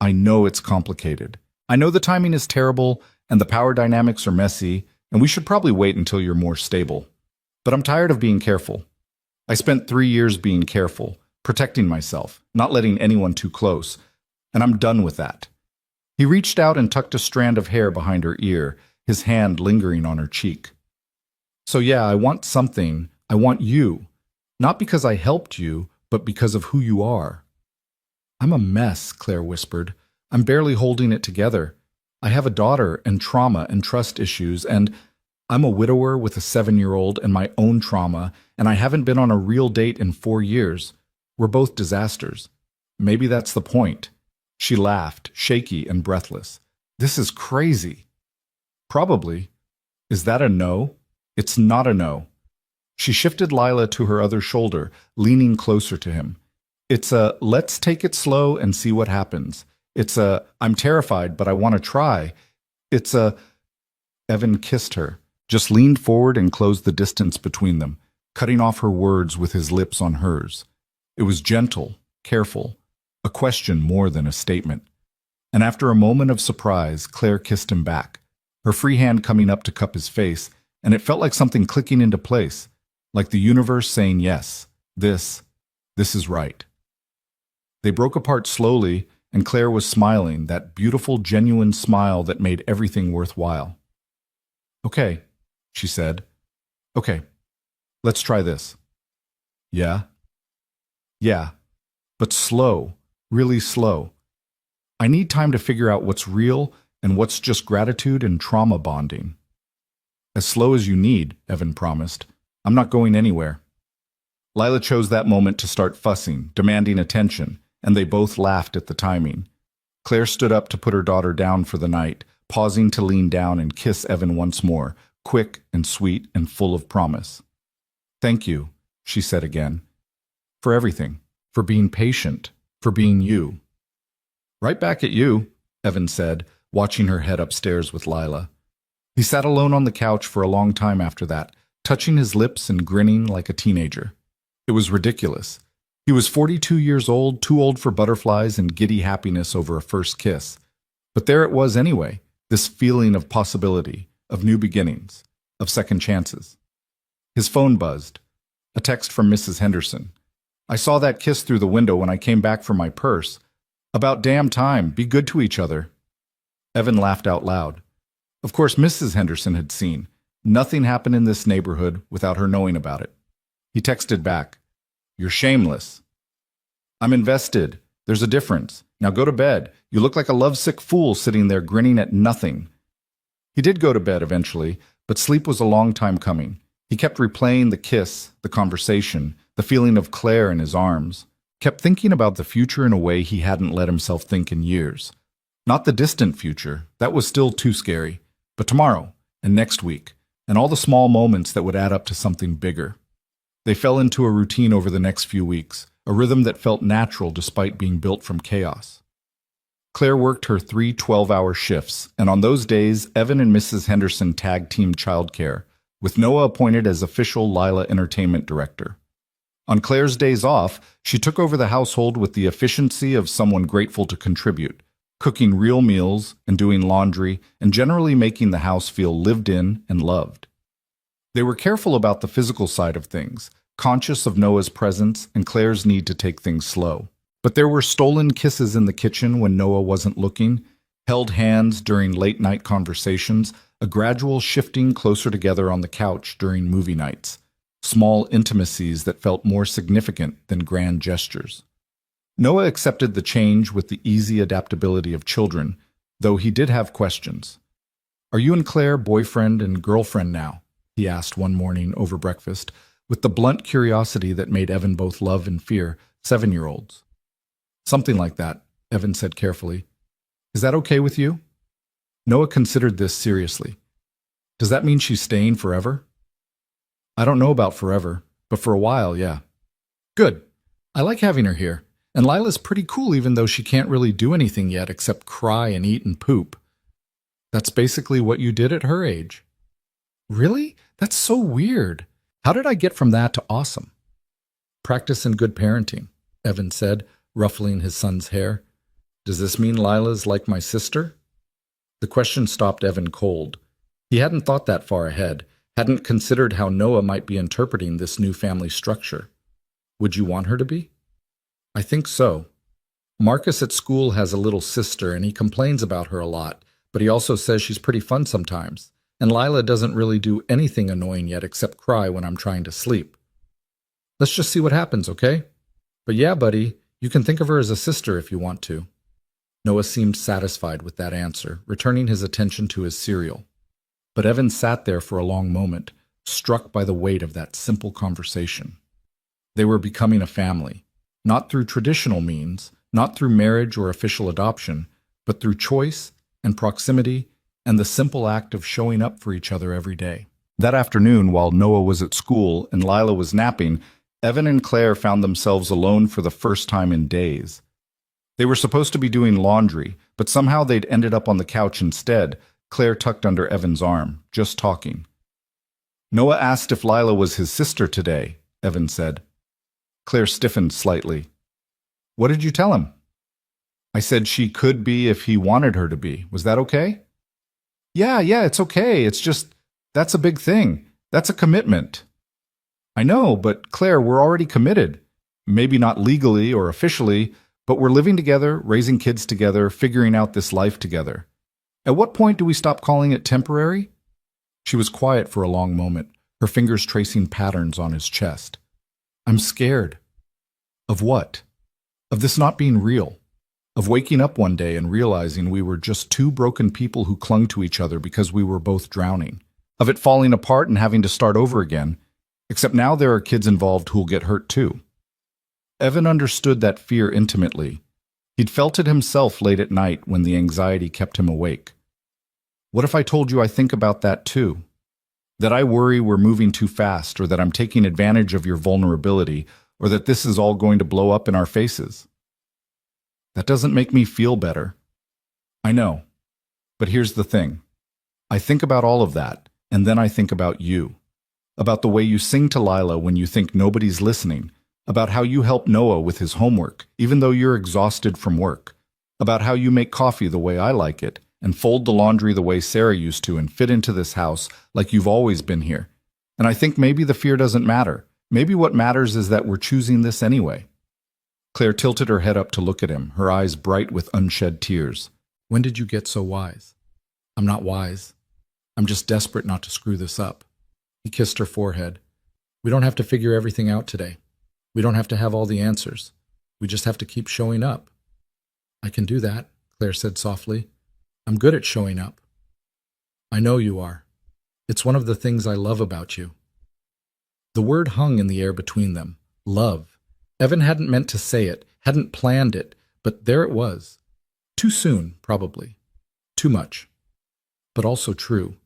I know it's complicated. I know the timing is terrible, and the power dynamics are messy, and we should probably wait until you're more stable. But I'm tired of being careful. I spent 3 years being careful, protecting myself, not letting anyone too close, and I'm done with that. He reached out and tucked a strand of hair behind her ear, his hand lingering on her cheek. So yeah, I want something. I want you. Not because I helped you, but because of who you are. I'm a mess, Claire whispered. I'm barely holding it together. I have a daughter and trauma and trust issues, and I'm a widower with a 7-year-old and my own trauma, and I haven't been on a real date in 4 years. We're both disasters. Maybe that's the point. She laughed, shaky and breathless. This is crazy. Probably. Is that a no? It's not a no. She shifted Lila to her other shoulder, leaning closer to him. It's a, let's take it slow and see what happens. It's a, I'm terrified, but I want to try. It's a, Evan kissed her, just leaned forward and closed the distance between them, cutting off her words with his lips on hers. It was gentle, careful, a question more than a statement. And after a moment of surprise, Claire kissed him back, her free hand coming up to cup his face, and it felt like something clicking into place, like the universe saying yes, this is right. They broke apart slowly, and Claire was smiling, that beautiful, genuine smile that made everything worthwhile. "Okay," she said. "Okay, let's try this." "Yeah?" "Yeah, but slow, really slow. I need time to figure out what's real and what's just gratitude and trauma bonding." "As slow as you need," Evan promised. "I'm not going anywhere." Lila chose that moment to start fussing, demanding attention, and they both laughed at the timing. Claire stood up to put her daughter down for the night, pausing to lean down and kiss Evan once more, quick and sweet and full of promise. "Thank you," she said again, "for everything, for being patient, for being you." "Right back at you," Evan said, watching her head upstairs with Lila. He sat alone on the couch for a long time after that, touching his lips and grinning like a teenager. It was ridiculous. He was 42 years old, too old for butterflies and giddy happiness over a first kiss. But there it was anyway, this feeling of possibility, of new beginnings, of second chances. His phone buzzed. A text from Mrs. Henderson. "I saw that kiss through the window when I came back for my purse. About damn time, be good to each other." Evan laughed out loud. Of course, Mrs. Henderson had seen. Nothing happened in this neighborhood without her knowing about it. He texted back, "You're shameless." "I'm invested. There's a difference. Now go to bed. You look like a lovesick fool sitting there grinning at nothing." He did go to bed eventually, but sleep was a long time coming. He kept replaying the kiss, the conversation, the feeling of Claire in his arms, kept thinking about the future in a way he hadn't let himself think in years. Not the distant future, that was still too scary, but tomorrow, and next week, and all the small moments that would add up to something bigger. They fell into a routine over the next few weeks, a rhythm that felt natural despite being built from chaos. Claire worked her 3 12-hour shifts, and on those days, Evan and Mrs. Henderson tag-teamed childcare, with Noah appointed as official Lila entertainment director. On Claire's days off, she took over the household with the efficiency of someone grateful to contribute, cooking real meals and doing laundry and generally making the house feel lived in and loved. They were careful about the physical side of things, conscious of Noah's presence and Claire's need to take things slow. But there were stolen kisses in the kitchen when Noah wasn't looking, held hands during late-night conversations, a gradual shifting closer together on the couch during movie nights, small intimacies that felt more significant than grand gestures. Noah accepted the change with the easy adaptability of children, though he did have questions. "Are you and Claire boyfriend and girlfriend now?" he asked one morning over breakfast, with the blunt curiosity that made Evan both love and fear 7-year-olds. "Something like that," Evan said carefully. "Is that okay with you?" Noah considered this seriously. "Does that mean she's staying forever?" "I don't know about forever, but for a while, yeah." "Good. I like having her here. And Lila's pretty cool even though she can't really do anything yet except cry and eat and poop." "That's basically what you did at her age." "Really? That's so weird. How did I get from that to awesome?" "Practice and good parenting," Evan said, ruffling his son's hair. "Does this mean Lila's like my sister?" The question stopped Evan cold. He hadn't thought that far ahead, hadn't considered how Noah might be interpreting this new family structure. "Would you want her to be?" "I think so. Marcus at school has a little sister and he complains about her a lot, but he also says she's pretty fun sometimes. And Lila doesn't really do anything annoying yet except cry when I'm trying to sleep. Let's just see what happens, okay? But yeah, buddy, you can think of her as a sister if you want to." Noah seemed satisfied with that answer, returning his attention to his cereal. But Evan sat there for a long moment, struck by the weight of that simple conversation. They were becoming a family, not through traditional means, not through marriage or official adoption, but through choice and proximity and the simple act of showing up for each other every day. That afternoon, while Noah was at school and Lila was napping, Evan and Claire found themselves alone for the first time in days. They were supposed to be doing laundry, but somehow they'd ended up on the couch instead, Claire tucked under Evan's arm, just talking. "Noah asked if Lila was his sister today," Evan said. Claire stiffened slightly. "What did you tell him?" "I said she could be if he wanted her to be. Was that okay?" Yeah, it's okay. It's just, that's a big thing. That's a commitment." "I know, but Claire, we're already committed. Maybe not legally or officially, But we're living together, raising kids together, figuring out this life together. At what point do we stop calling it temporary? She was quiet for a long moment, her fingers tracing patterns on his chest. I'm scared. Of what? Of this not being real. Of waking up one day and realizing we were just two broken people who clung to each other because we were both drowning. Of it falling apart and having to start over again, except now there are kids involved who'll get hurt too. Evan understood that fear intimately. He'd felt it himself late at night when the anxiety kept him awake. What if I told you I think about that too? That I worry we're moving too fast, or that I'm taking advantage of your vulnerability, or that this is all going to blow up in our faces. That doesn't make me feel better. I know. But here's the thing. I think about all of that, and then I think about you. About the way you sing to Lila when you think nobody's listening. About how you help Noah with his homework, even though you're exhausted from work. About how you make coffee the way I like it, and fold the laundry the way Sarah used to, and fit into this house like you've always been here. And I think maybe the fear doesn't matter. Maybe what matters is that we're choosing this anyway. Claire tilted her head up to look at him, her eyes bright with unshed tears. When did you get so wise? I'm not wise. I'm just desperate not to screw this up. He kissed her forehead. We don't have to figure everything out today. We don't have to have all the answers. We just have to keep showing up. I can do that, Claire said softly. I'm good at showing up. I know you are. It's one of the things I love about you. The word hung in the air between them. Love. Evan hadn't meant to say it, hadn't planned it, but there it was. Too soon, probably. Too much. But also true.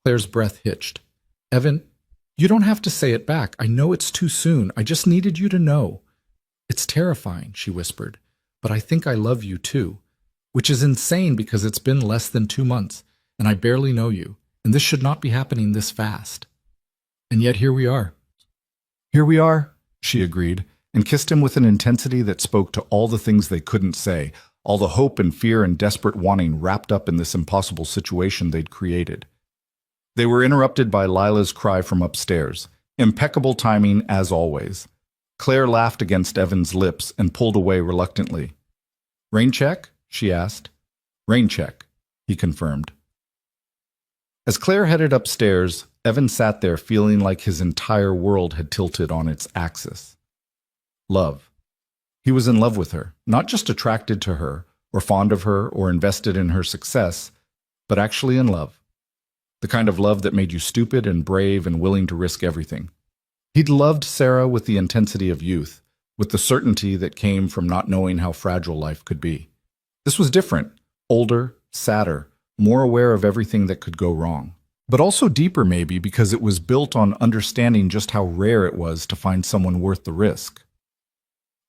Claire's breath hitched. Evan, you don't have to say it back. I know it's too soon. I just needed you to know. It's terrifying, she whispered, but I think I love you too, which is insane because it's been less than 2 months, and I barely know you, and this should not be happening this fast. And yet here we are. Here we are, she agreed, and kissed him with an intensity that spoke to all the things they couldn't say, all the hope and fear and desperate wanting wrapped up in this impossible situation they'd created. They were interrupted by Lila's cry from upstairs. Impeccable timing, as always. Claire laughed against Evan's lips and pulled away reluctantly. Rain check? She asked. Rain check, he confirmed. As Claire headed upstairs, Evan sat there feeling like his entire world had tilted on its axis. Love. He was in love with her, not just attracted to her, or fond of her, or invested in her success, but actually in love. The kind of love that made you stupid and brave and willing to risk everything. He'd loved Sarah with the intensity of youth, with the certainty that came from not knowing how fragile life could be. This was different, older, sadder, more aware of everything that could go wrong. But also deeper maybe because it was built on understanding just how rare it was to find someone worth the risk.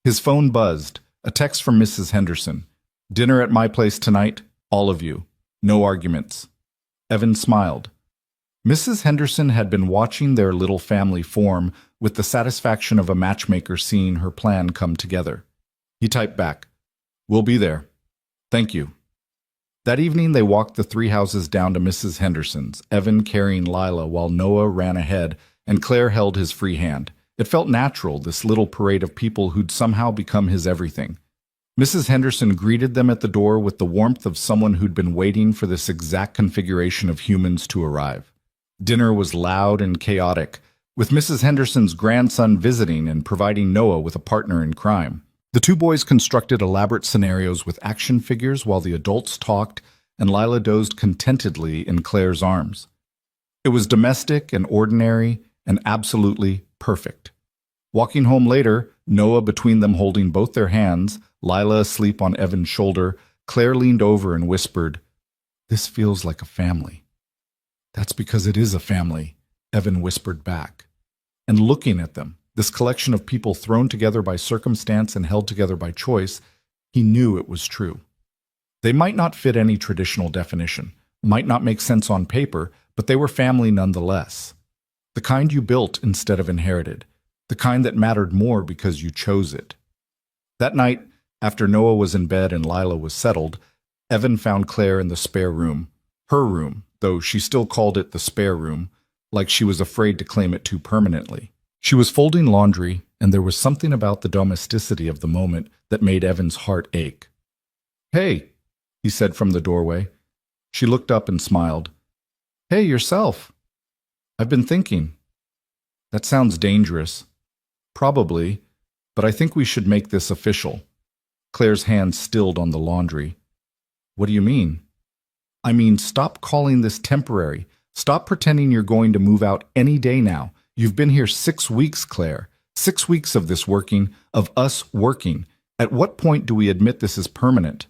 His phone buzzed, a text from Mrs. Henderson. Dinner at my place tonight, all of you. No arguments. Evan smiled. Mrs. Henderson had been watching their little family form with the satisfaction of a matchmaker seeing her plan come together. He typed back, We'll be there. Thank you. That evening they walked the 3 houses down to Mrs. Henderson's, Evan carrying Lila while Noah ran ahead and Claire held his free hand. It felt natural, this little parade of people who'd somehow become his everything. Mrs. Henderson greeted them at the door with the warmth of someone who'd been waiting for this exact configuration of humans to arrive. Dinner was loud and chaotic, with Mrs. Henderson's grandson visiting and providing Noah with a partner in crime. The 2 boys constructed elaborate scenarios with action figures while the adults talked, and Lila dozed contentedly in Claire's arms. It was domestic and ordinary and absolutely perfect. Walking home later, Noah between them holding both their hands, Lila asleep on Evan's shoulder, Claire leaned over and whispered, This feels like a family. That's because it is a family, Evan whispered back. And looking at them, this collection of people thrown together by circumstance and held together by choice, he knew it was true. They might not fit any traditional definition, might not make sense on paper, but they were family nonetheless. The kind you built instead of inherited, the kind that mattered more because you chose it. That night, after Noah was in bed and Lila was settled, Evan found Claire in the spare room, her room, though she still called it the spare room, like she was afraid to claim it too permanently. She was folding laundry, and there was something about the domesticity of the moment that made Evan's heart ache. "Hey," he said from the doorway. She looked up and smiled. "Hey, yourself. I've been thinking." "That sounds dangerous." "Probably, but I think we should make this official." Claire's hand stilled on the laundry. "What do you mean?" "I mean, stop calling this temporary. Stop pretending you're going to move out any day now. You've been here 6 weeks, Claire. 6 weeks of this working, of us working. At what point do we admit this is permanent?"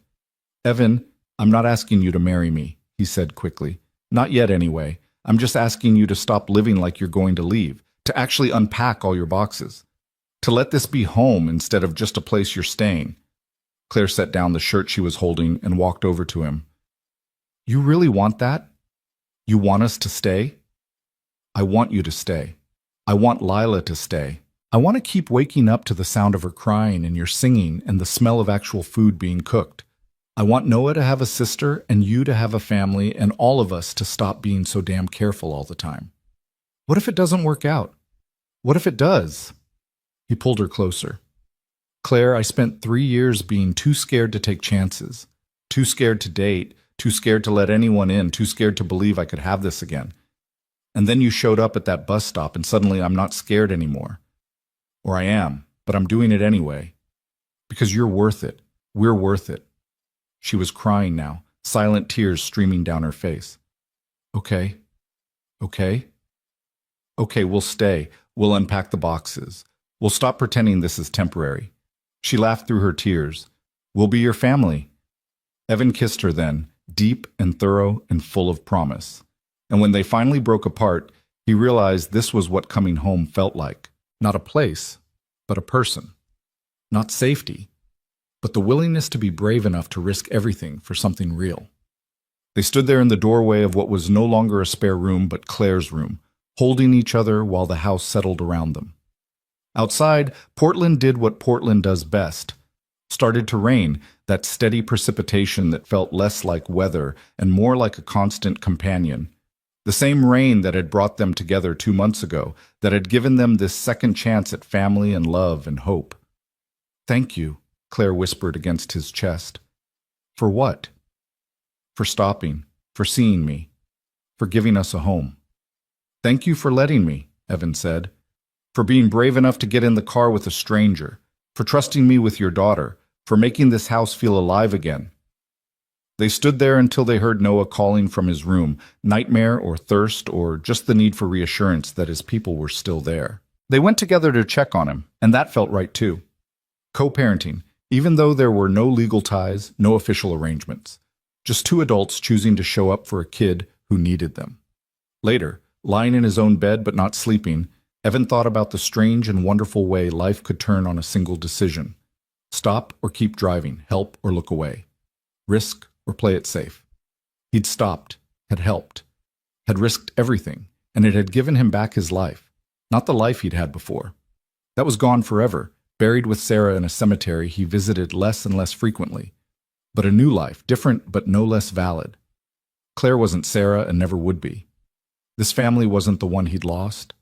"Evan, I'm not asking you to marry me," he said quickly. "Not yet, anyway. I'm just asking you to stop living like you're going to leave, to actually unpack all your boxes, to let this be home instead of just a place you're staying." Claire set down the shirt she was holding and walked over to him. "You really want that? You want us to stay?" "I want you to stay. I want Lila to stay. I want to keep waking up to the sound of her crying and your singing and the smell of actual food being cooked. I want Noah to have a sister and you to have a family and all of us to stop being so damn careful all the time. What if it doesn't work out? What if it does?" He pulled her closer. "Claire, I spent 3 years being too scared to take chances, too scared to date, too scared to let anyone in, too scared to believe I could have this again. And then you showed up at that bus stop and suddenly I'm not scared anymore. Or I am, but I'm doing it anyway. Because you're worth it. We're worth it." She was crying now, silent tears streaming down her face. "Okay. Okay. Okay, we'll stay. We'll unpack the boxes. We'll stop pretending this is temporary." She laughed through her tears. "We'll be your family." Evan kissed her then, deep and thorough and full of promise. And when they finally broke apart, he realized this was what coming home felt like. Not a place, but a person. Not safety, but the willingness to be brave enough to risk everything for something real. They stood there in the doorway of what was no longer a spare room but Claire's room, holding each other while the house settled around them. Outside, Portland did what Portland does best. Started to rain, that steady precipitation that felt less like weather and more like a constant companion. The same rain that had brought them together 2 months ago, that had given them this second chance at family and love and hope. "Thank you," Claire whispered against his chest. "For what?" "For stopping, for seeing me, for giving us a home." "Thank you for letting me," Evan said. "For being brave enough to get in the car with a stranger, for trusting me with your daughter, for making this house feel alive again." They stood there until they heard Noah calling from his room, nightmare or thirst or just the need for reassurance that his people were still there. They went together to check on him, and that felt right too. Co-parenting, even though there were no legal ties, no official arrangements. Just 2 adults choosing to show up for a kid who needed them. Later, lying in his own bed but not sleeping, Evan thought about the strange and wonderful way life could turn on a single decision. Stop or keep driving, help or look away. Risk or play it safe. He'd stopped, had helped, had risked everything, and it had given him back his life. Not the life he'd had before. That was gone forever, buried with Sarah in a cemetery he visited less and less frequently. But a new life, different but no less valid. Claire wasn't Sarah and never would be. This family wasn't the one he'd lost,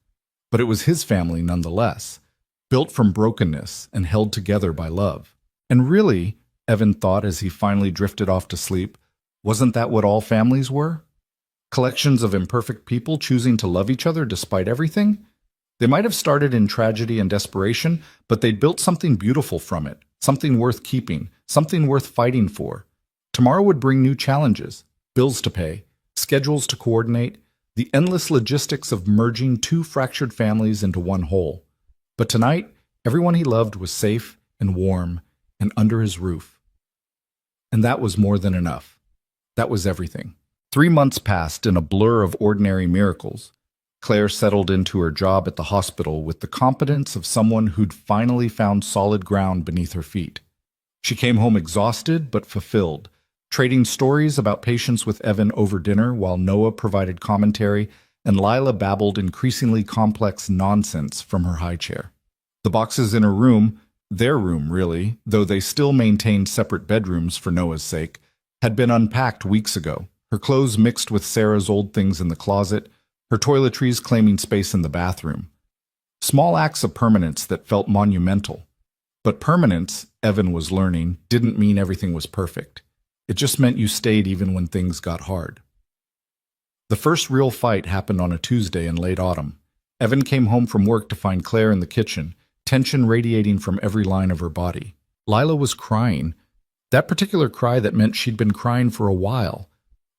but it was his family nonetheless, built from brokenness and held together by love. And really, Evan thought as he finally drifted off to sleep, wasn't that what all families were? Collections of imperfect people choosing to love each other despite everything? They might have started in tragedy and desperation, but they'd built something beautiful from it, something worth keeping, something worth fighting for. Tomorrow would bring new challenges, bills to pay, schedules to coordinate, the endless logistics of merging 2 fractured families into one whole. But tonight, everyone he loved was safe and warm and under his roof. And that was more than enough. That was everything. 3 months passed in a blur of ordinary miracles. Claire settled into her job at the hospital with the competence of someone who'd finally found solid ground beneath her feet. She came home exhausted but fulfilled, trading stories about patients with Evan over dinner while Noah provided commentary and Lila babbled increasingly complex nonsense from her high chair. The boxes in her room, their room really, though they still maintained separate bedrooms for Noah's sake, had been unpacked weeks ago, her clothes mixed with Sarah's old things in the closet, her toiletries claiming space in the bathroom. Small acts of permanence that felt monumental. But permanence, Evan was learning, didn't mean everything was perfect. It just meant you stayed even when things got hard. The first real fight happened on a Tuesday in late autumn. Evan came home from work to find Claire in the kitchen, tension radiating from every line of her body. Lila was crying, that particular cry that meant she'd been crying for a while,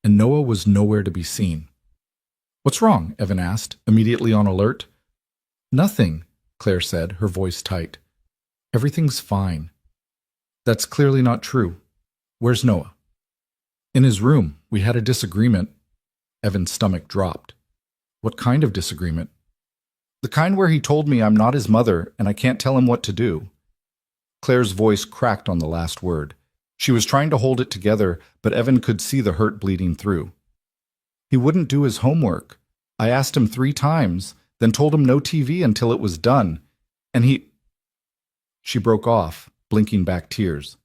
and Noah was nowhere to be seen. "What's wrong?" Evan asked, immediately on alert. "Nothing," Claire said, her voice tight. "Everything's fine." "That's clearly not true. Where's Noah?" "In his room. We had a disagreement." Evan's stomach dropped. "What kind of disagreement?" "The kind where he told me I'm not his mother and I can't tell him what to do." Claire's voice cracked on the last word. She was trying to hold it together, but Evan could see the hurt bleeding through. "He wouldn't do his homework. I asked him 3 times, then told him no TV until it was done. And he—" She broke off, blinking back tears.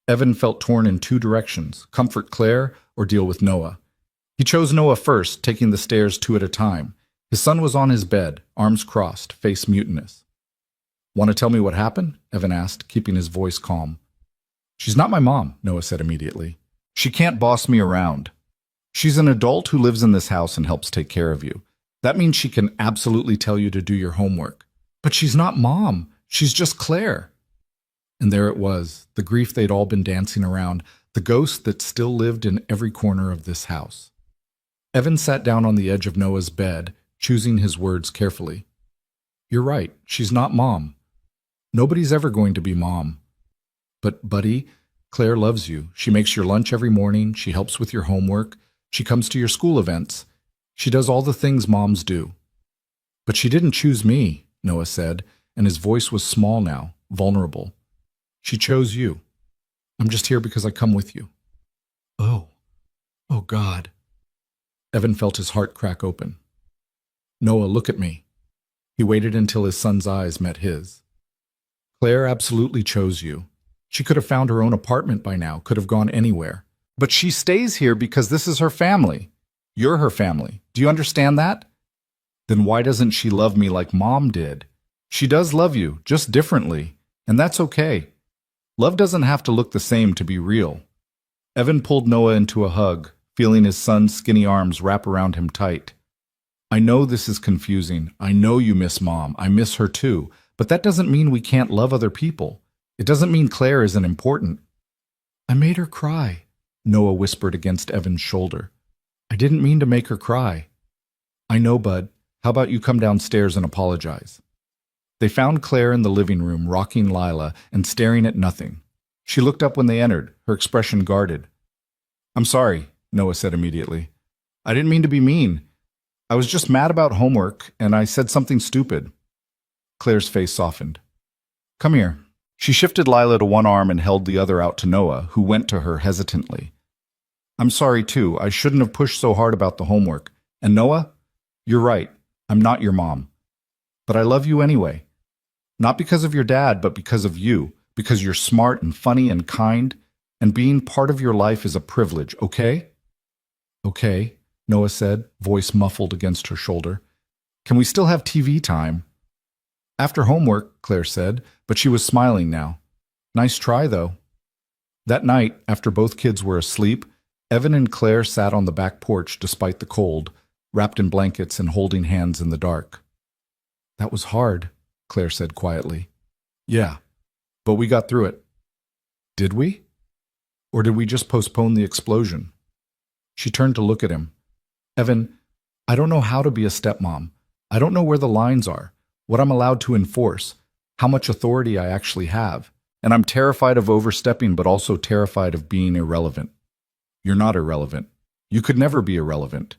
Evan felt torn in 2 directions, comfort Claire or deal with Noah. He chose Noah first, taking the stairs 2 at a time. His son was on his bed, arms crossed, face mutinous. "Want to tell me what happened?" Evan asked, keeping his voice calm. "She's not my mom," Noah said immediately. "She can't boss me around. She's an adult who lives in this house and helps take care of you. That means she can absolutely tell you to do your homework. But she's not Mom. She's just Claire." And there it was, the grief they'd all been dancing around, the ghost that still lived in every corner of this house. Evan sat down on the edge of Noah's bed, choosing his words carefully. "You're right. She's not Mom. Nobody's ever going to be Mom. But, buddy, Claire loves you. She makes your lunch every morning. She helps with your homework. She comes to your school events. She does all the things moms do." "But she didn't choose me," Noah said, and his voice was small now, vulnerable. "She chose you. I'm just here because I come with you." "Oh God." Evan felt his heart crack open. "Noah, look at me." He waited until his son's eyes met his. "Claire absolutely chose you. She could have found her own apartment by now, could have gone anywhere. But she stays here because this is her family. You're her family. Do you understand that? Then why doesn't she love me like Mom did? She does love you, just differently, and that's okay. Love doesn't have to look the same to be real." Evan pulled Noah into a hug, feeling his son's skinny arms wrap around him tight. "I know this is confusing. I know you miss Mom. I miss her too. But that doesn't mean we can't love other people. It doesn't mean Claire isn't important." "I made her cry," Noah whispered against Evan's shoulder. "I didn't mean to make her cry." "I know, bud. How about you come downstairs and apologize?" They found Claire in the living room, rocking Lila and staring at nothing. She looked up when they entered, her expression guarded. "I'm sorry," Noah said immediately. "I didn't mean to be mean. I was just mad about homework, and I said something stupid." Claire's face softened. "Come here." She shifted Lila to one arm and held the other out to Noah, who went to her hesitantly. "I'm sorry, too. I shouldn't have pushed so hard about the homework. And Noah, you're right. I'm not your mom. But I love you anyway. Not because of your dad, but because of you. Because you're smart and funny and kind. And being part of your life is a privilege, okay?" "Okay," Noah said, voice muffled against her shoulder. "Can we still have TV time?" "After homework," Claire said, but she was smiling now. "Nice try, though." That night, after both kids were asleep, Evan and Claire sat on the back porch despite the cold, wrapped in blankets and holding hands in the dark. "That was hard," Claire said quietly. "Yeah, but we got through it." "Did we? Or did we just postpone the explosion?" She turned to look at him. "Evan, I don't know how to be a stepmom. I don't know where the lines are, what I'm allowed to enforce, how much authority I actually have. And I'm terrified of overstepping, but also terrified of being irrelevant." "You're not irrelevant. You could never be irrelevant."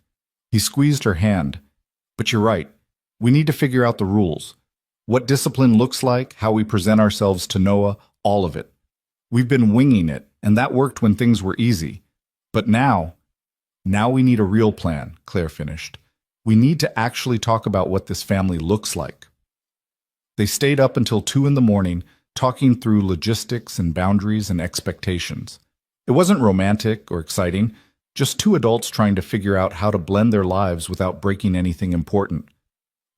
He squeezed her hand. "But you're right. We need to figure out the rules. What discipline looks like, how we present ourselves to Noah, all of it. We've been winging it, and that worked when things were easy. But now we need a real plan," Claire finished. "We need to actually talk about what this family looks like." They stayed up until 2 in the morning, talking through logistics and boundaries and expectations. It wasn't romantic or exciting, just 2 adults trying to figure out how to blend their lives without breaking anything important.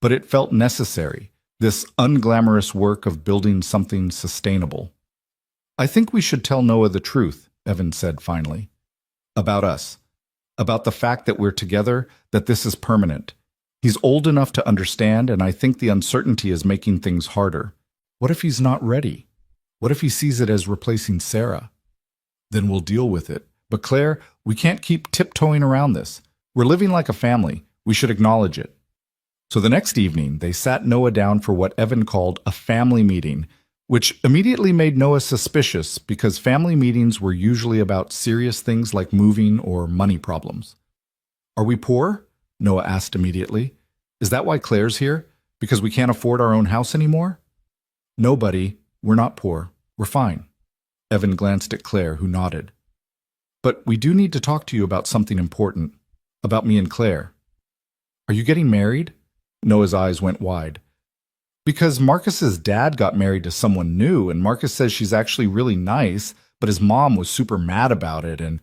But it felt necessary. this unglamorous work of building something sustainable. I think we should tell Noah the truth, Evan said finally. About us. About the fact that we're together, that this is permanent. He's old enough to understand, and I think the uncertainty is making things harder. What if he's not ready? What if he sees it as replacing Sarah? Then we'll deal with it. But Claire, we can't keep tiptoeing around this. We're living like a family. We should acknowledge it. So the next evening, they sat Noah down for what Evan called a family meeting, which immediately made Noah suspicious because family meetings were usually about serious things like moving or money problems. Are we poor? Noah asked immediately. Is that why Claire's here? Because we can't afford our own house anymore? No, buddy, we're not poor. We're fine. Evan glanced at Claire, who nodded. But we do need to talk to you about something important, about me and Claire. Are you getting married? Noah's eyes went wide. Because Marcus's dad got married to someone new, and Marcus says she's actually really nice, but his mom was super mad about it, and...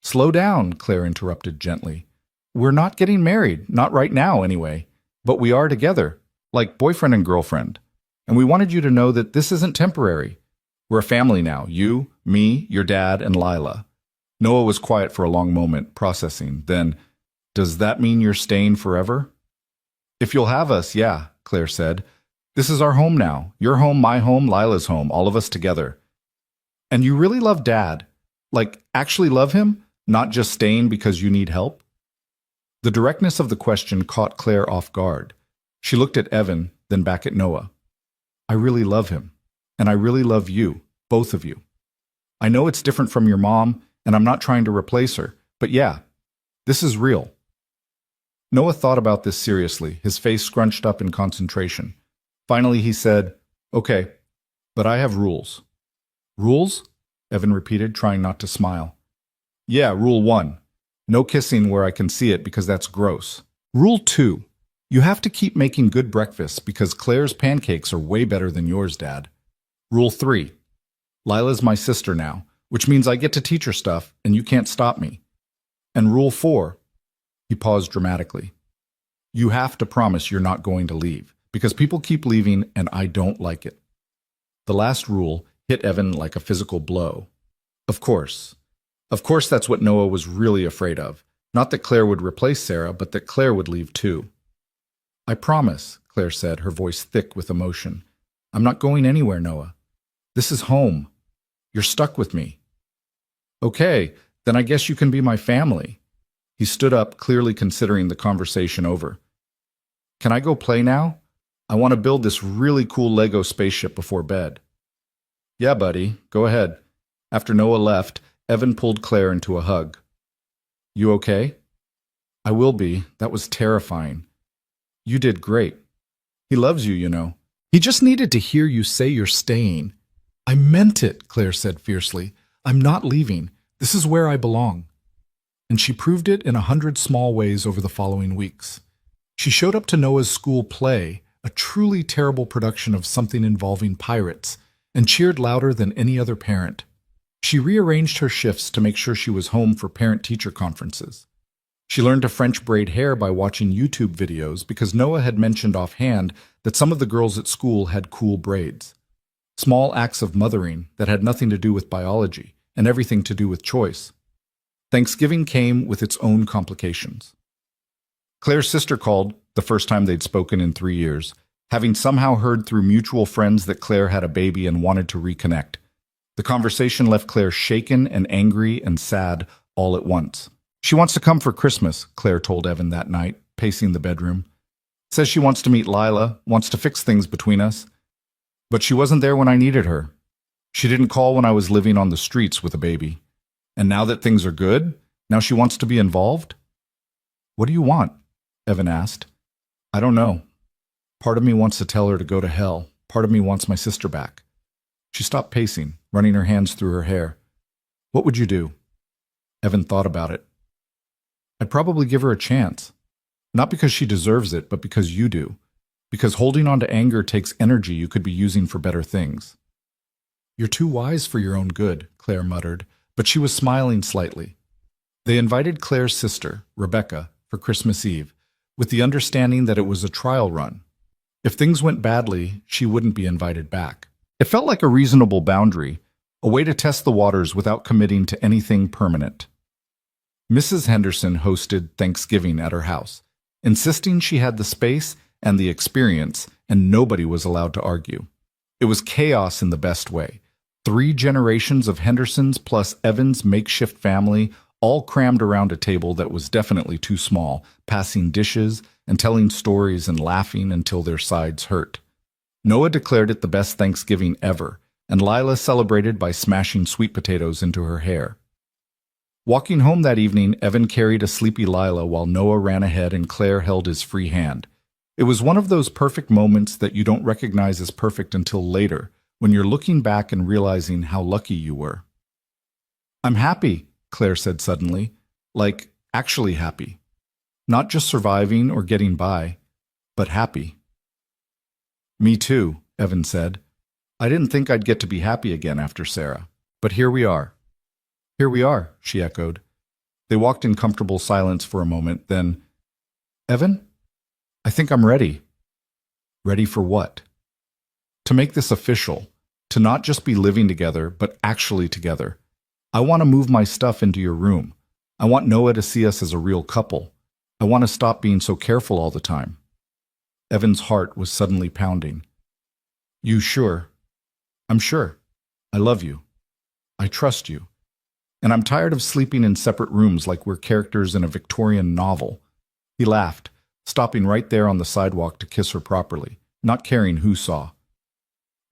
Slow down, Claire interrupted gently. We're not getting married, not right now anyway, but we are together, like boyfriend and girlfriend. And we wanted you to know that this isn't temporary. We're a family now, you, me, your dad, and Lila. Noah was quiet for a long moment, processing. Then, does that mean you're staying forever? If you'll have us, yeah, Claire said. This is our home now. Your home, my home, Lila's home, all of us together. And you really love Dad? Like, actually love him? Not just staying because you need help? The directness of the question caught Claire off guard. She looked at Evan, then back at Noah. I really love him. And I really love you, both of you. I know it's different from your mom, and I'm not trying to replace her, but yeah, this is real. Noah thought about this seriously, his face scrunched up in concentration. Finally, he said, Okay, but I have rules. Rules? Evan repeated, trying not to smile. Yeah, Rule 1. No kissing where I can see it because that's gross. Rule 2. You have to keep making good breakfasts because Claire's pancakes are way better than yours, Dad. Rule 3. Lila's my sister now, which means I get to teach her stuff and you can't stop me. And Rule 4. He paused dramatically. You have to promise you're not going to leave, because people keep leaving and I don't like it. The last rule hit Evan like a physical blow. Of course that's what Noah was really afraid of. Not that Claire would replace Sarah, but that Claire would leave too. I promise, Claire said, her voice thick with emotion. I'm not going anywhere, Noah. This is home. You're stuck with me. Okay, then I guess you can be my family. He stood up, clearly considering the conversation over. Can I go play now? I want to build this really cool Lego spaceship before bed. Yeah, buddy, go ahead. After Noah left, Evan pulled Claire into a hug. You okay? I will be. That was terrifying. You did great. He loves you, you know. He just needed to hear you say you're staying. I meant it, Claire said fiercely. I'm not leaving. This is where I belong. And she proved it in 100 small ways over the following weeks. She showed up to Noah's school play, a truly terrible production of something involving pirates, and cheered louder than any other parent. She rearranged her shifts to make sure she was home for parent-teacher conferences. She learned to French braid hair by watching YouTube videos because Noah had mentioned offhand that some of the girls at school had cool braids. Small acts of mothering that had nothing to do with biology and everything to do with choice. Thanksgiving came with its own complications. Claire's sister called, the first time they'd spoken in 3 years, having somehow heard through mutual friends that Claire had a baby and wanted to reconnect. The conversation left Claire shaken and angry and sad all at once. She wants to come for Christmas, Claire told Evan that night, pacing the bedroom. Says she wants to meet Lila, wants to fix things between us. But she wasn't there when I needed her. She didn't call when I was living on the streets with a baby. And now that things are good, now she wants to be involved? What do you want? Evan asked. I don't know. Part of me wants to tell her to go to hell. Part of me wants my sister back. She stopped pacing, running her hands through her hair. What would you do? Evan thought about it. I'd probably give her a chance. Not because she deserves it, but because you do. Because holding on to anger takes energy you could be using for better things. You're too wise for your own good, Claire muttered, but she was smiling slightly. They invited Claire's sister, Rebecca, for Christmas Eve, with the understanding that it was a trial run. If things went badly, she wouldn't be invited back. It felt like a reasonable boundary, a way to test the waters without committing to anything permanent. Mrs. Henderson hosted Thanksgiving at her house, insisting she had the space and the experience, and nobody was allowed to argue. It was chaos in the best way. 3 generations of Hendersons plus Evan's makeshift family all crammed around a table that was definitely too small, passing dishes and telling stories and laughing until their sides hurt. Noah declared it the best Thanksgiving ever, and Lila celebrated by smashing sweet potatoes into her hair. Walking home that evening, Evan carried a sleepy Lila while Noah ran ahead and Claire held his free hand. It was one of those perfect moments that you don't recognize as perfect until later, when you're looking back and realizing how lucky you were. "I'm happy," Claire said suddenly, like actually happy. Not just surviving or getting by, but happy. "Me too," Evan said. "I didn't think I'd get to be happy again after Sarah, but here we are." "Here we are," she echoed. They walked in comfortable silence for a moment, then, "Evan, I think I'm ready." "Ready for what?" "To make this official, to not just be living together, but actually together. I want to move my stuff into your room. I want Noah to see us as a real couple. I want to stop being so careful all the time." Evan's heart was suddenly pounding. "You sure?" "I'm sure. I love you. I trust you. And I'm tired of sleeping in separate rooms like we're characters in a Victorian novel." He laughed, stopping right there on the sidewalk to kiss her properly, not caring who saw.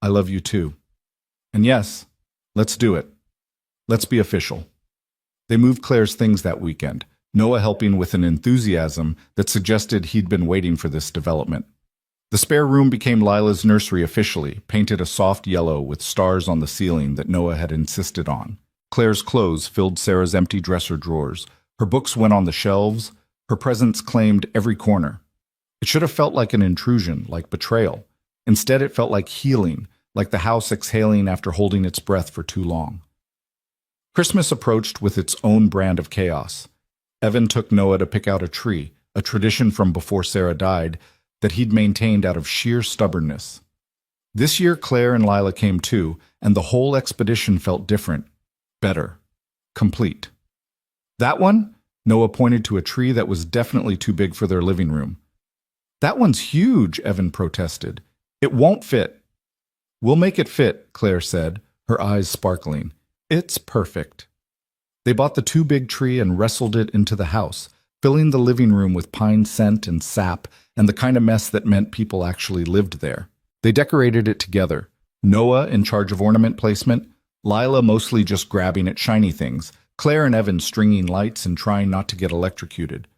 "I love you too. And yes, let's do it. Let's be official." They moved Claire's things that weekend, Noah helping with an enthusiasm that suggested he'd been waiting for this development. The spare room became Lila's nursery officially, painted a soft yellow with stars on the ceiling that Noah had insisted on. Claire's clothes filled Sarah's empty dresser drawers. Her books went on the shelves. Her presence claimed every corner. It should have felt like an intrusion, like betrayal. Instead, it felt like healing, like the house exhaling after holding its breath for too long. Christmas approached with its own brand of chaos. Evan took Noah to pick out a tree, a tradition from before Sarah died, that he'd maintained out of sheer stubbornness. This year, Claire and Lila came too, and the whole expedition felt different. Better. Complete. "That one?" Noah pointed to a tree that was definitely too big for their living room. "That one's huge," Evan protested. "It won't fit." "We'll make it fit," Claire said, her eyes sparkling. "It's perfect." They bought the too big tree and wrestled it into the house, filling the living room with pine scent and sap and the kind of mess that meant people actually lived there. They decorated it together, Noah in charge of ornament placement, Lila mostly just grabbing at shiny things, Claire and Evan stringing lights and trying not to get electrocuted.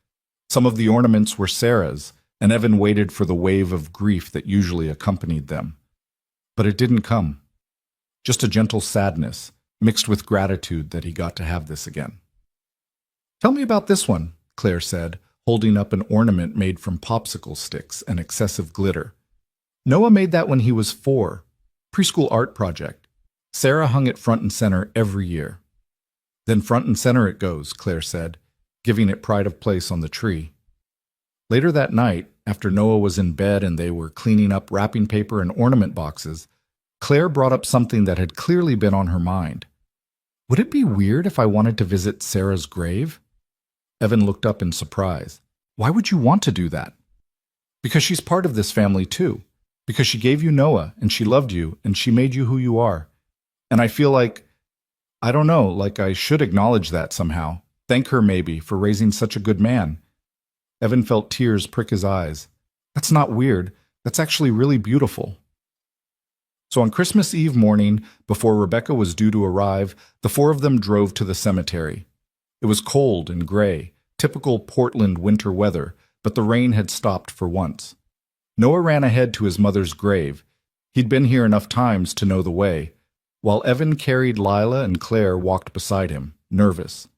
Some of the ornaments were Sarah's, and Evan waited for the wave of grief that usually accompanied them. But it didn't come. Just a gentle sadness, mixed with gratitude that he got to have this again. "Tell me about this one," Claire said, holding up an ornament made from popsicle sticks and excessive glitter. "Noah made that when he was 4. Preschool art project. Sarah hung it front and center every year." "Then front and center it goes," Claire said, giving it pride of place on the tree. Later that night, after Noah was in bed and they were cleaning up wrapping paper and ornament boxes, Claire brought up something that had clearly been on her mind. "Would it be weird if I wanted to visit Sarah's grave?" Evan looked up in surprise. "Why would you want to do that?" "Because she's part of this family too. Because she gave you Noah, and she loved you, and she made you who you are. And I feel like, I don't know, like I should acknowledge that somehow. Thank her, maybe, for raising such a good man." Evan felt tears prick his eyes. "That's not weird. That's actually really beautiful." So on Christmas Eve morning, before Rebecca was due to arrive, the 4 of them drove to the cemetery. It was cold and gray, typical Portland winter weather, but the rain had stopped for once. Noah ran ahead to his mother's grave. He'd been here enough times to know the way, while Evan carried Lila and Claire walked beside him, nervous.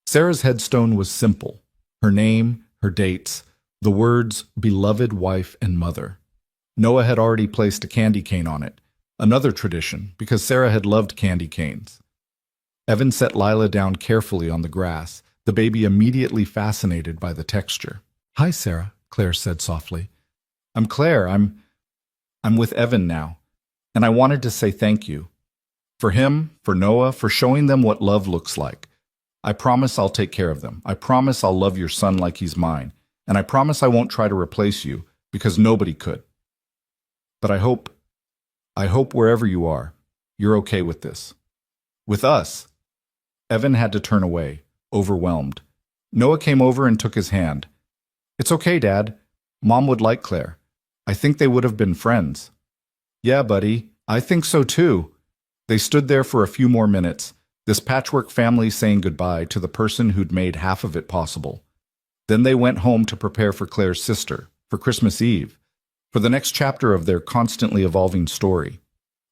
Sarah's headstone was simple. Her name, her dates, the words, "beloved wife and mother." Noah had already placed a candy cane on it, another tradition, because Sarah had loved candy canes. Evan set Lila down carefully on the grass, the baby immediately fascinated by the texture. "Hi, Sarah," Claire said softly. "I'm Claire. I'm I'm with Evan now, and I wanted to say thank you. For him, for Noah, for showing them what love looks like. I promise I'll take care of them. I promise I'll love your son like he's mine. And I promise I won't try to replace you, because nobody could. But I hope wherever you are, you're okay with this. With us. Evan had to turn away, overwhelmed. Noah came over and took his hand. It's okay, Dad. Mom would like Claire. I think they would have been friends. Yeah, buddy, I think so too. They stood there for a few more minutes, this patchwork family saying goodbye to the person who'd made half of it possible. Then they went home to prepare for Claire's sister, for Christmas Eve, for the next chapter of their constantly evolving story.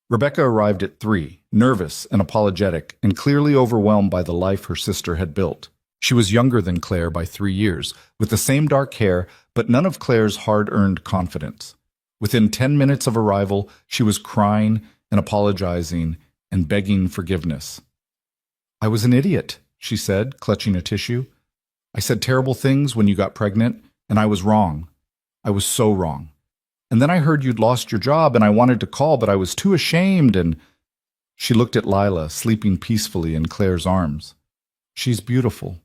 Rebecca arrived at 3, nervous and apologetic, and clearly overwhelmed by the life her sister had built. She was younger than Claire by 3 years, with the same dark hair, but none of Claire's hard-earned confidence. Within 10 minutes of arrival, she was crying and apologizing and begging forgiveness. I was an idiot, she said, clutching a tissue. I said terrible things when you got pregnant, and I was wrong. I was so wrong. And then I heard you'd lost your job, and I wanted to call, but I was too ashamed, and... She looked at Lila, sleeping peacefully in Claire's arms. She's beautiful.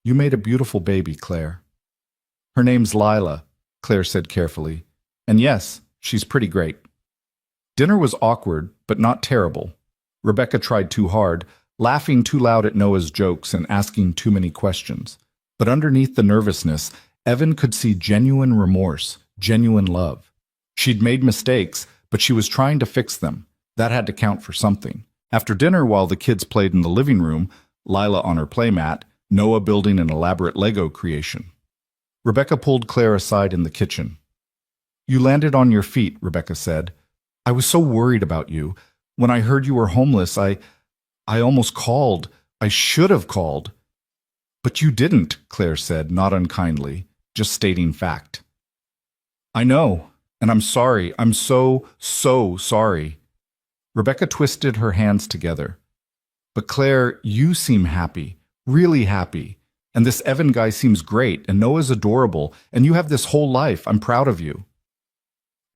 You made a beautiful baby, Claire. Her name's Lila, Claire said carefully. And yes, she's pretty great. Dinner was awkward, but not terrible. Rebecca tried too hard, laughing too loud at Noah's jokes and asking too many questions. But underneath the nervousness, Evan could see genuine remorse, genuine love. She'd made mistakes, but she was trying to fix them. That had to count for something. After dinner, while the kids played in the living room, Lila on her playmat, Noah building an elaborate Lego creation. Rebecca pulled Claire aside in the kitchen. You landed on your feet, Rebecca said. I was so worried about you. When I heard you were homeless, I almost called. I should have called. But you didn't, Claire said, not unkindly, just stating fact. I know, and I'm sorry. I'm so sorry. Rebecca twisted her hands together. But Claire, you seem happy, really happy. And this Evan guy seems great, and Noah's adorable, and you have this whole life. I'm proud of you.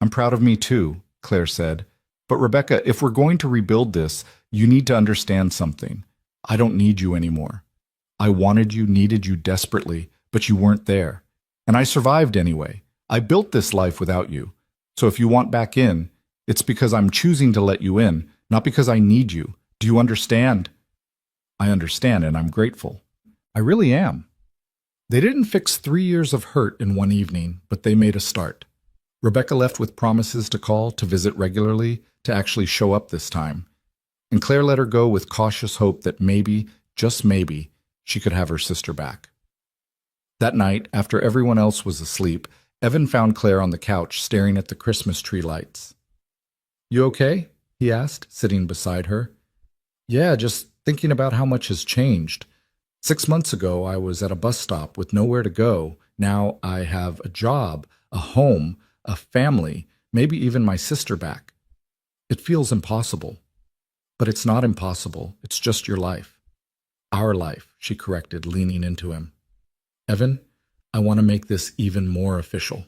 I'm proud of me too, Claire said. But Rebecca, if we're going to rebuild this, you need to understand something. I don't need you anymore. I wanted you, needed you desperately, but you weren't there. And I survived anyway. I built this life without you. So if you want back in, it's because I'm choosing to let you in, not because I need you. Do you understand? I understand, and I'm grateful. I really am. They didn't fix 3 years of hurt in one evening, but they made a start. Rebecca left with promises to call, to visit regularly, to actually show up this time. And Claire let her go with cautious hope that maybe, just maybe, she could have her sister back. That night, after everyone else was asleep, Evan found Claire on the couch staring at the Christmas tree lights. You okay? He asked, sitting beside her. Yeah, just thinking about how much has changed. 6 months ago, I was at a bus stop with nowhere to go. Now I have a job, a home, a family, maybe even my sister back. It feels impossible. But it's not impossible. It's just your life. Our life, she corrected, leaning into him. Evan, I want to make this even more official.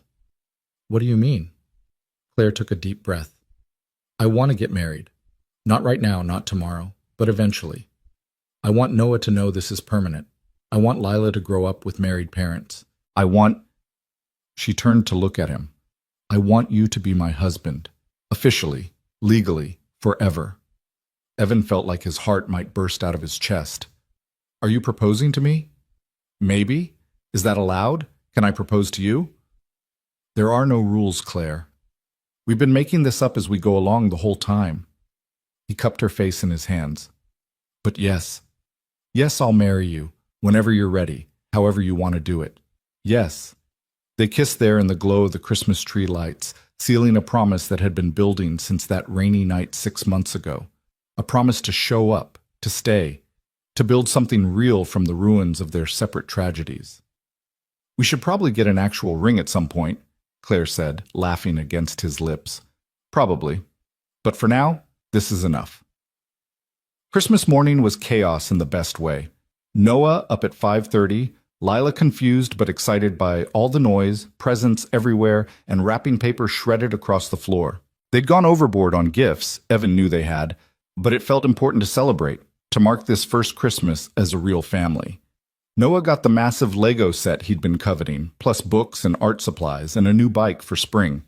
What do you mean? Claire took a deep breath. I want to get married. Not right now, not tomorrow, but eventually. I want Noah to know this is permanent. I want Lila to grow up with married parents. She turned to look at him. I want you to be my husband. Officially, legally, forever. Evan felt like his heart might burst out of his chest. Are you proposing to me? Maybe. Is that allowed? Can I propose to you? There are no rules, Claire. We've been making this up as we go along the whole time. He cupped her face in his hands. But yes, I'll marry you, whenever you're ready, however you want to do it. Yes. They kissed there in the glow of the Christmas tree lights, sealing a promise that had been building since that rainy night 6 months ago. A promise to show up, to stay, to build something real from the ruins of their separate tragedies. We should probably get an actual ring at some point, Claire said, laughing against his lips. Probably. But for now, this is enough. Christmas morning was chaos in the best way. Noah up at 5:30, Lila confused but excited by all the noise, presents everywhere, and wrapping paper shredded across the floor. They'd gone overboard on gifts, Evan knew they had, but it felt important to celebrate, to mark this first Christmas as a real family. Noah got the massive Lego set he'd been coveting, plus books and art supplies and a new bike for spring.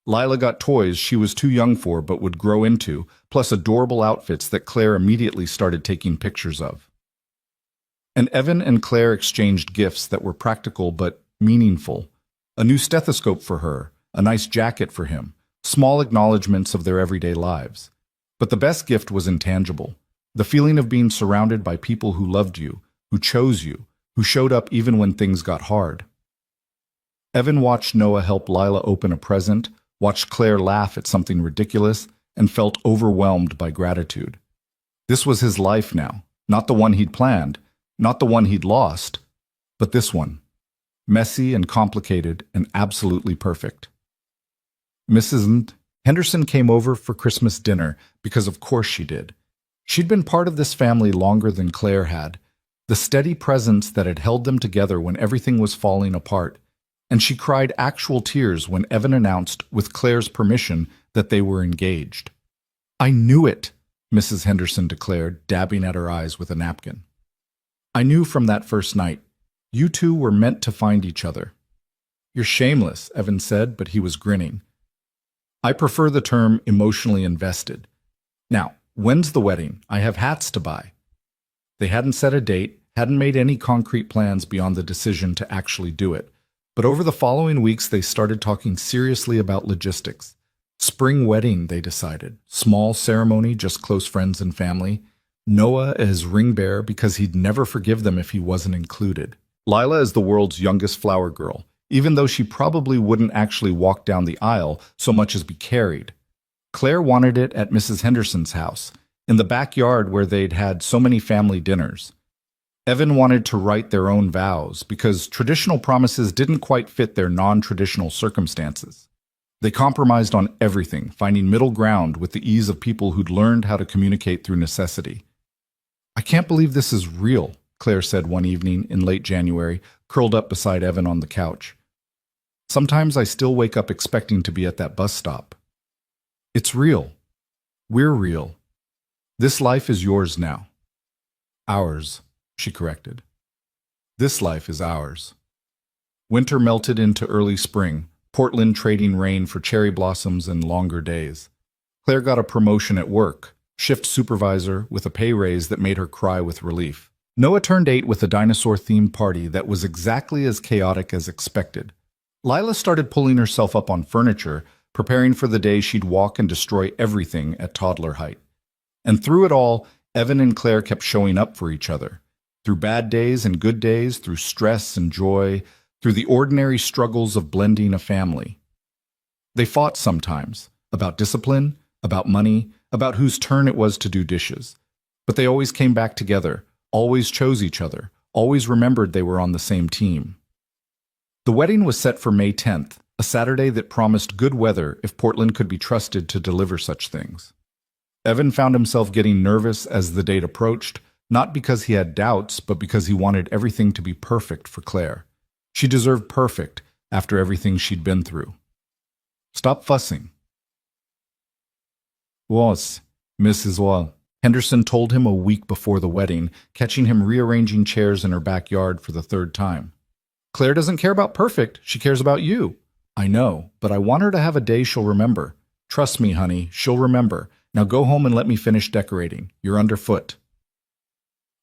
Lila got toys she was too young for but would grow into, plus adorable outfits that Claire immediately started taking pictures of. And Evan and Claire exchanged gifts that were practical but meaningful. A new stethoscope for her, a nice jacket for him, small acknowledgments of their everyday lives. But the best gift was intangible. The feeling of being surrounded by people who loved you, who chose you, who showed up even when things got hard. Evan watched Noah help Lila open a present, watched Claire laugh at something ridiculous, and felt overwhelmed by gratitude. This was his life now, not the one he'd planned, not the one he'd lost, but this one. Messy and complicated and absolutely perfect. Mrs. Henderson came over for Christmas dinner because of course she did. She'd been part of this family longer than Claire had, the steady presence that had held them together when everything was falling apart, and she cried actual tears when Evan announced, with Claire's permission, that they were engaged. "I knew it," Mrs. Henderson declared, dabbing at her eyes with a napkin. "I knew from that first night. You two were meant to find each other." "You're shameless," Evan said, but he was grinning. "I prefer the term emotionally invested. Now, when's the wedding? I have hats to buy." They hadn't set a date, hadn't made any concrete plans beyond the decision to actually do it. But over the following weeks, they started talking seriously about logistics. Spring wedding, they decided. Small ceremony, just close friends and family. Noah as ring bearer because he'd never forgive them if he wasn't included. Lila as the world's youngest flower girl, even though she probably wouldn't actually walk down the aisle so much as be carried. Claire wanted it at Mrs. Henderson's house, in the backyard where they'd had so many family dinners. Evan wanted to write their own vows because traditional promises didn't quite fit their non-traditional circumstances. They compromised on everything, finding middle ground with the ease of people who'd learned how to communicate through necessity. "I can't believe this is real," Claire said one evening in late January, curled up beside Evan on the couch. "Sometimes I still wake up expecting to be at that bus stop." "It's real. We're real. This life is yours now." "Ours," she corrected. "This life is ours." Winter melted into early spring, Portland trading rain for cherry blossoms and longer days. Claire got a promotion at work, shift supervisor, with a pay raise that made her cry with relief. Noah turned 8 with a dinosaur-themed party that was exactly as chaotic as expected. Lila started pulling herself up on furniture, preparing for the day she'd walk and destroy everything at toddler height. And through it all, Evan and Claire kept showing up for each other. Through bad days and good days, through stress and joy, through the ordinary struggles of blending a family. They fought sometimes, about discipline, about money, about whose turn it was to do dishes. But they always came back together, always chose each other, always remembered they were on the same team. The wedding was set for May 10th, a Saturday that promised good weather if Portland could be trusted to deliver such things. Evan found himself getting nervous as the date approached, not because he had doubts, but because he wanted everything to be perfect for Claire. She deserved perfect after everything she'd been through. "Stop fussing." "Was, Mrs. Wall," Henderson told him a week before the wedding, catching him rearranging chairs in her backyard for the third time. "Claire doesn't care about perfect, she cares about you." "I know, but I want her to have a day she'll remember. Trust me, honey, she'll remember. Now go home and let me finish decorating. You're underfoot."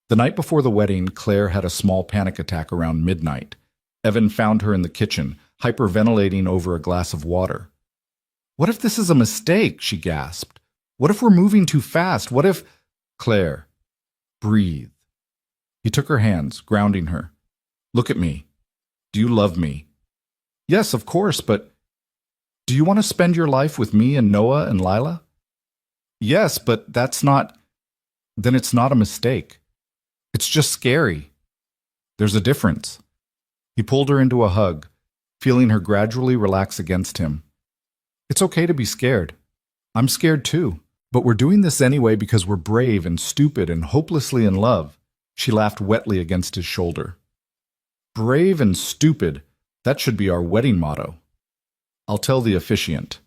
The night before the wedding, Claire had a small panic attack around midnight. Evan found her in the kitchen, hyperventilating over a glass of water. "What if this is a mistake?" she gasped. "What if we're moving too fast? What if—" "Claire, breathe." He took her hands, grounding her. "Look at me. Do you love me?" "Yes, of course, but—" "Do you want to spend your life with me and Noah and Lila?" "Yes, but that's not—" "Then it's not a mistake. It's just scary. There's a difference." He pulled her into a hug, feeling her gradually relax against him. "It's okay to be scared. I'm scared too. But we're doing this anyway because we're brave and stupid and hopelessly in love." She laughed wetly against his shoulder. Brave and stupid. That should be our wedding motto. I'll tell the officiant.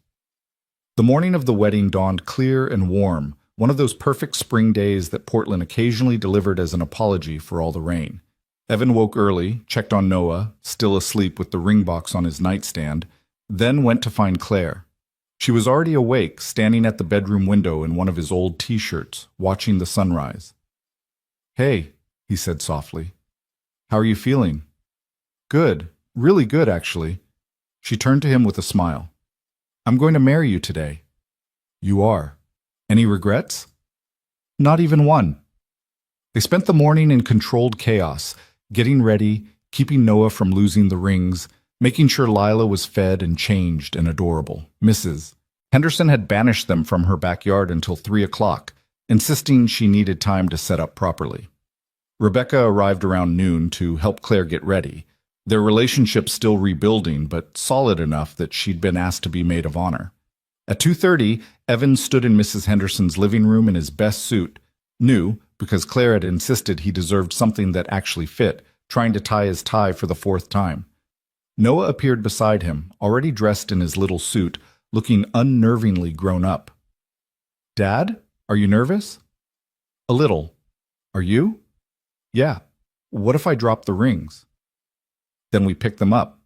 The morning of the wedding dawned clear and warm, one of those perfect spring days that Portland occasionally delivered as an apology for all the rain. Evan woke early, checked on Noah, still asleep with the ring box on his nightstand, then went to find Claire. She was already awake, standing at the bedroom window in one of his old t-shirts, watching the sunrise. "Hey," he said softly. "How are you feeling?" "Good. Really good, actually." She turned to him with a smile. "I'm going to marry you today." "You are. Any regrets?" "Not even one." They spent the morning in controlled chaos, getting ready, keeping Noah from losing the rings, making sure Lila was fed and changed and adorable. Mrs. Henderson had banished them from her backyard until 3 o'clock, insisting she needed time to set up properly. Rebecca arrived around noon to help Claire get ready, their relationship still rebuilding but solid enough that she'd been asked to be maid of honor. At 2:30, Evan stood in Mrs. Henderson's living room in his best suit, new because Claire had insisted he deserved something that actually fit, trying to tie his tie for the 4th time. Noah appeared beside him, already dressed in his little suit, looking unnervingly grown up. "Dad, are you nervous?" "A little. Are you?" "Yeah. What if I drop the rings?" "Then we pick them up.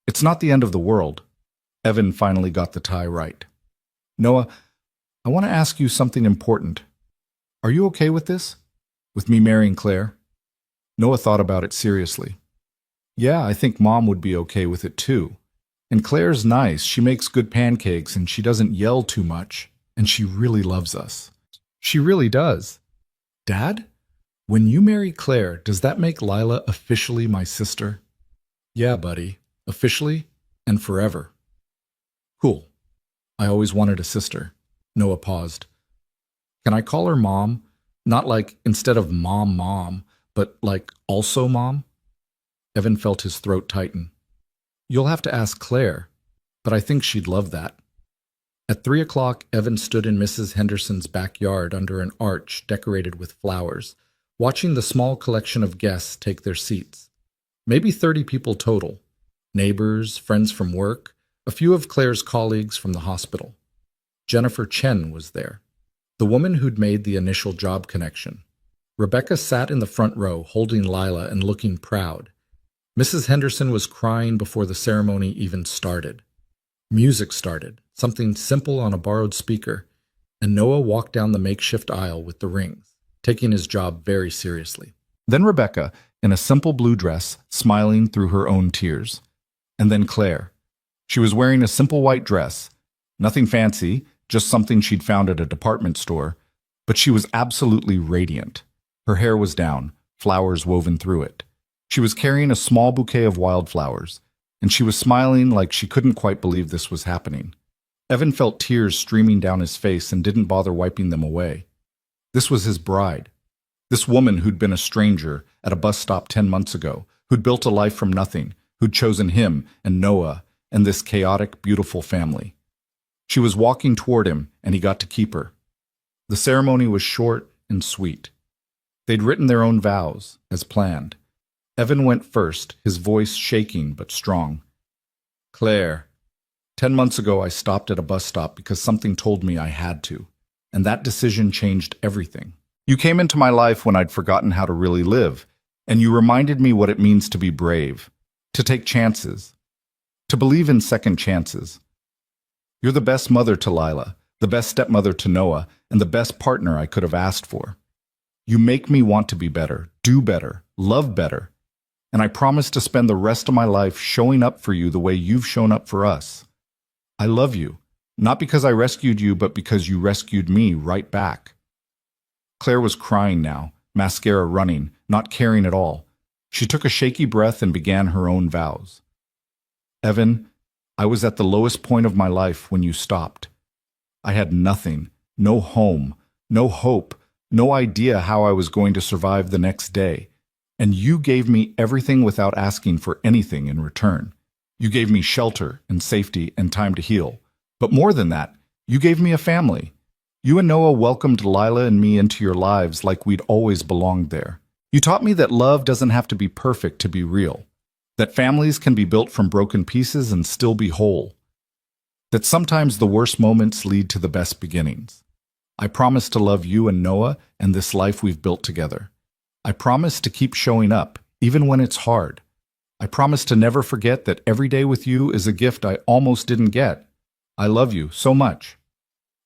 It's not the end of the world." Evan finally got the tie right. "Noah, I want to ask you something important. Are you okay with this? With me marrying Claire?" Noah thought about it seriously. "Yeah, I think Mom would be okay with it too. And Claire's nice, she makes good pancakes and she doesn't yell too much. And she really loves us." "She really does." "Dad, when you marry Claire, does that make Lila officially my sister?" "Yeah, buddy, officially and forever." "Cool. I always wanted a sister." Noah paused. "Can I call her Mom? Not like instead of Mom, but like also Mom?" Evan felt his throat tighten. "You'll have to ask Claire, but I think she'd love that." At 3 o'clock, Evan stood in Mrs. Henderson's backyard under an arch decorated with flowers, watching the small collection of guests take their seats. Maybe 30 people total. Neighbors, friends from work, a few of Claire's colleagues from the hospital. Jennifer Chen was there, the woman who'd made the initial job connection. Rebecca sat in the front row, holding Lila and looking proud. Mrs. Henderson was crying before the ceremony even started. Music started, something simple on a borrowed speaker, and Noah walked down the makeshift aisle with the rings, taking his job very seriously. Then Rebecca, in a simple blue dress, smiling through her own tears. And then Claire. She was wearing a simple white dress, nothing fancy, just something she'd found at a department store, but she was absolutely radiant. Her hair was down, flowers woven through it. She was carrying a small bouquet of wildflowers, and she was smiling like she couldn't quite believe this was happening. Evan felt tears streaming down his face and didn't bother wiping them away. This was his bride. This woman who'd been a stranger at a bus stop 10 months ago, who'd built a life from nothing, who'd chosen him and Noah and this chaotic, beautiful family. She was walking toward him, and he got to keep her. The ceremony was short and sweet. They'd written their own vows, as planned. Evan went first, his voice shaking but strong. "Claire, 10 months ago I stopped at a bus stop because something told me I had to, and that decision changed everything. You came into my life when I'd forgotten how to really live, and you reminded me what it means to be brave, to take chances, to believe in second chances. You're the best mother to Lila, the best stepmother to Noah, and the best partner I could have asked for. You make me want to be better, do better, love better, and I promise to spend the rest of my life showing up for you the way you've shown up for us. I love you, not because I rescued you, but because you rescued me right back." Claire was crying now, mascara running, not caring at all. She took a shaky breath and began her own vows. "Evan, I was at the lowest point of my life when you stopped. I had nothing, no home, no hope, no idea how I was going to survive the next day. And you gave me everything without asking for anything in return. You gave me shelter and safety and time to heal. But more than that, you gave me a family. You and Noah welcomed Lila and me into your lives like we'd always belonged there. You taught me that love doesn't have to be perfect to be real. That families can be built from broken pieces and still be whole. That sometimes the worst moments lead to the best beginnings. I promise to love you and Noah and this life we've built together. I promise to keep showing up, even when it's hard. I promise to never forget that every day with you is a gift I almost didn't get. I love you so much.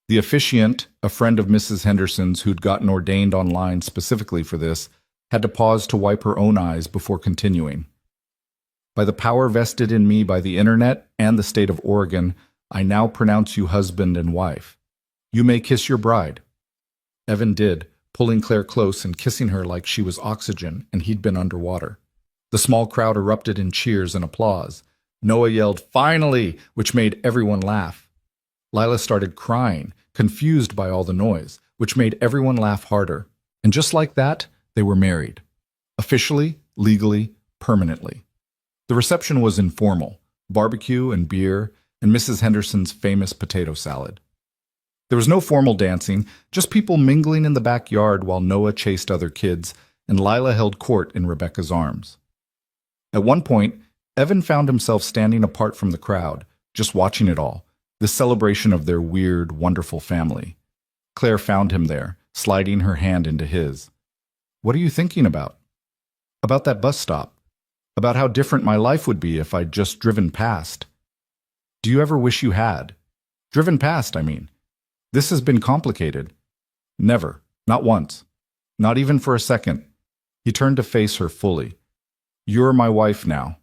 The officiant, a friend of Mrs. Henderson's who'd gotten ordained online specifically for this, had to pause to wipe her own eyes before continuing. By the power vested in me by the internet and the state of Oregon, I now pronounce you husband and wife. You may kiss your bride. Evan did, pulling Claire close and kissing her like she was oxygen and he'd been underwater. The small crowd erupted in cheers and applause. Noah yelled, "Finally!" which made everyone laugh. Lila started crying, confused by all the noise, which made everyone laugh harder. And just like that, they were married. Officially, legally, permanently. The reception was informal, barbecue and beer, and Mrs. Henderson's famous potato salad. There was no formal dancing, just people mingling in the backyard while Noah chased other kids, and Lila held court in Rebecca's arms. At one point, Evan found himself standing apart from the crowd, just watching it all, this celebration of their weird, wonderful family. Claire found him there, sliding her hand into his. "What are you thinking about?" "About that bus stop. About how different my life would be if I'd just driven past." "Do you ever wish you had? Driven past, I mean. This has been complicated." "Never. Not once. Not even for a second." He turned to face her fully. "You're my wife now."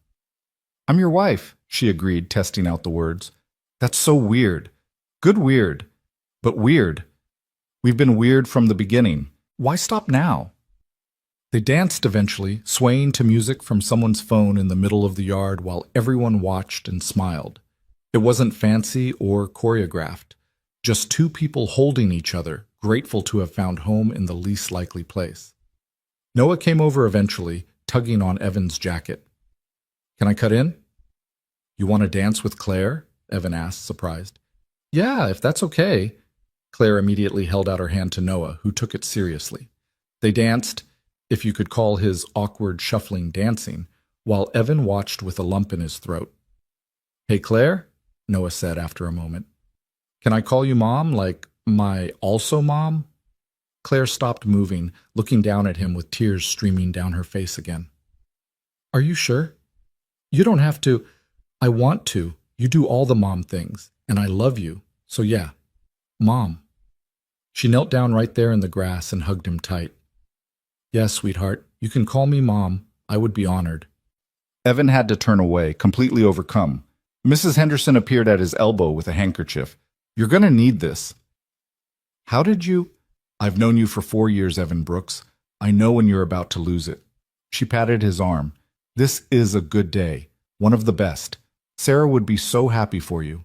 "I'm your wife," she agreed, testing out the words. "That's so weird. Good weird. But weird. We've been weird from the beginning. Why stop now?" They danced eventually, swaying to music from someone's phone in the middle of the yard while everyone watched and smiled. It wasn't fancy or choreographed. Just two people holding each other, grateful to have found home in the least likely place. Noah came over eventually, tugging on Evan's jacket. "Can I cut in?" "You want to dance with Claire?" Evan asked, surprised. "Yeah, if that's okay." Claire immediately held out her hand to Noah, who took it seriously. They danced, if you could call his awkward shuffling dancing, while Evan watched with a lump in his throat. "Hey, Claire," Noah said after a moment. "Can I call you Mom, like my also mom?" Claire stopped moving, looking down at him with tears streaming down her face again. "Are you sure? You don't have to." "I want to. You do all the mom things, and I love you. So yeah, Mom." She knelt down right there in the grass and hugged him tight. "Yes, sweetheart, you can call me Mom. I would be honored." Evan had to turn away, completely overcome. Mrs. Henderson appeared at his elbow with a handkerchief. "You're going to need this." "How did you—" "I've known you for 4 years, Evan Brooks. I know when you're about to lose it." She patted his arm. "This is a good day. One of the best. Sarah would be so happy for you."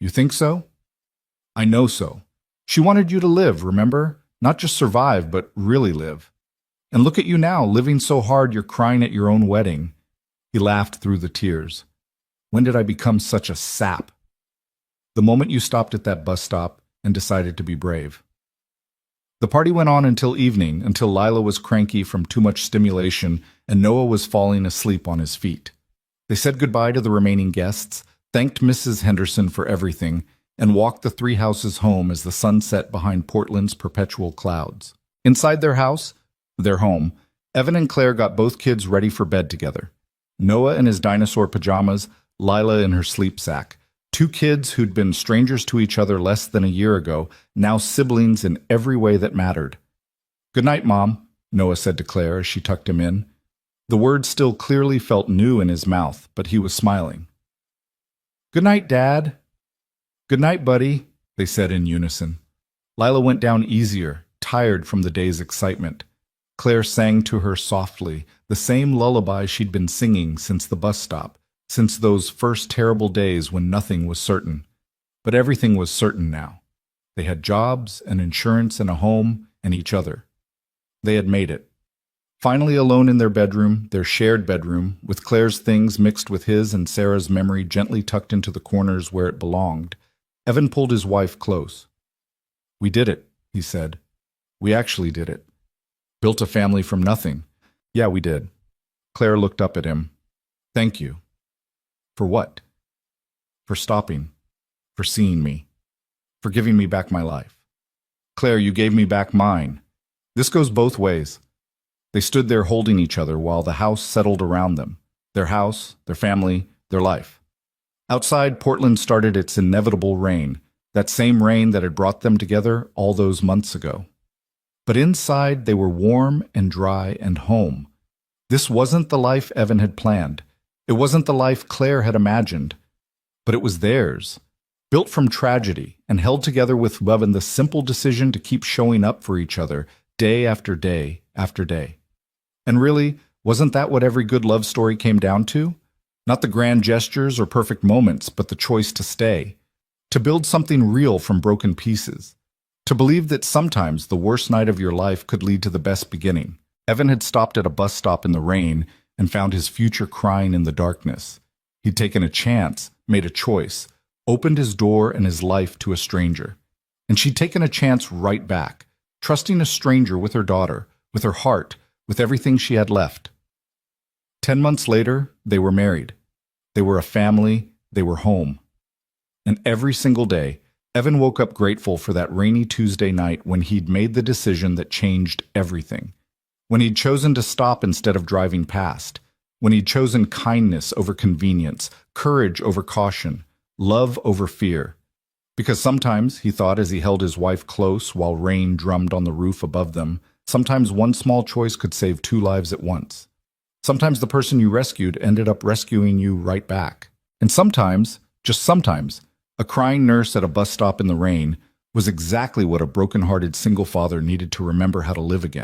"You think so?" "I know so. She wanted you to live, remember? Not just survive, but really live. And look at you now, living so hard you're crying at your own wedding." He laughed through the tears. "When did I become such a sap?" "The moment you stopped at that bus stop and decided to be brave." The party went on until evening, until Lila was cranky from too much stimulation and Noah was falling asleep on his feet. They said goodbye to the remaining guests, thanked Mrs. Henderson for everything, and walked the 3 houses home as the sun set behind Portland's perpetual clouds. Inside their house, their home, Evan and Claire got both kids ready for bed together. Noah in his dinosaur pajamas, Lila in her sleep sack. 2 kids who'd been strangers to each other less than a year ago, now siblings in every way that mattered. "Good night, Mom," Noah said to Claire as she tucked him in. The words still clearly felt new in his mouth, but he was smiling. "Good night, Dad." "Good night, buddy," they said in unison. Lila went down easier, tired from the day's excitement. Claire sang to her softly, the same lullaby she'd been singing since the bus stop, since those first terrible days when nothing was certain. But everything was certain now. They had jobs and insurance and a home and each other. They had made it. Finally alone in their bedroom, their shared bedroom, with Claire's things mixed with his and Sarah's memory gently tucked into the corners where it belonged, Evan pulled his wife close. "We did it," he said. "We actually did it. Built a family from nothing. Yeah, we did." Claire looked up at him. Thank you. For what? For stopping. For seeing me. For giving me back my life. Claire, you gave me back mine. This goes both ways. They stood there holding each other while the house settled around them. Their house, their family, their life. Outside, Portland started its inevitable rain, that same rain that had brought them together all those months ago. But inside, they were warm and dry and home. This wasn't the life Evan had planned. It wasn't the life Claire had imagined. But it was theirs, built from tragedy and held together with love and the simple decision to keep showing up for each other day after day after day. And really, wasn't that what every good love story came down to? Not the grand gestures or perfect moments, but the choice to stay. To build something real from broken pieces. To believe that sometimes the worst night of your life could lead to the best beginning. Evan had stopped at a bus stop in the rain and found his future crying in the darkness. He'd taken a chance, made a choice, opened his door and his life to a stranger. And she'd taken a chance right back, trusting a stranger with her daughter, with her heart, with everything she had left. 10 months later, they were married. They were a family, they were home. And every single day, Evan woke up grateful for that rainy Tuesday night when he'd made the decision that changed everything. When he'd chosen to stop instead of driving past. When he'd chosen kindness over convenience, courage over caution, love over fear. Because sometimes, he thought as he held his wife close while rain drummed on the roof above them, sometimes one small choice could save 2 lives at once. Sometimes the person you rescued ended up rescuing you right back. And sometimes, just sometimes, a crying nurse at a bus stop in the rain was exactly what a broken-hearted single father needed to remember how to live again.